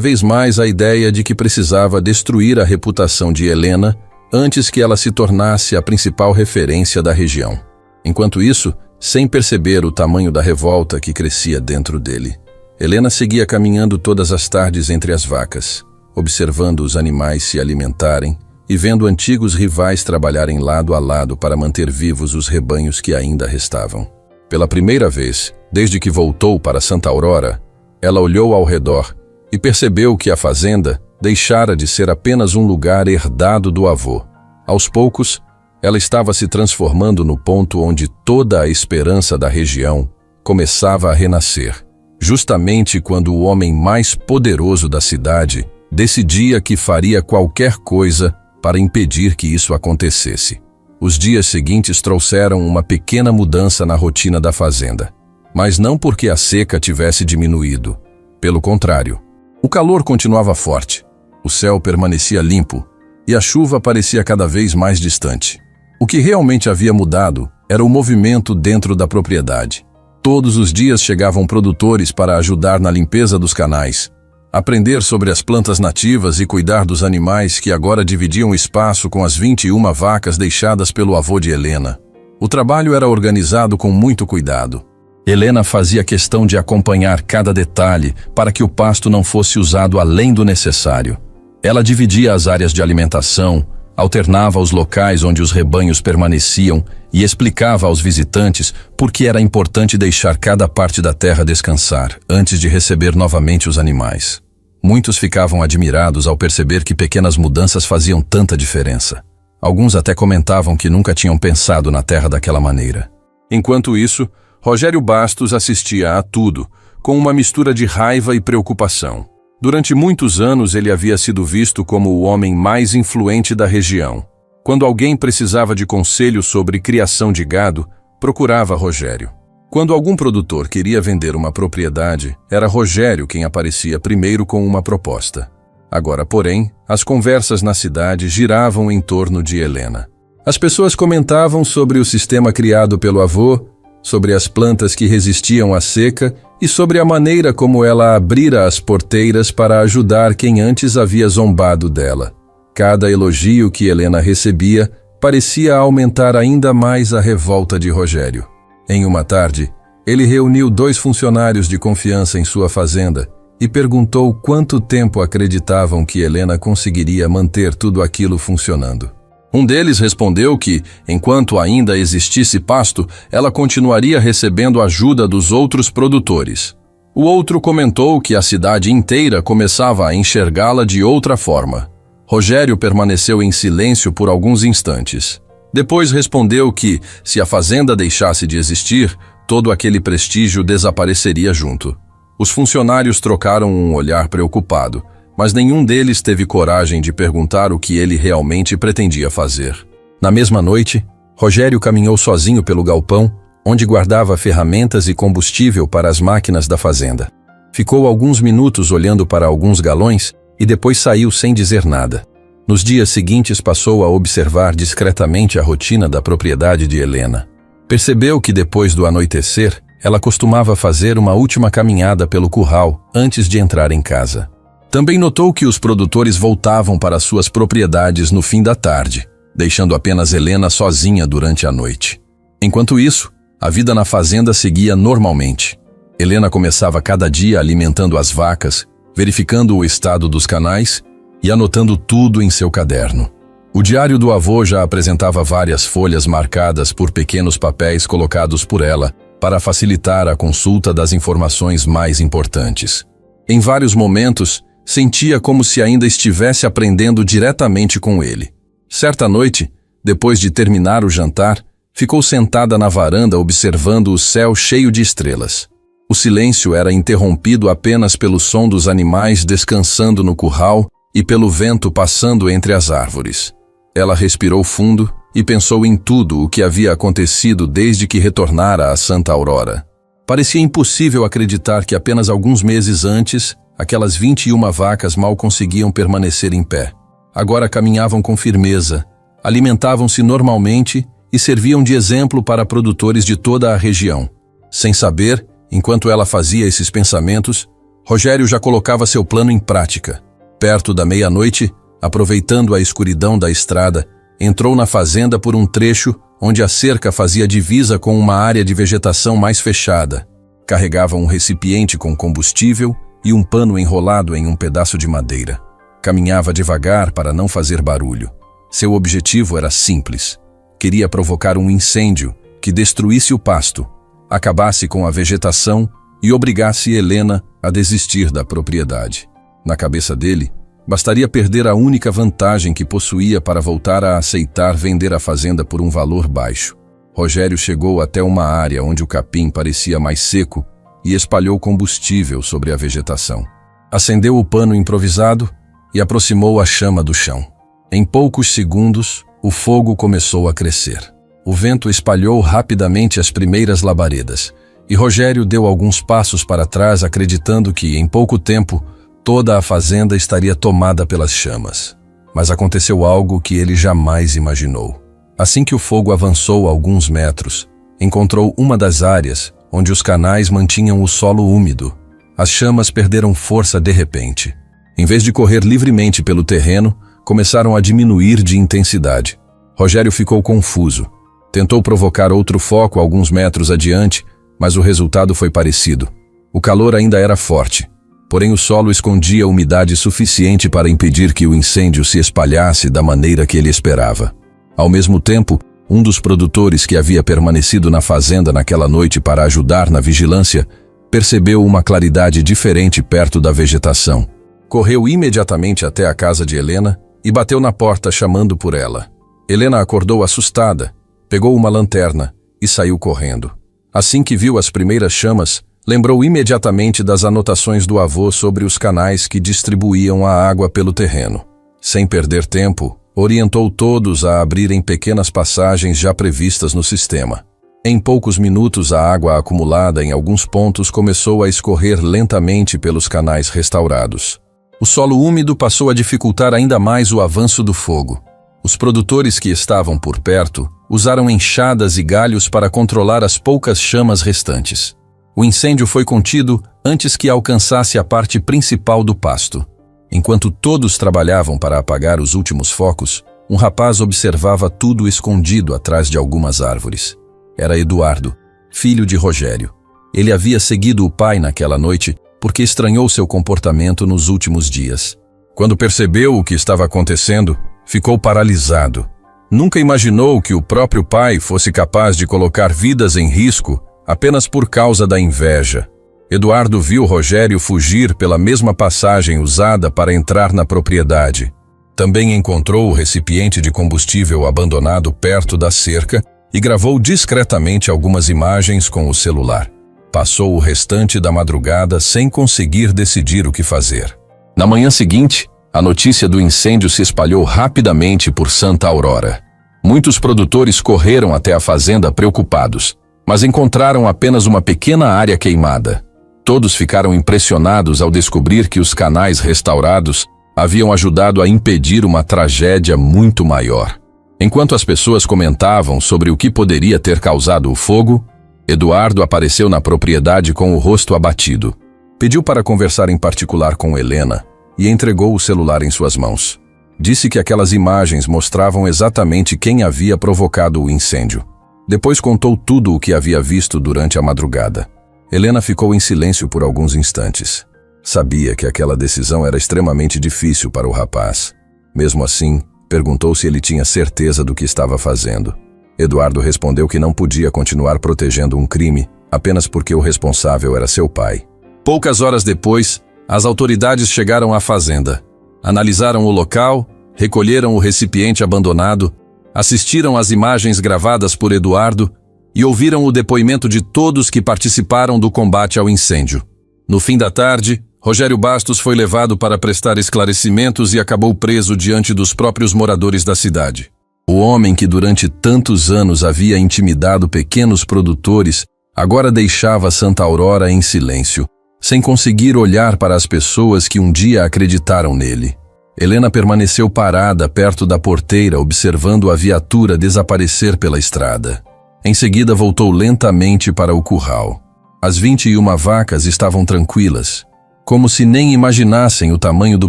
vez mais a ideia de que precisava destruir a reputação de Helena antes que ela se tornasse a principal referência da região. Enquanto isso, sem perceber o tamanho da revolta que crescia dentro dele, Helena seguia caminhando todas as tardes entre as vacas, observando os animais se alimentarem e vendo antigos rivais trabalharem lado a lado para manter vivos os rebanhos que ainda restavam. Pela primeira vez, desde que voltou para Santa Aurora, ela olhou ao redor e percebeu que a fazenda deixara de ser apenas um lugar herdado do avô. Aos poucos, ela estava se transformando no ponto onde toda a esperança da região começava a renascer. Justamente quando o homem mais poderoso da cidade decidia que faria qualquer coisa para impedir que isso acontecesse. Os dias seguintes trouxeram uma pequena mudança na rotina da fazenda, mas não porque a seca tivesse diminuído. Pelo contrário, o calor continuava forte, o céu permanecia limpo e a chuva parecia cada vez mais distante. O que realmente havia mudado era o movimento dentro da propriedade. Todos os dias chegavam produtores para ajudar na limpeza dos canais, aprender sobre as plantas nativas e cuidar dos animais que agora dividiam espaço com as 21 vacas deixadas pelo avô de Helena. O trabalho era organizado com muito cuidado. Helena fazia questão de acompanhar cada detalhe para que o pasto não fosse usado além do necessário. Ela dividia as áreas de alimentação, alternava os locais onde os rebanhos permaneciam e explicava aos visitantes por que era importante deixar cada parte da terra descansar antes de receber novamente os animais. Muitos ficavam admirados ao perceber que pequenas mudanças faziam tanta diferença. Alguns até comentavam que nunca tinham pensado na terra daquela maneira. Enquanto isso, Rogério Bastos assistia a tudo, com uma mistura de raiva e preocupação. Durante muitos anos ele havia sido visto como o homem mais influente da região. Quando alguém precisava de conselho sobre criação de gado, procurava Rogério. Quando algum produtor queria vender uma propriedade, era Rogério quem aparecia primeiro com uma proposta. Agora, porém, as conversas na cidade giravam em torno de Helena. As pessoas comentavam sobre o sistema criado pelo avô, sobre as plantas que resistiam à seca e sobre a maneira como ela abrira as porteiras para ajudar quem antes havia zombado dela. Cada elogio que Helena recebia parecia aumentar ainda mais a revolta de Rogério. Em uma tarde, ele reuniu 2 funcionários de confiança em sua fazenda e perguntou quanto tempo acreditavam que Helena conseguiria manter tudo aquilo funcionando. Um deles respondeu que, enquanto ainda existisse pasto, ela continuaria recebendo ajuda dos outros produtores. O outro comentou que a cidade inteira começava a enxergá-la de outra forma. Rogério permaneceu em silêncio por alguns instantes. Depois respondeu que, se a fazenda deixasse de existir, todo aquele prestígio desapareceria junto. Os funcionários trocaram um olhar preocupado, mas nenhum deles teve coragem de perguntar o que ele realmente pretendia fazer. Na mesma noite, Rogério caminhou sozinho pelo galpão, onde guardava ferramentas e combustível para as máquinas da fazenda. Ficou alguns minutos olhando para alguns galões e depois saiu sem dizer nada. Nos dias seguintes passou a observar discretamente a rotina da propriedade de Helena. Percebeu que depois do anoitecer, ela costumava fazer uma última caminhada pelo curral antes de entrar em casa. Também notou que os produtores voltavam para suas propriedades no fim da tarde, deixando apenas Helena sozinha durante a noite. Enquanto isso, a vida na fazenda seguia normalmente. Helena começava cada dia alimentando as vacas, verificando o estado dos canais e anotando tudo em seu caderno. O diário do avô já apresentava várias folhas marcadas por pequenos papéis colocados por ela para facilitar a consulta das informações mais importantes. Em vários momentos, sentia como se ainda estivesse aprendendo diretamente com ele. Certa noite, depois de terminar o jantar, ficou sentada na varanda observando o céu cheio de estrelas. O silêncio era interrompido apenas pelo som dos animais descansando no curral e pelo vento passando entre as árvores. Ela respirou fundo e pensou em tudo o que havia acontecido desde que retornara a Santa Aurora. Parecia impossível acreditar que apenas alguns meses antes, aquelas 21 vacas mal conseguiam permanecer em pé. Agora caminhavam com firmeza, alimentavam-se normalmente e serviam de exemplo para produtores de toda a região. Sem saber, enquanto ela fazia esses pensamentos, Rogério já colocava seu plano em prática. Perto da meia-noite, aproveitando a escuridão da estrada, entrou na fazenda por um trecho onde a cerca fazia divisa com uma área de vegetação mais fechada. Carregava um recipiente com combustível e um pano enrolado em um pedaço de madeira. Caminhava devagar para não fazer barulho. Seu objetivo era simples. Queria provocar um incêndio que destruísse o pasto, acabasse com a vegetação e obrigasse Helena a desistir da propriedade. Na cabeça dele, bastaria perder a única vantagem que possuía para voltar a aceitar vender a fazenda por um valor baixo. Rogério chegou até uma área onde o capim parecia mais seco e espalhou combustível sobre a vegetação. Acendeu o pano improvisado e aproximou a chama do chão. Em poucos segundos, o fogo começou a crescer. O vento espalhou rapidamente as primeiras labaredas, e Rogério deu alguns passos para trás, acreditando que, em pouco tempo, toda a fazenda estaria tomada pelas chamas. Mas aconteceu algo que ele jamais imaginou. Assim que o fogo avançou alguns metros, encontrou uma das áreas onde os canais mantinham o solo úmido. As chamas perderam força de repente. Em vez de correr livremente pelo terreno, começaram a diminuir de intensidade. Rogério ficou confuso. Tentou provocar outro foco alguns metros adiante, mas o resultado foi parecido. O calor ainda era forte. Porém, o solo escondia umidade suficiente para impedir que o incêndio se espalhasse da maneira que ele esperava. Ao mesmo tempo, um dos produtores que havia permanecido na fazenda naquela noite para ajudar na vigilância, percebeu uma claridade diferente perto da vegetação. Correu imediatamente até a casa de Helena e bateu na porta chamando por ela. Helena acordou assustada, pegou uma lanterna e saiu correndo. Assim que viu as primeiras chamas, lembrou imediatamente das anotações do avô sobre os canais que distribuíam a água pelo terreno. Sem perder tempo, orientou todos a abrirem pequenas passagens já previstas no sistema. Em poucos minutos, a água acumulada em alguns pontos começou a escorrer lentamente pelos canais restaurados. O solo úmido passou a dificultar ainda mais o avanço do fogo. Os produtores que estavam por perto usaram enxadas e galhos para controlar as poucas chamas restantes. O incêndio foi contido antes que alcançasse a parte principal do pasto. Enquanto todos trabalhavam para apagar os últimos focos, um rapaz observava tudo escondido atrás de algumas árvores. Era Eduardo, filho de Rogério. Ele havia seguido o pai naquela noite porque estranhou seu comportamento nos últimos dias. Quando percebeu o que estava acontecendo, ficou paralisado. Nunca imaginou que o próprio pai fosse capaz de colocar vidas em risco apenas por causa da inveja. Eduardo viu Rogério fugir pela mesma passagem usada para entrar na propriedade. Também encontrou o recipiente de combustível abandonado perto da cerca e gravou discretamente algumas imagens com o celular. Passou o restante da madrugada sem conseguir decidir o que fazer. Na manhã seguinte, a notícia do incêndio se espalhou rapidamente por Santa Aurora. Muitos produtores correram até a fazenda preocupados, mas encontraram apenas uma pequena área queimada. Todos ficaram impressionados ao descobrir que os canais restaurados haviam ajudado a impedir uma tragédia muito maior. Enquanto as pessoas comentavam sobre o que poderia ter causado o fogo, Eduardo apareceu na propriedade com o rosto abatido. Pediu para conversar em particular com Helena e entregou o celular em suas mãos. Disse que aquelas imagens mostravam exatamente quem havia provocado o incêndio. Depois contou tudo o que havia visto durante a madrugada. Helena ficou em silêncio por alguns instantes. Sabia que aquela decisão era extremamente difícil para o rapaz. Mesmo assim, perguntou se ele tinha certeza do que estava fazendo. Eduardo respondeu que não podia continuar protegendo um crime apenas porque o responsável era seu pai. Poucas horas depois, as autoridades chegaram à fazenda. Analisaram o local, recolheram o recipiente abandonado, assistiram às imagens gravadas por Eduardo e ouviram o depoimento de todos que participaram do combate ao incêndio. No fim da tarde, Rogério Bastos foi levado para prestar esclarecimentos e acabou preso diante dos próprios moradores da cidade. O homem que durante tantos anos havia intimidado pequenos produtores agora deixava Santa Aurora em silêncio, sem conseguir olhar para as pessoas que um dia acreditaram nele. Helena permaneceu parada perto da porteira observando a viatura desaparecer pela estrada. Em seguida voltou lentamente para o curral. As 21 vacas estavam tranquilas, como se nem imaginassem o tamanho do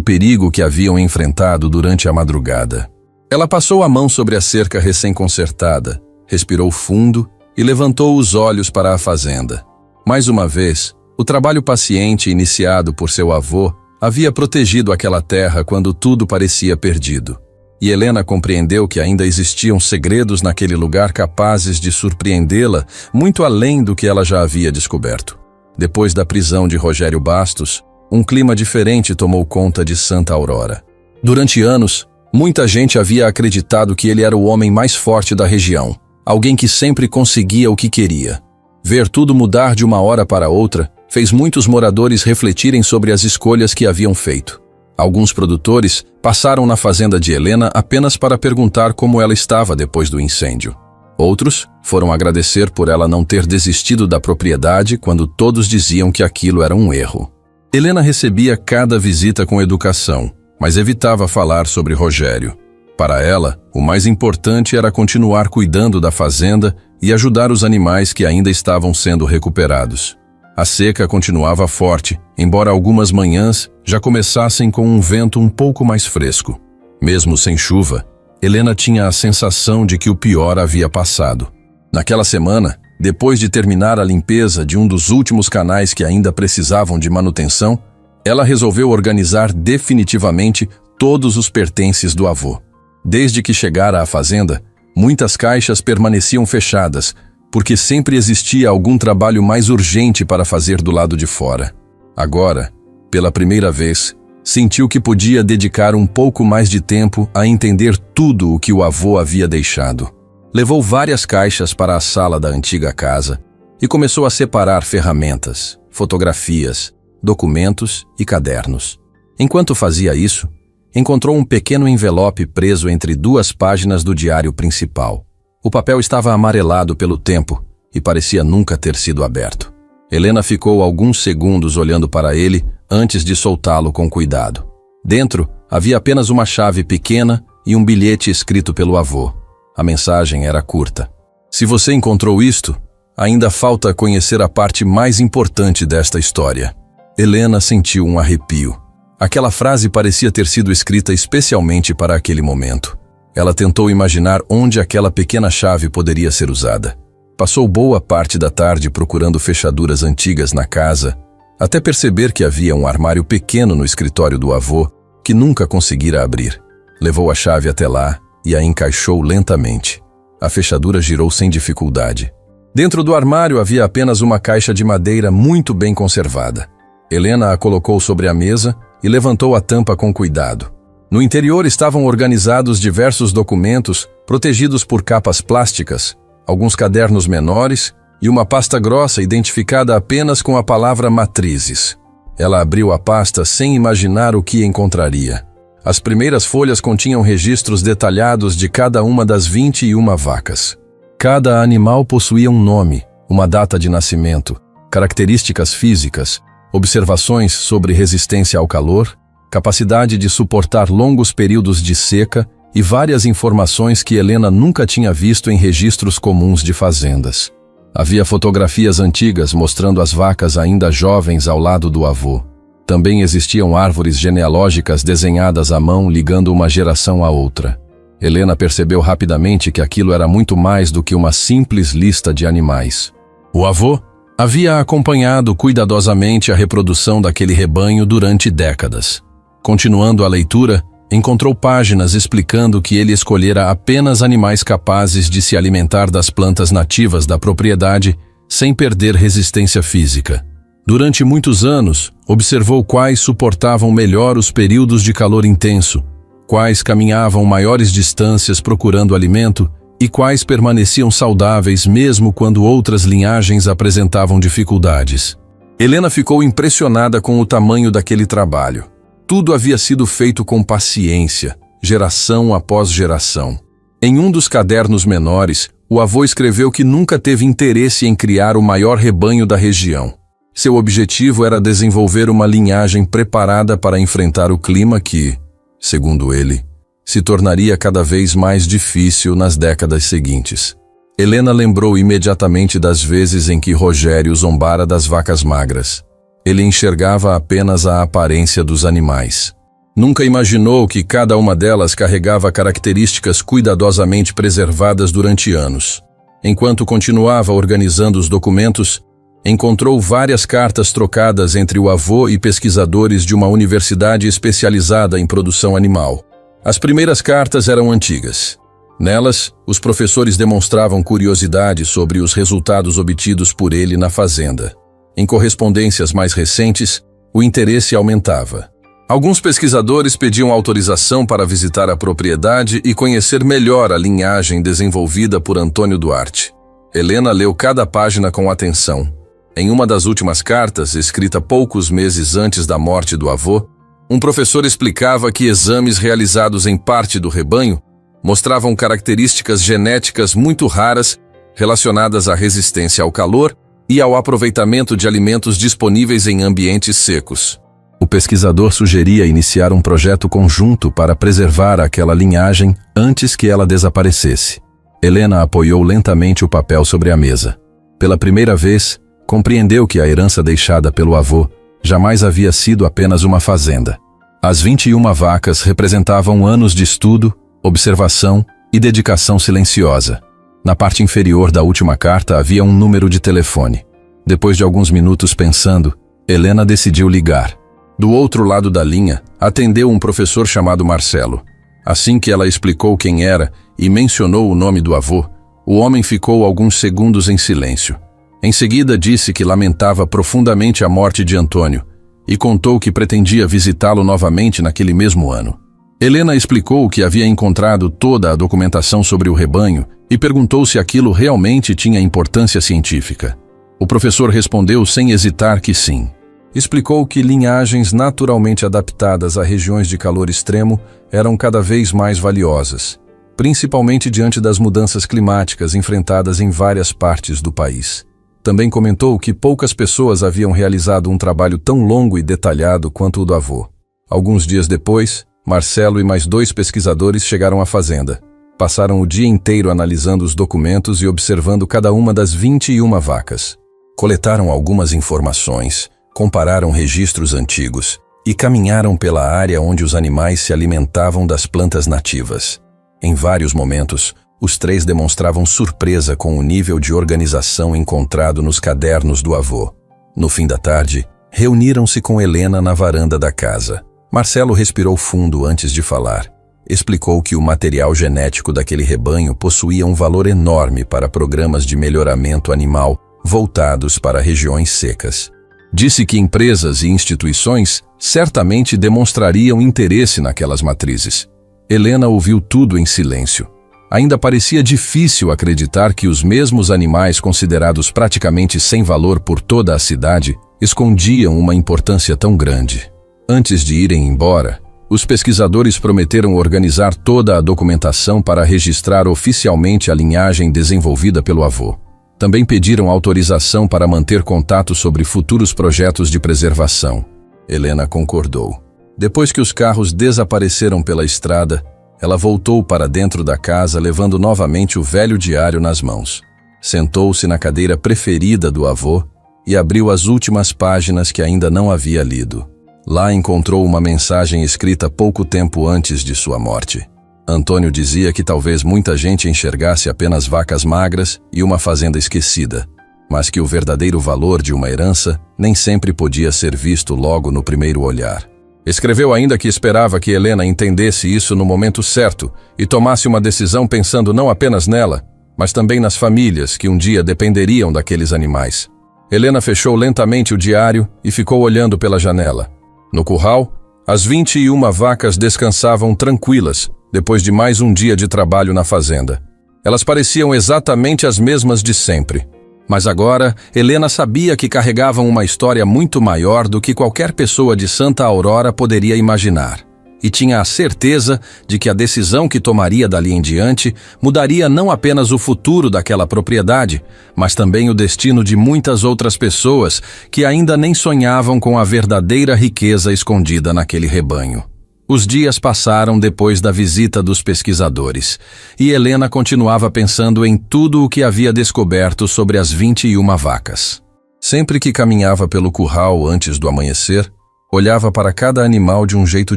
perigo que haviam enfrentado durante a madrugada. Ela passou a mão sobre a cerca recém-consertada, respirou fundo e levantou os olhos para a fazenda. Mais uma vez, o trabalho paciente iniciado por seu avô havia protegido aquela terra quando tudo parecia perdido. E Helena compreendeu que ainda existiam segredos naquele lugar capazes de surpreendê-la muito além do que ela já havia descoberto. Depois da prisão de Rogério Bastos, um clima diferente tomou conta de Santa Aurora. Durante anos, muita gente havia acreditado que ele era o homem mais forte da região, alguém que sempre conseguia o que queria. Ver tudo mudar de uma hora para outra fez muitos moradores refletirem sobre as escolhas que haviam feito. Alguns produtores passaram na fazenda de Helena apenas para perguntar como ela estava depois do incêndio. Outros foram agradecer por ela não ter desistido da propriedade quando todos diziam que aquilo era um erro. Helena recebia cada visita com educação, mas evitava falar sobre Rogério. Para ela, o mais importante era continuar cuidando da fazenda e ajudar os animais que ainda estavam sendo recuperados. A seca continuava forte, embora algumas manhãs já começassem com um vento um pouco mais fresco. Mesmo sem chuva, Helena tinha a sensação de que o pior havia passado. Naquela semana, depois de terminar a limpeza de um dos últimos canais que ainda precisavam de manutenção, Ela resolveu organizar definitivamente todos os pertences do avô. Desde que chegara à fazenda, muitas caixas permaneciam fechadas, porque sempre existia algum trabalho mais urgente para fazer do lado de fora. Agora, pela primeira vez, sentiu que podia dedicar um pouco mais de tempo a entender tudo o que o avô havia deixado. Levou várias caixas para a sala da antiga casa e começou a separar ferramentas, fotografias, documentos e cadernos. Enquanto fazia isso, encontrou um pequeno envelope preso entre duas páginas do diário principal. O papel estava amarelado pelo tempo e parecia nunca ter sido aberto. Helena ficou alguns segundos olhando para ele antes de soltá-lo com cuidado. Dentro, havia apenas uma chave pequena e um bilhete escrito pelo avô. A mensagem era curta. Se você encontrou isto, ainda falta conhecer a parte mais importante desta história. Helena sentiu um arrepio. Aquela frase parecia ter sido escrita especialmente para aquele momento. Ela tentou imaginar onde aquela pequena chave poderia ser usada. Passou boa parte da tarde procurando fechaduras antigas na casa, até perceber que havia um armário pequeno no escritório do avô que nunca conseguira abrir. Levou a chave até lá e a encaixou lentamente. A fechadura girou sem dificuldade. Dentro do armário havia apenas uma caixa de madeira muito bem conservada. Helena a colocou sobre a mesa e levantou a tampa com cuidado. No interior estavam organizados diversos documentos protegidos por capas plásticas, alguns cadernos menores e uma pasta grossa identificada apenas com a palavra matrizes. Ela abriu a pasta sem imaginar o que encontraria. As primeiras folhas continham registros detalhados de cada uma das 21 vacas. Cada animal possuía um nome, uma data de nascimento, características físicas, observações sobre resistência ao calor, capacidade de suportar longos períodos de seca e várias informações que Helena nunca tinha visto em registros comuns de fazendas. Havia fotografias antigas mostrando as vacas ainda jovens ao lado do avô. Também existiam árvores genealógicas desenhadas à mão ligando uma geração à outra. Helena percebeu rapidamente que aquilo era muito mais do que uma simples lista de animais. O avô havia acompanhado cuidadosamente a reprodução daquele rebanho durante décadas. Continuando a leitura, encontrou páginas explicando que ele escolhera apenas animais capazes de se alimentar das plantas nativas da propriedade sem perder resistência física. Durante muitos anos, observou quais suportavam melhor os períodos de calor intenso, quais caminhavam maiores distâncias procurando alimento e quais permaneciam saudáveis mesmo quando outras linhagens apresentavam dificuldades. Helena ficou impressionada com o tamanho daquele trabalho. Tudo havia sido feito com paciência, geração após geração. Em um dos cadernos menores, o avô escreveu que nunca teve interesse em criar o maior rebanho da região. Seu objetivo era desenvolver uma linhagem preparada para enfrentar o clima que, segundo ele, se tornaria cada vez mais difícil nas décadas seguintes. Helena lembrou imediatamente das vezes em que Rogério zombara das vacas magras. Ele enxergava apenas a aparência dos animais. Nunca imaginou que cada uma delas carregava características cuidadosamente preservadas durante anos. Enquanto continuava organizando os documentos, encontrou várias cartas trocadas entre o avô e pesquisadores de uma universidade especializada em produção animal. As primeiras cartas eram antigas. Nelas, os professores demonstravam curiosidade sobre os resultados obtidos por ele na fazenda. Em correspondências mais recentes, o interesse aumentava. Alguns pesquisadores pediam autorização para visitar a propriedade e conhecer melhor a linhagem desenvolvida por Antônio Duarte. Helena leu cada página com atenção. Em uma das últimas cartas, escrita poucos meses antes da morte do avô, um professor explicava que exames realizados em parte do rebanho mostravam características genéticas muito raras relacionadas à resistência ao calor e ao aproveitamento de alimentos disponíveis em ambientes secos. O pesquisador sugeria iniciar um projeto conjunto para preservar aquela linhagem antes que ela desaparecesse. Helena apoiou lentamente o papel sobre a mesa. Pela primeira vez, compreendeu que a herança deixada pelo avô jamais havia sido apenas uma fazenda. As 21 vacas representavam anos de estudo, observação e dedicação silenciosa. Na parte inferior da última carta havia um número de telefone. Depois de alguns minutos pensando, Helena decidiu ligar. Do outro lado da linha, atendeu um professor chamado Marcelo. Assim que ela explicou quem era e mencionou o nome do avô, o homem ficou alguns segundos em silêncio. Em seguida disse que lamentava profundamente a morte de Antônio e contou que pretendia visitá-lo novamente naquele mesmo ano. Helena explicou que havia encontrado toda a documentação sobre o rebanho e perguntou se aquilo realmente tinha importância científica. O professor respondeu sem hesitar que sim. Explicou que linhagens naturalmente adaptadas a regiões de calor extremo eram cada vez mais valiosas, principalmente diante das mudanças climáticas enfrentadas em várias partes do país. Também comentou que poucas pessoas haviam realizado um trabalho tão longo e detalhado quanto o do avô. Alguns dias depois, Marcelo e mais 2 pesquisadores chegaram à fazenda. Passaram o dia inteiro analisando os documentos e observando cada uma das 21 vacas. Coletaram algumas informações, compararam registros antigos e caminharam pela área onde os animais se alimentavam das plantas nativas. Em vários momentos, os 3 demonstravam surpresa com o nível de organização encontrado nos cadernos do avô. No fim da tarde, reuniram-se com Helena na varanda da casa. Marcelo respirou fundo antes de falar. Explicou que o material genético daquele rebanho possuía um valor enorme para programas de melhoramento animal voltados para regiões secas. Disse que empresas e instituições certamente demonstrariam interesse naquelas matrizes. Helena ouviu tudo em silêncio. Ainda parecia difícil acreditar que os mesmos animais considerados praticamente sem valor por toda a cidade escondiam uma importância tão grande. Antes de irem embora, os pesquisadores prometeram organizar toda a documentação para registrar oficialmente a linhagem desenvolvida pelo avô. Também pediram autorização para manter contato sobre futuros projetos de preservação. Helena concordou. Depois que os carros desapareceram pela estrada, ela voltou para dentro da casa levando novamente o velho diário nas mãos. Sentou-se na cadeira preferida do avô e abriu as últimas páginas que ainda não havia lido. Lá encontrou uma mensagem escrita pouco tempo antes de sua morte. Antônio dizia que talvez muita gente enxergasse apenas vacas magras e uma fazenda esquecida, mas que o verdadeiro valor de uma herança nem sempre podia ser visto logo no primeiro olhar. Escreveu ainda que esperava que Helena entendesse isso no momento certo e tomasse uma decisão pensando não apenas nela, mas também nas famílias que um dia dependeriam daqueles animais. Helena fechou lentamente o diário e ficou olhando pela janela. No curral, as 21 vacas descansavam tranquilas depois de mais um dia de trabalho na fazenda. Elas pareciam exatamente as mesmas de sempre. Mas agora, Helena sabia que carregavam uma história muito maior do que qualquer pessoa de Santa Aurora poderia imaginar. E tinha a certeza de que a decisão que tomaria dali em diante mudaria não apenas o futuro daquela propriedade, mas também o destino de muitas outras pessoas que ainda nem sonhavam com a verdadeira riqueza escondida naquele rebanho. Os dias passaram depois da visita dos pesquisadores, e Helena continuava pensando em tudo o que havia descoberto sobre as 21 vacas. Sempre que caminhava pelo curral antes do amanhecer, olhava para cada animal de um jeito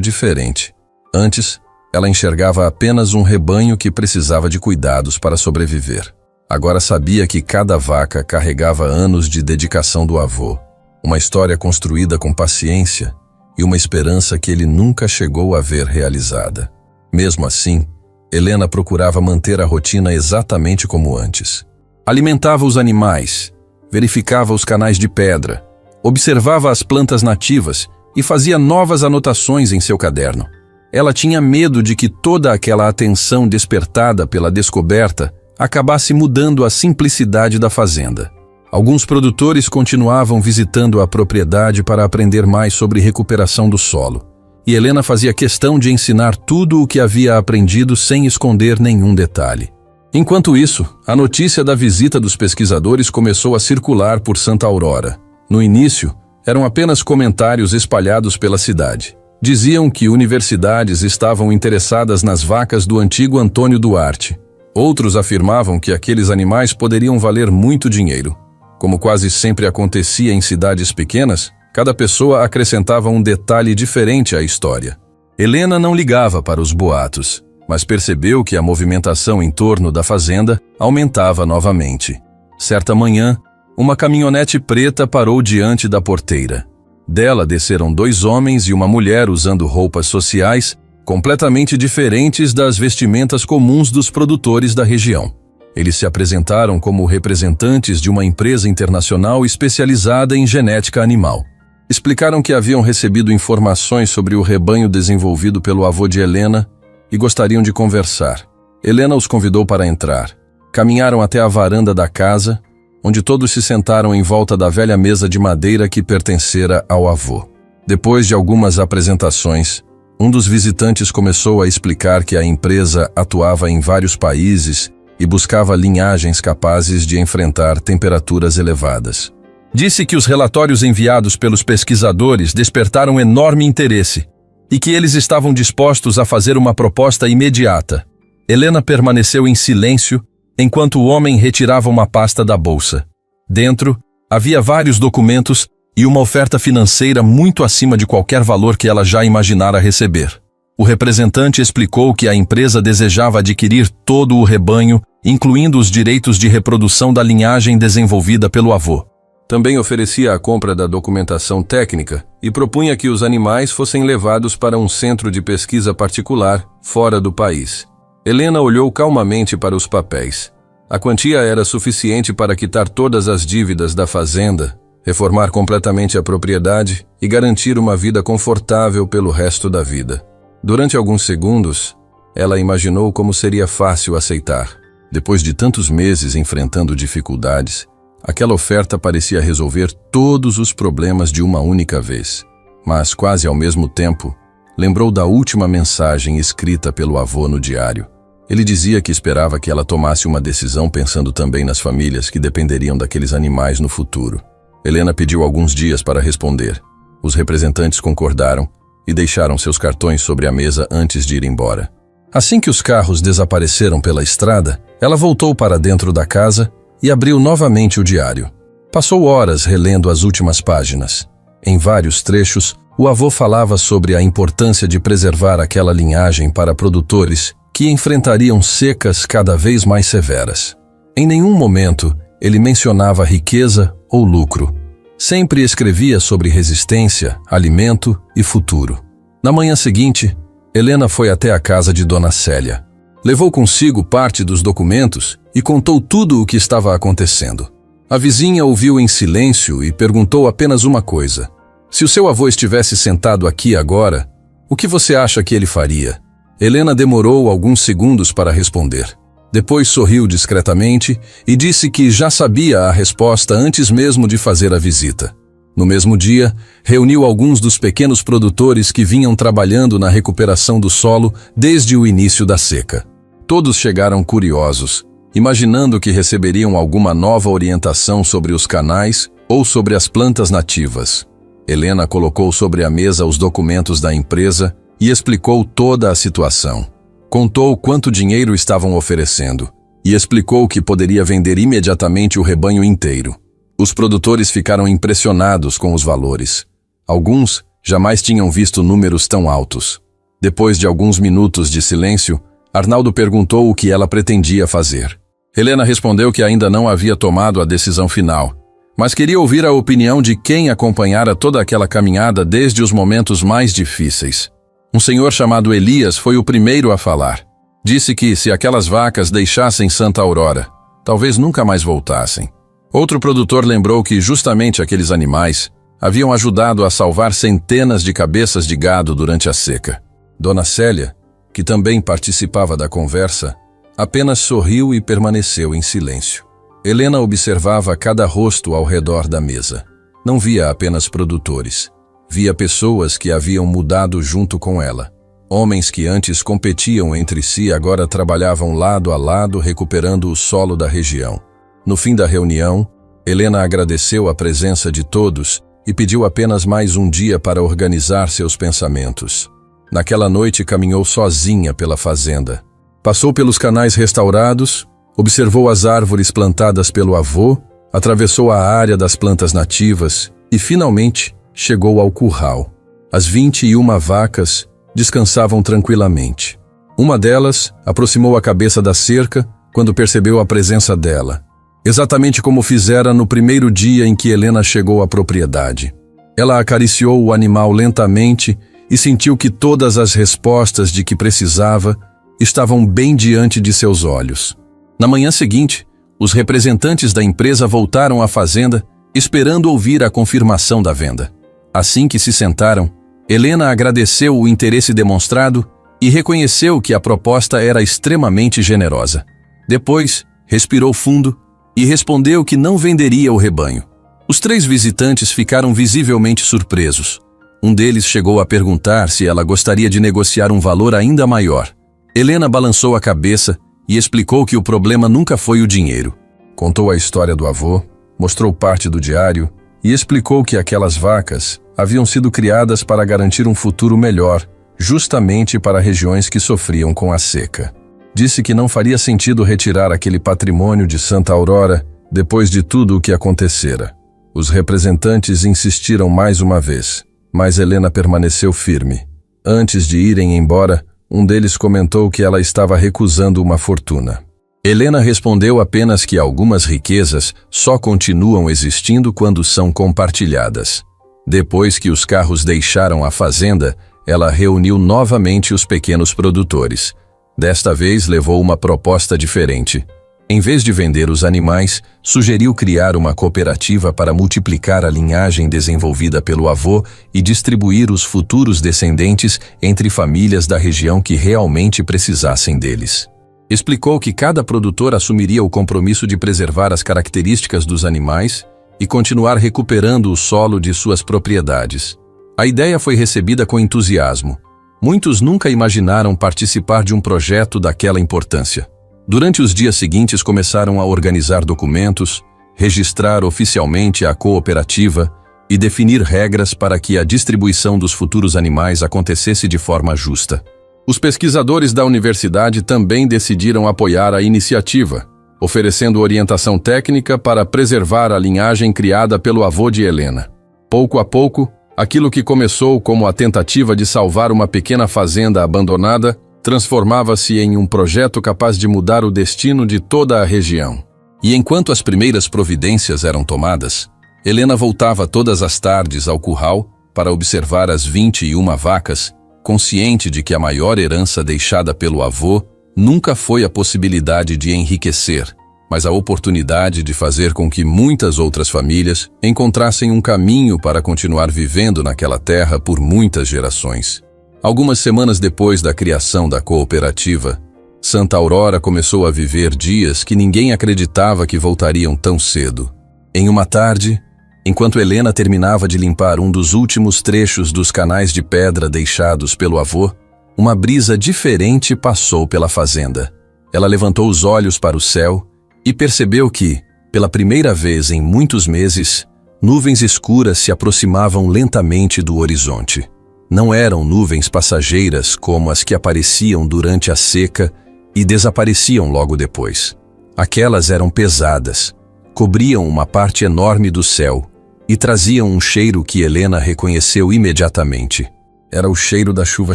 diferente. Antes, ela enxergava apenas um rebanho que precisava de cuidados para sobreviver. Agora sabia que cada vaca carregava anos de dedicação do avô, uma história construída com paciência e uma esperança que ele nunca chegou a ver realizada. Mesmo assim, Helena procurava manter a rotina exatamente como antes. Alimentava os animais, verificava os canais de pedra, observava as plantas nativas e fazia novas anotações em seu caderno. Ela tinha medo de que toda aquela atenção despertada pela descoberta acabasse mudando a simplicidade da fazenda. Alguns produtores continuavam visitando a propriedade para aprender mais sobre recuperação do solo, e Helena fazia questão de ensinar tudo o que havia aprendido sem esconder nenhum detalhe. Enquanto isso, a notícia da visita dos pesquisadores começou a circular por Santa Aurora. No início, eram apenas comentários espalhados pela cidade. Diziam que universidades estavam interessadas nas vacas do antigo Antônio Duarte. Outros afirmavam que aqueles animais poderiam valer muito dinheiro. Como quase sempre acontecia em cidades pequenas, cada pessoa acrescentava um detalhe diferente à história. Helena não ligava para os boatos, mas percebeu que a movimentação em torno da fazenda aumentava novamente. Certa manhã, uma caminhonete preta parou diante da porteira. Dela desceram 2 homens e uma mulher usando roupas sociais completamente diferentes das vestimentas comuns dos produtores da região. Eles se apresentaram como representantes de uma empresa internacional especializada em genética animal. Explicaram que haviam recebido informações sobre o rebanho desenvolvido pelo avô de Helena e gostariam de conversar. Helena os convidou para entrar. Caminharam até a varanda da casa, onde todos se sentaram em volta da velha mesa de madeira que pertencera ao avô. Depois de algumas apresentações, um dos visitantes começou a explicar que a empresa atuava em vários países e buscava linhagens capazes de enfrentar temperaturas elevadas. Disse que os relatórios enviados pelos pesquisadores despertaram enorme interesse e que eles estavam dispostos a fazer uma proposta imediata. Helena permaneceu em silêncio enquanto o homem retirava uma pasta da bolsa. Dentro, havia vários documentos e uma oferta financeira muito acima de qualquer valor que ela já imaginara receber. O representante explicou que a empresa desejava adquirir todo o rebanho, incluindo os direitos de reprodução da linhagem desenvolvida pelo avô. Também oferecia a compra da documentação técnica e propunha que os animais fossem levados para um centro de pesquisa particular, fora do país. Helena olhou calmamente para os papéis. A quantia era suficiente para quitar todas as dívidas da fazenda, reformar completamente a propriedade e garantir uma vida confortável pelo resto da vida. Durante alguns segundos, ela imaginou como seria fácil aceitar. Depois de tantos meses enfrentando dificuldades, aquela oferta parecia resolver todos os problemas de uma única vez. Mas, quase ao mesmo tempo, lembrou da última mensagem escrita pelo avô no diário. Ele dizia que esperava que ela tomasse uma decisão pensando também nas famílias que dependeriam daqueles animais no futuro. Helena pediu alguns dias para responder. Os representantes concordaram e deixaram seus cartões sobre a mesa antes de ir embora. Assim que os carros desapareceram pela estrada, ela voltou para dentro da casa e abriu novamente o diário. Passou horas relendo as últimas páginas. Em vários trechos, o avô falava sobre a importância de preservar aquela linhagem para produtores que enfrentariam secas cada vez mais severas. Em nenhum momento ele mencionava riqueza ou lucro. Sempre escrevia sobre resistência, alimento e futuro. Na manhã seguinte, Helena foi até a casa de Dona Célia. Levou consigo parte dos documentos e contou tudo o que estava acontecendo. A vizinha ouviu em silêncio e perguntou apenas uma coisa. Se o seu avô estivesse sentado aqui agora, o que você acha que ele faria? Helena demorou alguns segundos para responder. Depois sorriu discretamente e disse que já sabia a resposta antes mesmo de fazer a visita. No mesmo dia, reuniu alguns dos pequenos produtores que vinham trabalhando na recuperação do solo desde o início da seca. Todos chegaram curiosos, imaginando que receberiam alguma nova orientação sobre os canais ou sobre as plantas nativas. Helena colocou sobre a mesa os documentos da empresa e explicou toda a situação. Contou quanto dinheiro estavam oferecendo e explicou que poderia vender imediatamente o rebanho inteiro. Os produtores ficaram impressionados com os valores. Alguns jamais tinham visto números tão altos. Depois de alguns minutos de silêncio, Arnaldo perguntou o que ela pretendia fazer. Helena respondeu que ainda não havia tomado a decisão final, mas queria ouvir a opinião de quem acompanhara toda aquela caminhada desde os momentos mais difíceis. Um senhor chamado Elias foi o primeiro a falar. Disse que, se aquelas vacas deixassem Santa Aurora, talvez nunca mais voltassem. Outro produtor lembrou que justamente aqueles animais haviam ajudado a salvar centenas de cabeças de gado durante a seca. Dona Célia, que também participava da conversa, apenas sorriu e permaneceu em silêncio. Helena observava cada rosto ao redor da mesa. Não via apenas produtores. Via pessoas que haviam mudado junto com ela. Homens que antes competiam entre si agora trabalhavam lado a lado recuperando o solo da região. No fim da reunião, Helena agradeceu a presença de todos e pediu apenas mais um dia para organizar seus pensamentos. Naquela noite caminhou sozinha pela fazenda. Passou pelos canais restaurados, observou as árvores plantadas pelo avô, atravessou a área das plantas nativas e, finalmente, chegou ao curral. As 21 vacas descansavam tranquilamente. Uma delas aproximou a cabeça da cerca quando percebeu a presença dela, exatamente como fizera no primeiro dia em que Helena chegou à propriedade. Ela acariciou o animal lentamente e sentiu que todas as respostas de que precisava estavam bem diante de seus olhos. Na manhã seguinte, os representantes da empresa voltaram à fazenda, esperando ouvir a confirmação da venda. Assim que se sentaram, Helena agradeceu o interesse demonstrado e reconheceu que a proposta era extremamente generosa. Depois, respirou fundo e respondeu que não venderia o rebanho. Os 3 visitantes ficaram visivelmente surpresos. Um deles chegou a perguntar se ela gostaria de negociar um valor ainda maior. Helena balançou a cabeça e explicou que o problema nunca foi o dinheiro. Contou a história do avô, mostrou parte do diário e explicou que aquelas vacas haviam sido criadas para garantir um futuro melhor, justamente para regiões que sofriam com a seca. Disse que não faria sentido retirar aquele patrimônio de Santa Aurora depois de tudo o que acontecera. Os representantes insistiram mais uma vez, mas Helena permaneceu firme. Antes de irem embora, um deles comentou que ela estava recusando uma fortuna. Helena respondeu apenas que algumas riquezas só continuam existindo quando são compartilhadas. Depois que os carros deixaram a fazenda, ela reuniu novamente os pequenos produtores. Desta vez levou uma proposta diferente. Em vez de vender os animais, sugeriu criar uma cooperativa para multiplicar a linhagem desenvolvida pelo avô e distribuir os futuros descendentes entre famílias da região que realmente precisassem deles. Explicou que cada produtor assumiria o compromisso de preservar as características dos animais e continuar recuperando o solo de suas propriedades. A ideia foi recebida com entusiasmo. Muitos nunca imaginaram participar de um projeto daquela importância. Durante os dias seguintes começaram a organizar documentos, registrar oficialmente a cooperativa e definir regras para que a distribuição dos futuros animais acontecesse de forma justa. Os pesquisadores da universidade também decidiram apoiar a iniciativa, oferecendo orientação técnica para preservar a linhagem criada pelo avô de Helena. Pouco a pouco, aquilo que começou como a tentativa de salvar uma pequena fazenda abandonada transformava-se em um projeto capaz de mudar o destino de toda a região. E enquanto as primeiras providências eram tomadas, Helena voltava todas as tardes ao curral para observar as 21 vacas, consciente de que a maior herança deixada pelo avô nunca foi a possibilidade de enriquecer, mas a oportunidade de fazer com que muitas outras famílias encontrassem um caminho para continuar vivendo naquela terra por muitas gerações. Algumas semanas depois da criação da cooperativa, Santa Aurora começou a viver dias que ninguém acreditava que voltariam tão cedo. Em uma tarde, enquanto Helena terminava de limpar um dos últimos trechos dos canais de pedra deixados pelo avô, uma brisa diferente passou pela fazenda. Ela levantou os olhos para o céu e percebeu que, pela primeira vez em muitos meses, nuvens escuras se aproximavam lentamente do horizonte. Não eram nuvens passageiras como as que apareciam durante a seca e desapareciam logo depois. Aquelas eram pesadas, cobriam uma parte enorme do céu e traziam um cheiro que Helena reconheceu imediatamente. Era o cheiro da chuva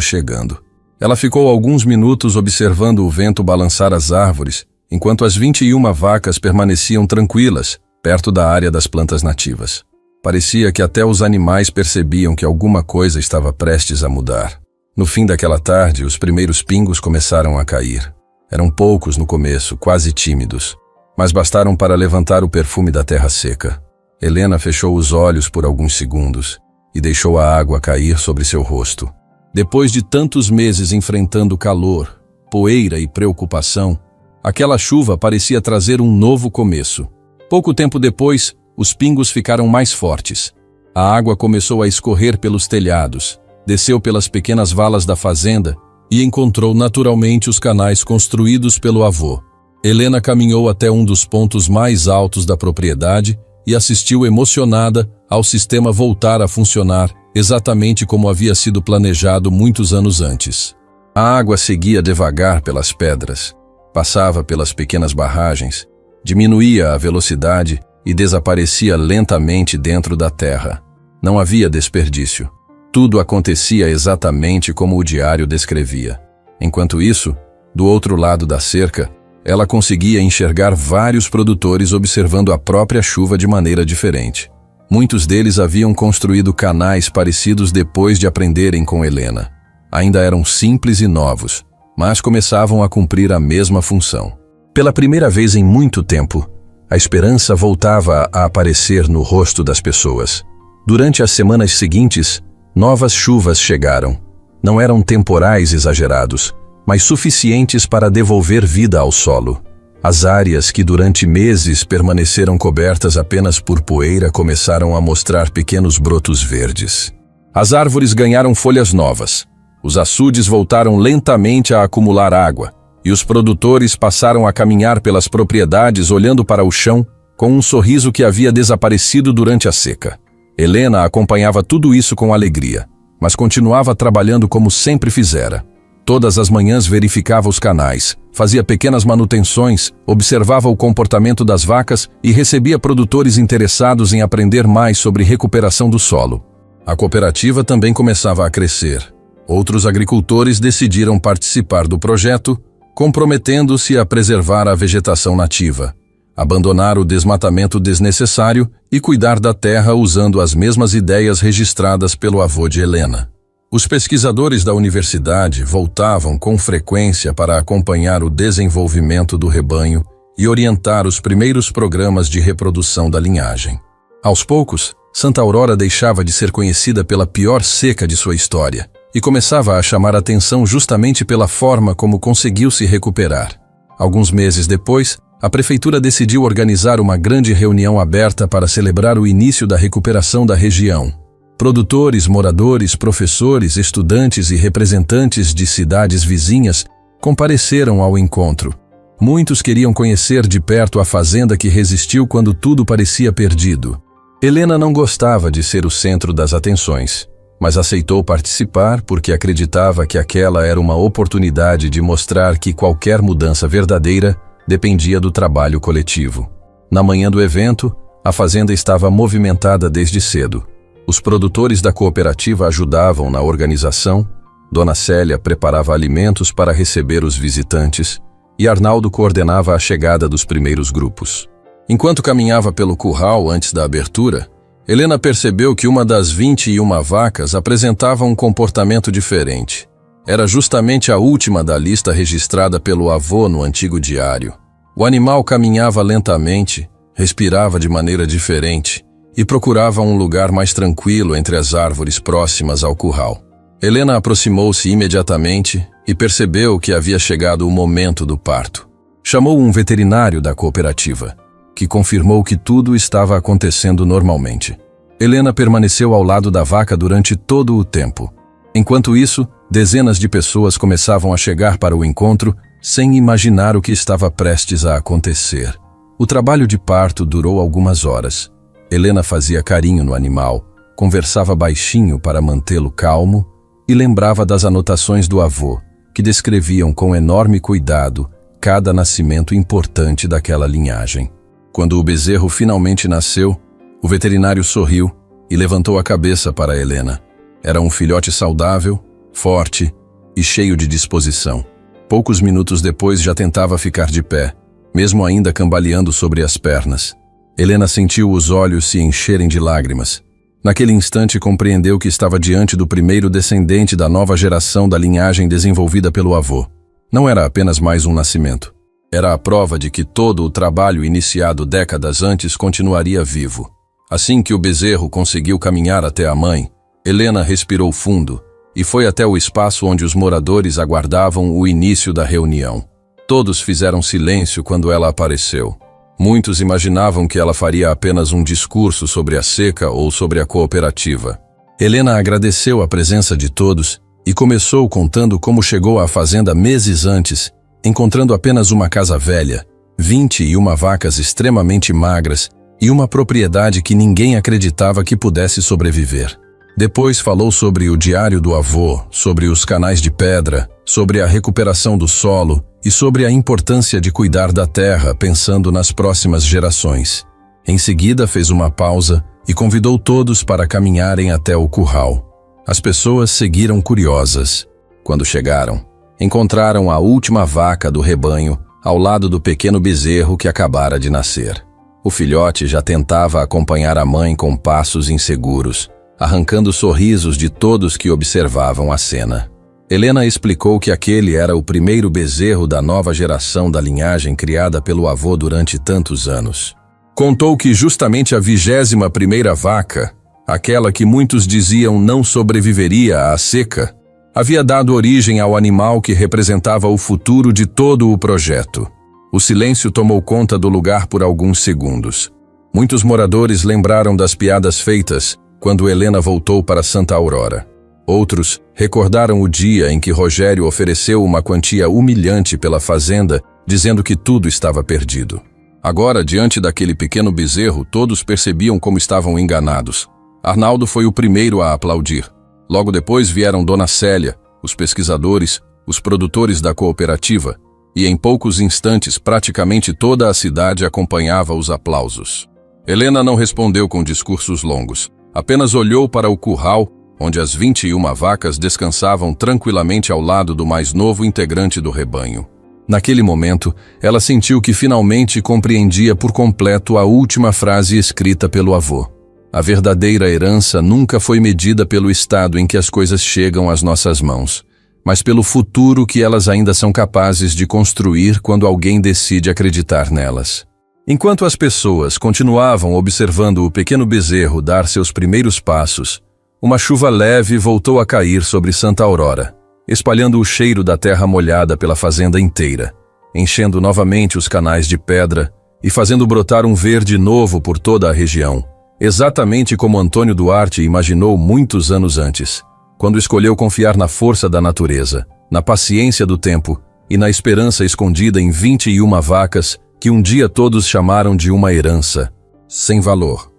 chegando. Ela ficou alguns minutos observando o vento balançar as árvores, enquanto as 21 vacas permaneciam tranquilas, perto da área das plantas nativas. Parecia que até os animais percebiam que alguma coisa estava prestes a mudar. No fim daquela tarde, os primeiros pingos começaram a cair. Eram poucos no começo, quase tímidos, mas bastaram para levantar o perfume da terra seca. Helena fechou os olhos por alguns segundos e deixou a água cair sobre seu rosto. Depois de tantos meses enfrentando calor, poeira e preocupação, aquela chuva parecia trazer um novo começo. Pouco tempo depois, os pingos ficaram mais fortes. A água começou a escorrer pelos telhados, desceu pelas pequenas valas da fazenda e encontrou naturalmente os canais construídos pelo avô. Helena caminhou até um dos pontos mais altos da propriedade e assistiu emocionada ao sistema voltar a funcionar exatamente como havia sido planejado muitos anos antes. A água seguia devagar pelas pedras, passava pelas pequenas barragens, diminuía a velocidade e desaparecia lentamente dentro da terra. Não havia desperdício. Tudo acontecia exatamente como o diário descrevia. Enquanto isso, do outro lado da cerca, ela conseguia enxergar vários produtores observando a própria chuva de maneira diferente. Muitos deles haviam construído canais parecidos depois de aprenderem com Helena. Ainda eram simples e novos, mas começavam a cumprir a mesma função. Pela primeira vez em muito tempo, a esperança voltava a aparecer no rosto das pessoas. Durante as semanas seguintes, novas chuvas chegaram. Não eram temporais exagerados, mas suficientes para devolver vida ao solo. As áreas que durante meses permaneceram cobertas apenas por poeira começaram a mostrar pequenos brotos verdes. As árvores ganharam folhas novas. Os açudes voltaram lentamente a acumular água, e os produtores passaram a caminhar pelas propriedades olhando para o chão com um sorriso que havia desaparecido durante a seca. Helena acompanhava tudo isso com alegria, mas continuava trabalhando como sempre fizera. Todas as manhãs verificava os canais, fazia pequenas manutenções, observava o comportamento das vacas e recebia produtores interessados em aprender mais sobre recuperação do solo. A cooperativa também começava a crescer. Outros agricultores decidiram participar do projeto, comprometendo-se a preservar a vegetação nativa, abandonar o desmatamento desnecessário e cuidar da terra usando as mesmas ideias registradas pelo avô de Helena. Os pesquisadores da universidade voltavam com frequência para acompanhar o desenvolvimento do rebanho e orientar os primeiros programas de reprodução da linhagem. Aos poucos, Santa Aurora deixava de ser conhecida pela pior seca de sua história e começava a chamar a atenção justamente pela forma como conseguiu se recuperar. Alguns meses depois, a prefeitura decidiu organizar uma grande reunião aberta para celebrar o início da recuperação da região. Produtores, moradores, professores, estudantes e representantes de cidades vizinhas compareceram ao encontro. Muitos queriam conhecer de perto a fazenda que resistiu quando tudo parecia perdido. Helena não gostava de ser o centro das atenções, mas aceitou participar porque acreditava que aquela era uma oportunidade de mostrar que qualquer mudança verdadeira dependia do trabalho coletivo. Na manhã do evento, a fazenda estava movimentada desde cedo. Os produtores da cooperativa ajudavam na organização, Dona Célia preparava alimentos para receber os visitantes e Arnaldo coordenava a chegada dos primeiros grupos. Enquanto caminhava pelo curral antes da abertura, Helena percebeu que uma das 21 vacas apresentava um comportamento diferente. Era justamente a última da lista registrada pelo avô no antigo diário. O animal caminhava lentamente, respirava de maneira diferente e procurava um lugar mais tranquilo entre as árvores próximas ao curral. Helena aproximou-se imediatamente e percebeu que havia chegado o momento do parto. Chamou um veterinário da cooperativa, que confirmou que tudo estava acontecendo normalmente. Helena permaneceu ao lado da vaca durante todo o tempo. Enquanto isso, dezenas de pessoas começavam a chegar para o encontro sem imaginar o que estava prestes a acontecer. O trabalho de parto durou algumas horas. Helena fazia carinho no animal, conversava baixinho para mantê-lo calmo e lembrava das anotações do avô, que descreviam com enorme cuidado cada nascimento importante daquela linhagem. Quando o bezerro finalmente nasceu, o veterinário sorriu e levantou a cabeça para Helena. Era um filhote saudável, forte e cheio de disposição. Poucos minutos depois já tentava ficar de pé, mesmo ainda cambaleando sobre as pernas. Helena sentiu os olhos se encherem de lágrimas. Naquele instante compreendeu que estava diante do primeiro descendente da nova geração da linhagem desenvolvida pelo avô. Não era apenas mais um nascimento. Era a prova de que todo o trabalho iniciado décadas antes continuaria vivo. Assim que o bezerro conseguiu caminhar até a mãe, Helena respirou fundo e foi até o espaço onde os moradores aguardavam o início da reunião. Todos fizeram silêncio quando ela apareceu. Muitos imaginavam que ela faria apenas um discurso sobre a seca ou sobre a cooperativa. Helena agradeceu a presença de todos e começou contando como chegou à fazenda meses antes, encontrando apenas uma casa velha, 21 vacas extremamente magras e uma propriedade que ninguém acreditava que pudesse sobreviver. Depois falou sobre o diário do avô, sobre os canais de pedra, sobre a recuperação do solo e sobre a importância de cuidar da terra pensando nas próximas gerações. Em seguida fez uma pausa e convidou todos para caminharem até o curral. As pessoas seguiram curiosas. Quando chegaram, encontraram a última vaca do rebanho ao lado do pequeno bezerro que acabara de nascer. O filhote já tentava acompanhar a mãe com passos inseguros, arrancando sorrisos de todos que observavam a cena. Helena explicou que aquele era o primeiro bezerro da nova geração da linhagem criada pelo avô durante tantos anos. Contou que justamente a 21ª vaca, aquela que muitos diziam não sobreviveria à seca, havia dado origem ao animal que representava o futuro de todo o projeto. O silêncio tomou conta do lugar por alguns segundos. Muitos moradores lembraram das piadas feitas quando Helena voltou para Santa Aurora. Outros recordaram o dia em que Rogério ofereceu uma quantia humilhante pela fazenda, dizendo que tudo estava perdido. Agora, diante daquele pequeno bezerro, todos percebiam como estavam enganados. Arnaldo foi o primeiro a aplaudir. Logo depois vieram Dona Célia, os pesquisadores, os produtores da cooperativa, e em poucos instantes praticamente toda a cidade acompanhava os aplausos. Helena não respondeu com discursos longos, apenas olhou para o curral, onde as 21 vacas descansavam tranquilamente ao lado do mais novo integrante do rebanho. Naquele momento, ela sentiu que finalmente compreendia por completo a última frase escrita pelo avô. A verdadeira herança nunca foi medida pelo estado em que as coisas chegam às nossas mãos, mas pelo futuro que elas ainda são capazes de construir quando alguém decide acreditar nelas. Enquanto as pessoas continuavam observando o pequeno bezerro dar seus primeiros passos, uma chuva leve voltou a cair sobre Santa Aurora, espalhando o cheiro da terra molhada pela fazenda inteira, enchendo novamente os canais de pedra e fazendo brotar um verde novo por toda a região, exatamente como Antônio Duarte imaginou muitos anos antes, quando escolheu confiar na força da natureza, na paciência do tempo e na esperança escondida em 21 vacas que um dia todos chamaram de uma herança sem valor.